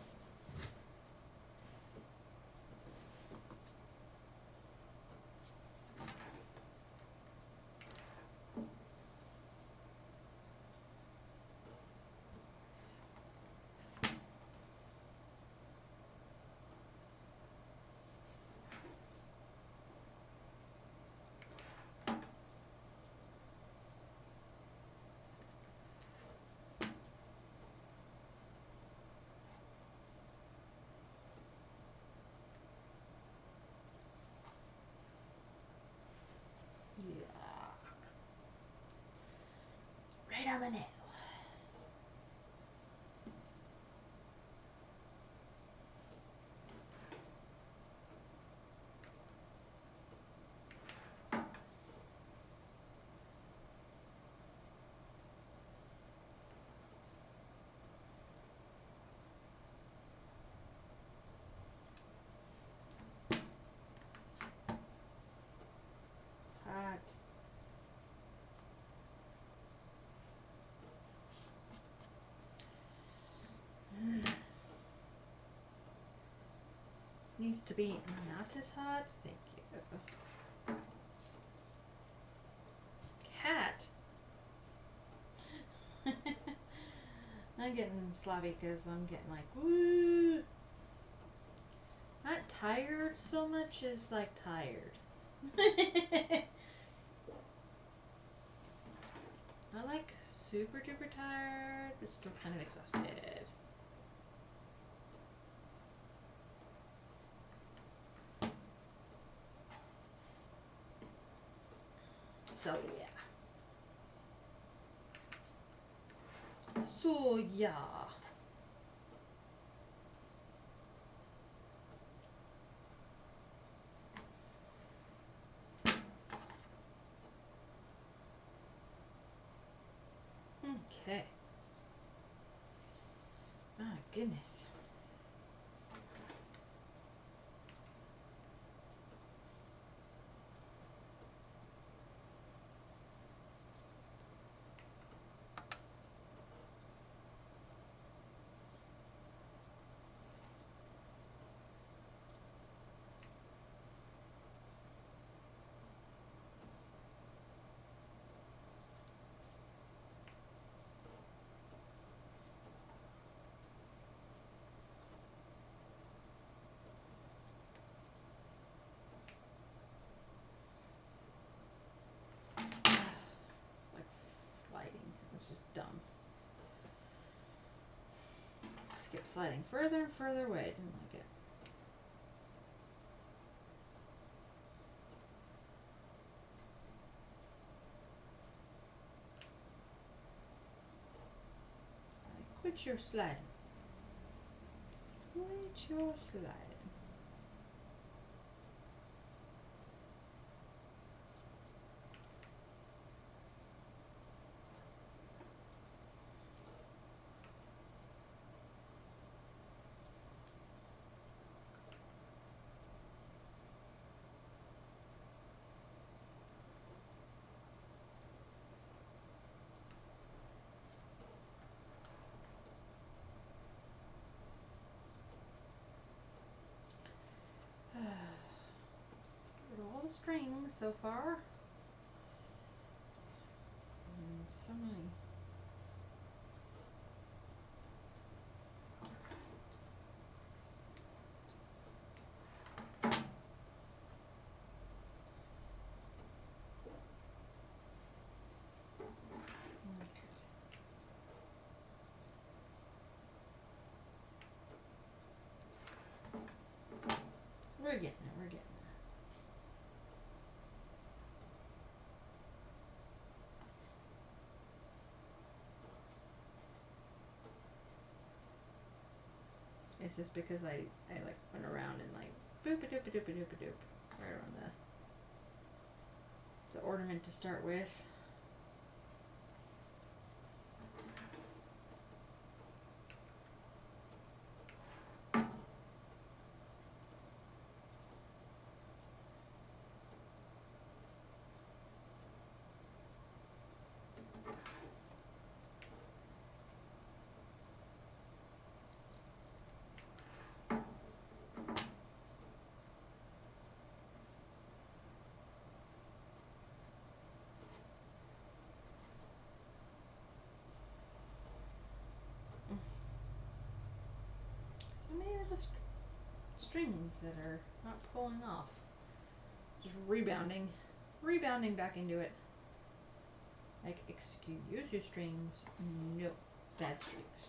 on my nail. Hot. Needs to be not as hot. Thank you. Cat. I'm getting sloppy because I'm getting like, woo. Not tired so much as like tired. Not like super duper tired, but still kind of exhausted. So yeah. Okay. My goodness. It's like sliding. It's just dumb. Skip sliding further and further away. Didn't like it. Quit your sliding. Quit your sliding. Let's get rid of all the strings so far. And so many. We're getting there, we're getting there. It's just because I like went around and like boop a doop a doop a doop a doop right around the ornament to start with. So many little strings that are not pulling off. Just rebounding back into it. Like, excuse your strings. No, bad strings.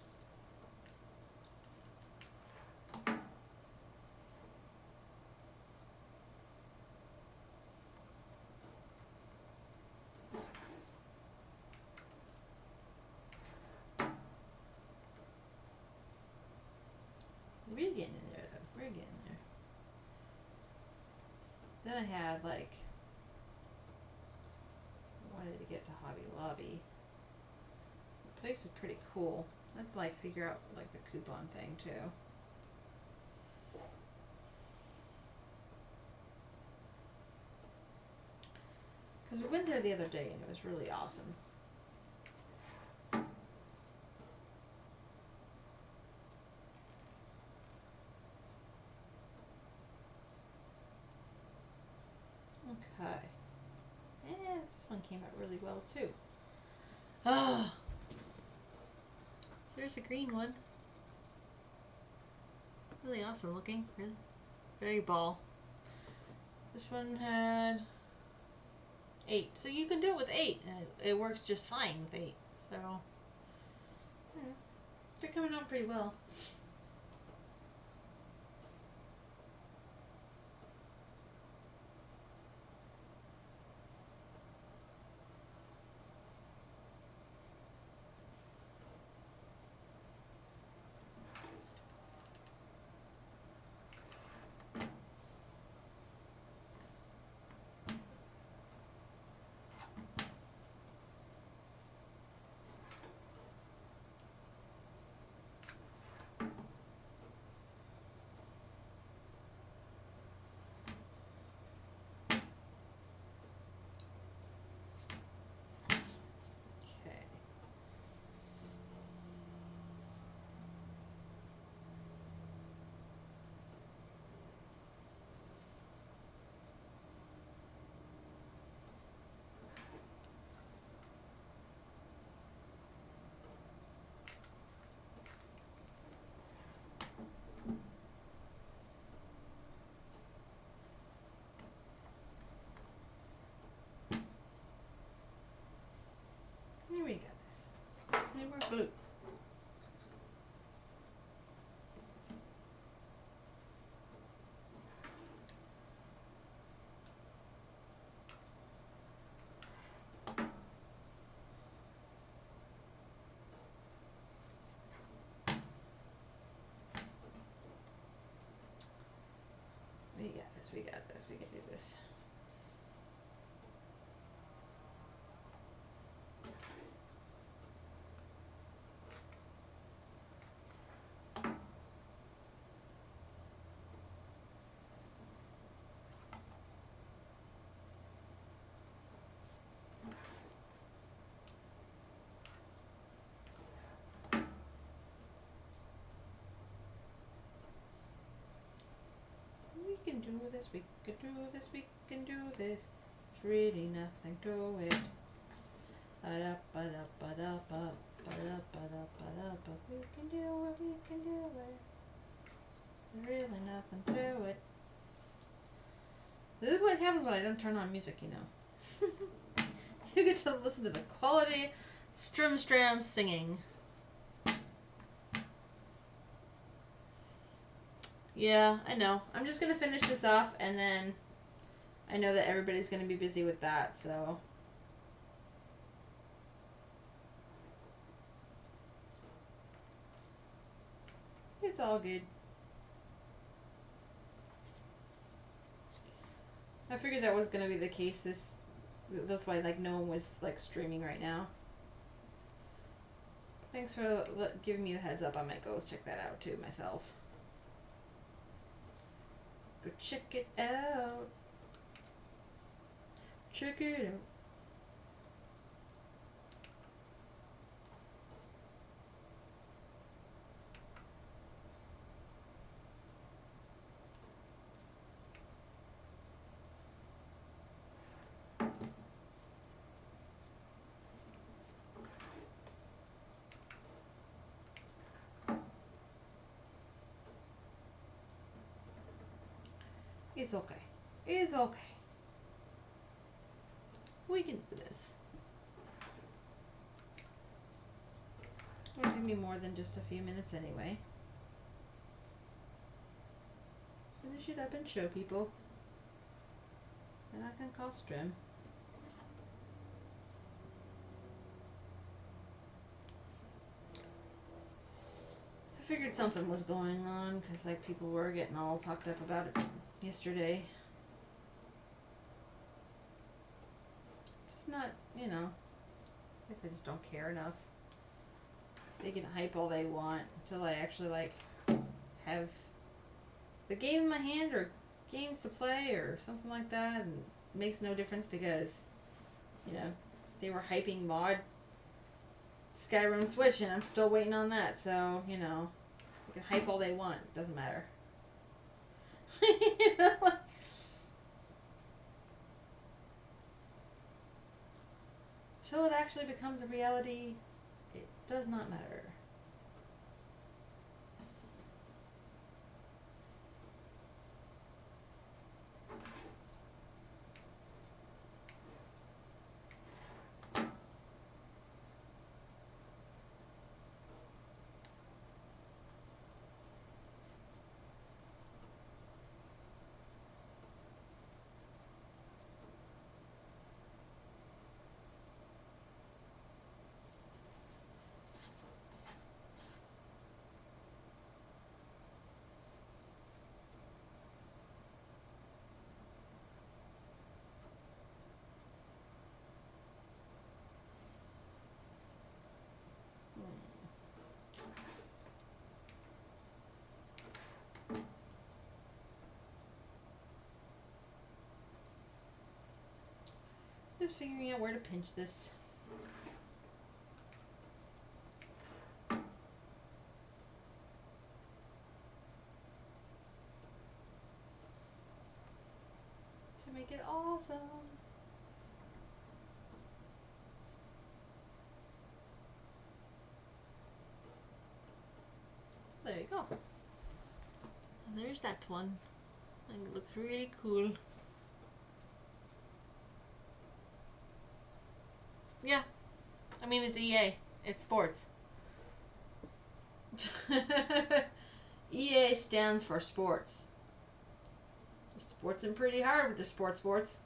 We're getting in there though. We're getting there. Then I had like, I wanted to get to Hobby Lobby. The place is pretty cool. Let's like figure out like the coupon thing too. Because we went there the other day and it was really awesome. Okay. Yeah, this one came out really well too. Ah. So there's a green one. Really awesome looking. Really. Very ball. This one had 8. So you can do it with 8 and it works just fine with 8. So yeah, they're coming out pretty well. Okay. Here we got this. Just need more glue. We got this, we got this, we can do this. We can do this, we can do this, we can do this. There's really nothing to it. Ba-da-ba-da-ba-da-ba, ba-da-ba-da-ba-da-ba. We can do it, we can do it. There's really nothing to it. This is what happens when I don't turn on music, you know. You get to listen to the quality Strum singing. Yeah, I know. I'm just going to finish this off and then I know that everybody's going to be busy with that, so. It's all good. I figured that was going to be the case. That's why like no one was like streaming right now. Thanks for giving me the heads up. I might go check that out too myself. Go check it out. Check it out. It's okay. It's okay. We can do this. It'll take me more than just a few minutes anyway. Finish it up and show people. Then I can call Strim. I figured something was going on because like people were getting all talked up about it yesterday. Just not, you know, I guess I just don't care enough. They can hype all they want until I actually like have the game in my hand or games to play or something like that, and it makes no difference because, you know, they were hyping mod Skyrim Switch and I'm still waiting on that, so, you know, they can hype all they want, it doesn't matter. You know, like, till it actually becomes a reality, it does not matter. Just figuring out where to pinch this. To make it awesome. There you go. And there's that one. I think it looks really cool. Yeah. I mean, it's EA. It's sports. EA stands for sports. Sportsing pretty hard with the sports.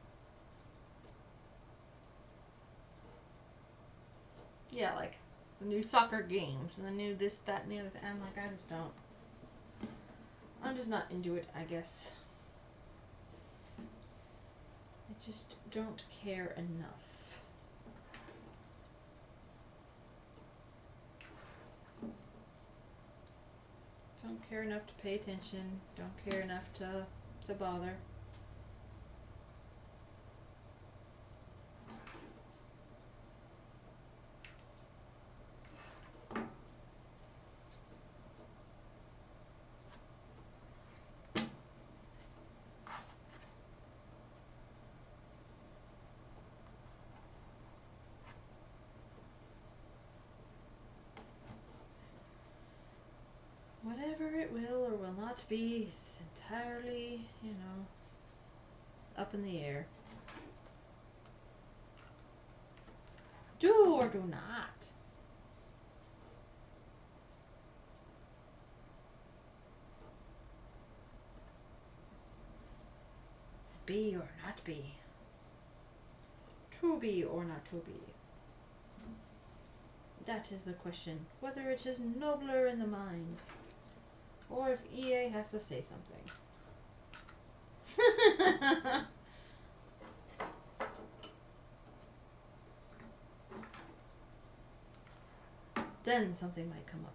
Yeah, like the new soccer games and the new this, that, and the other thing. I'm like, I just don't. I'm just not into it, I guess. I just don't care enough. Don't care enough to pay attention. Don't care enough to bother. Whatever it will or will not be is entirely, you know, up in the air. Do or do not. Be or not be. To be or not to be. That is the question. Whether it is nobler in the mind. Or if EA has to say something. Then something might come up.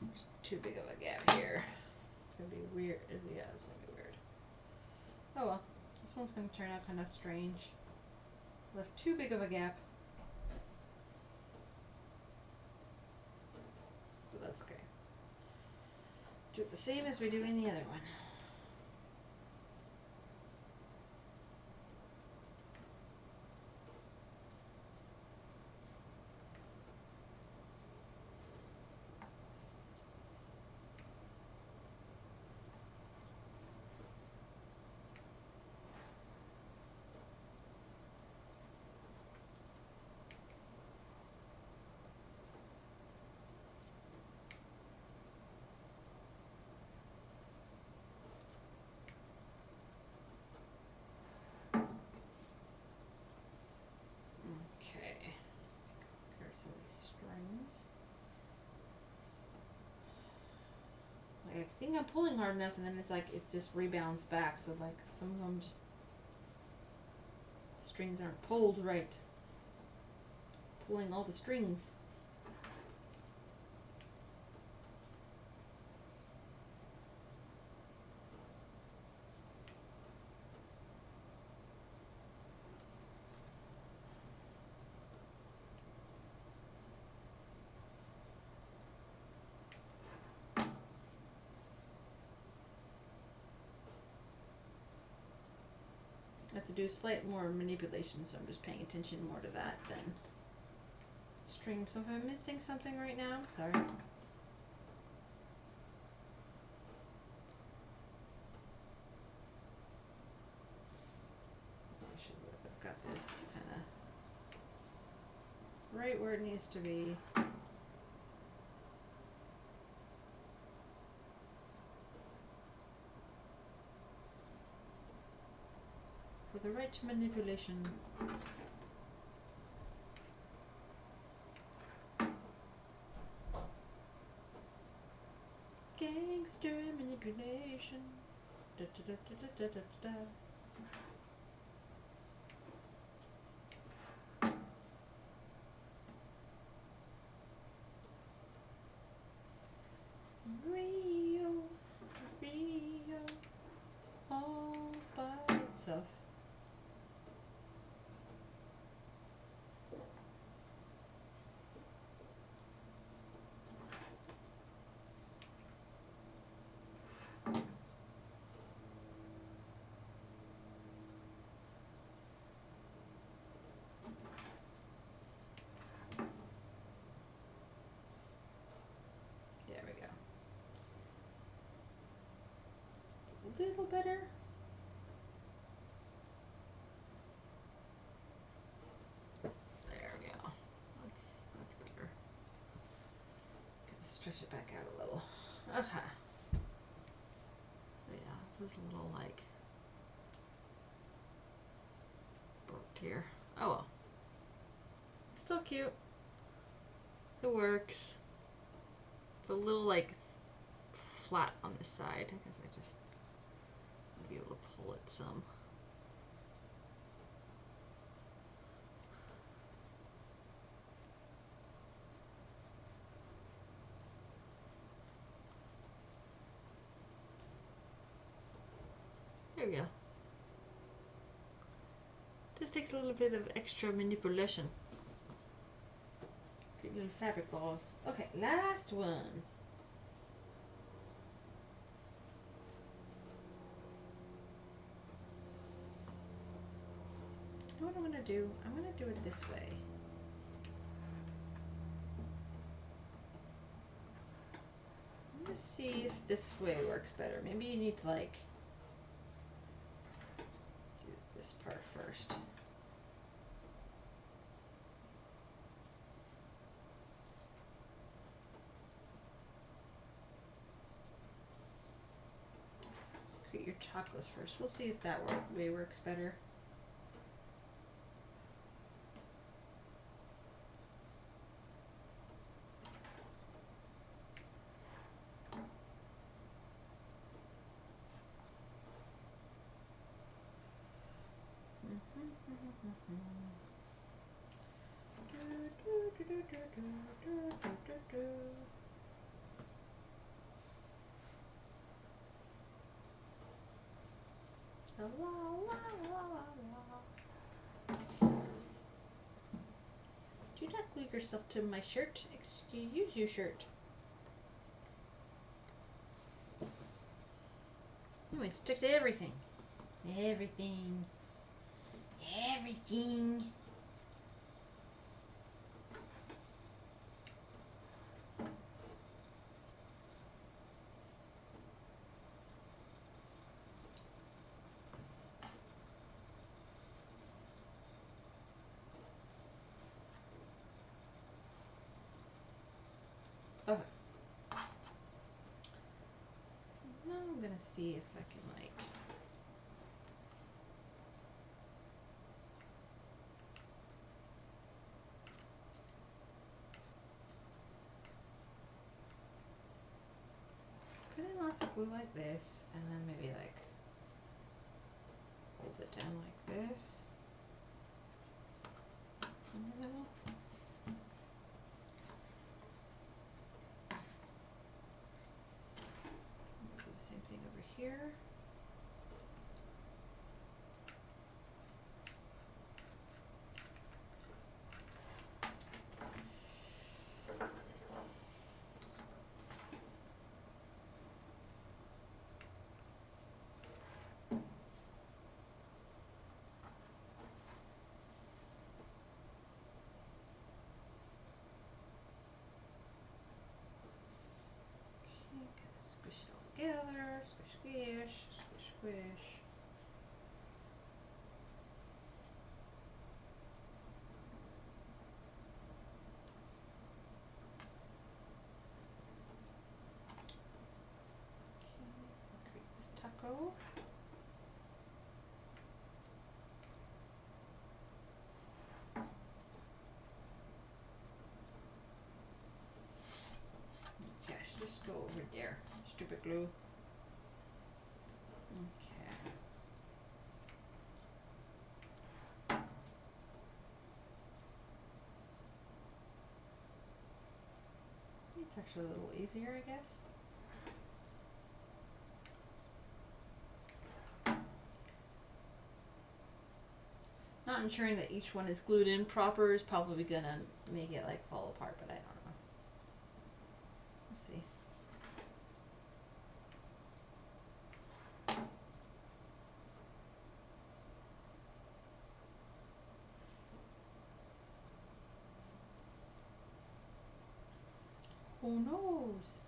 There's too big of a gap here. It's gonna be weird. Yeah, it's gonna be weird. Oh well. This one's going to turn out kind of strange. Left too big of a gap. But that's okay. Do it the same as we do any other one. Okay. Here's some of these strings. I think I'm pulling hard enough, and then it's like it just rebounds back. So like some of them just the strings aren't pulled right. Pulling all the strings. I have to do slight more manipulation, so I'm just paying attention more to that than string. So if I'm missing something right now, sorry. I should have got this kind of right where it needs to be. For the right manipulation. Gangster manipulation. Da, da, da, da, da, da, da, da. Rio, Rio, all by itself. There we go. A little better. There we go. That's better. Gotta stretch it back out a little. Okay. So yeah, it's a little like burped here. Oh well. Still cute. It works. It's a little like flat on this side because I just want to be able to pull it some. There we go. This takes a little bit of extra manipulation. Good little fabric balls. Okay, last one. You know what I'm gonna do? I'm gonna do it this way. I'm gonna see if this way works better. Maybe you need to like do this part first. Create your chocolates first. We'll see if that way works better. La, la, la, la, la. Do not glue yourself to my shirt. Excuse you, shirt. Anyway, stick to everything. Everything. Everything. Okay. So now I'm gonna see if I can like put in lots of glue like this, and then maybe like hold it down like this in the middle. Do the same thing over here. Squish it all together, squish, squish, squish, squish. Okay, create this taco. Gosh, just go over there. Stupid glue. Okay. It's actually a little easier, I guess. Not ensuring that each one is glued in proper is probably gonna make it like fall apart, but I don't know. We'll see. Who knows?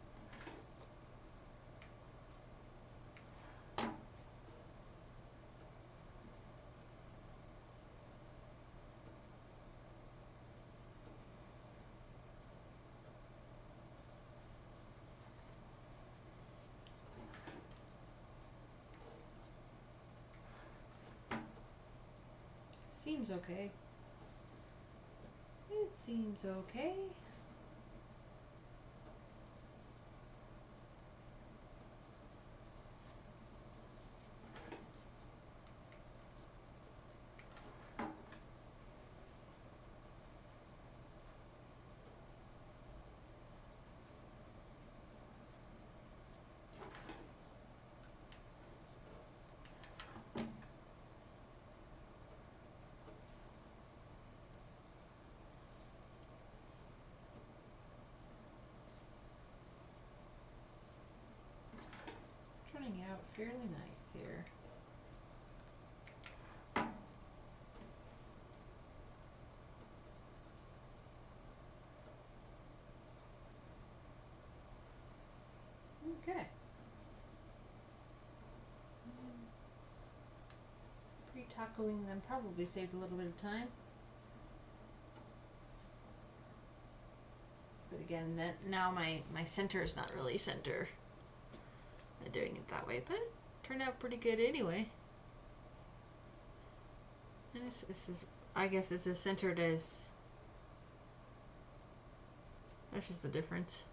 Seems okay. It seems okay. Turning out fairly nice here. Okay. Pre-tacoing them probably saved a little bit of time. But again, that now my center is not really center by doing it that way, but it turned out pretty good anyway. And this is, I guess it's as centered as, that's just the difference.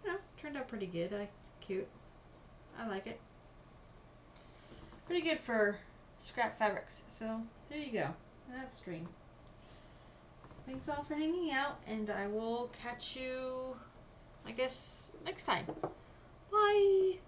You know, turned out pretty good. Cute. I like it. Pretty good for scrap fabrics. So there you go. That's string. Thanks all for hanging out, and I will catch you, I guess, next time. Bye!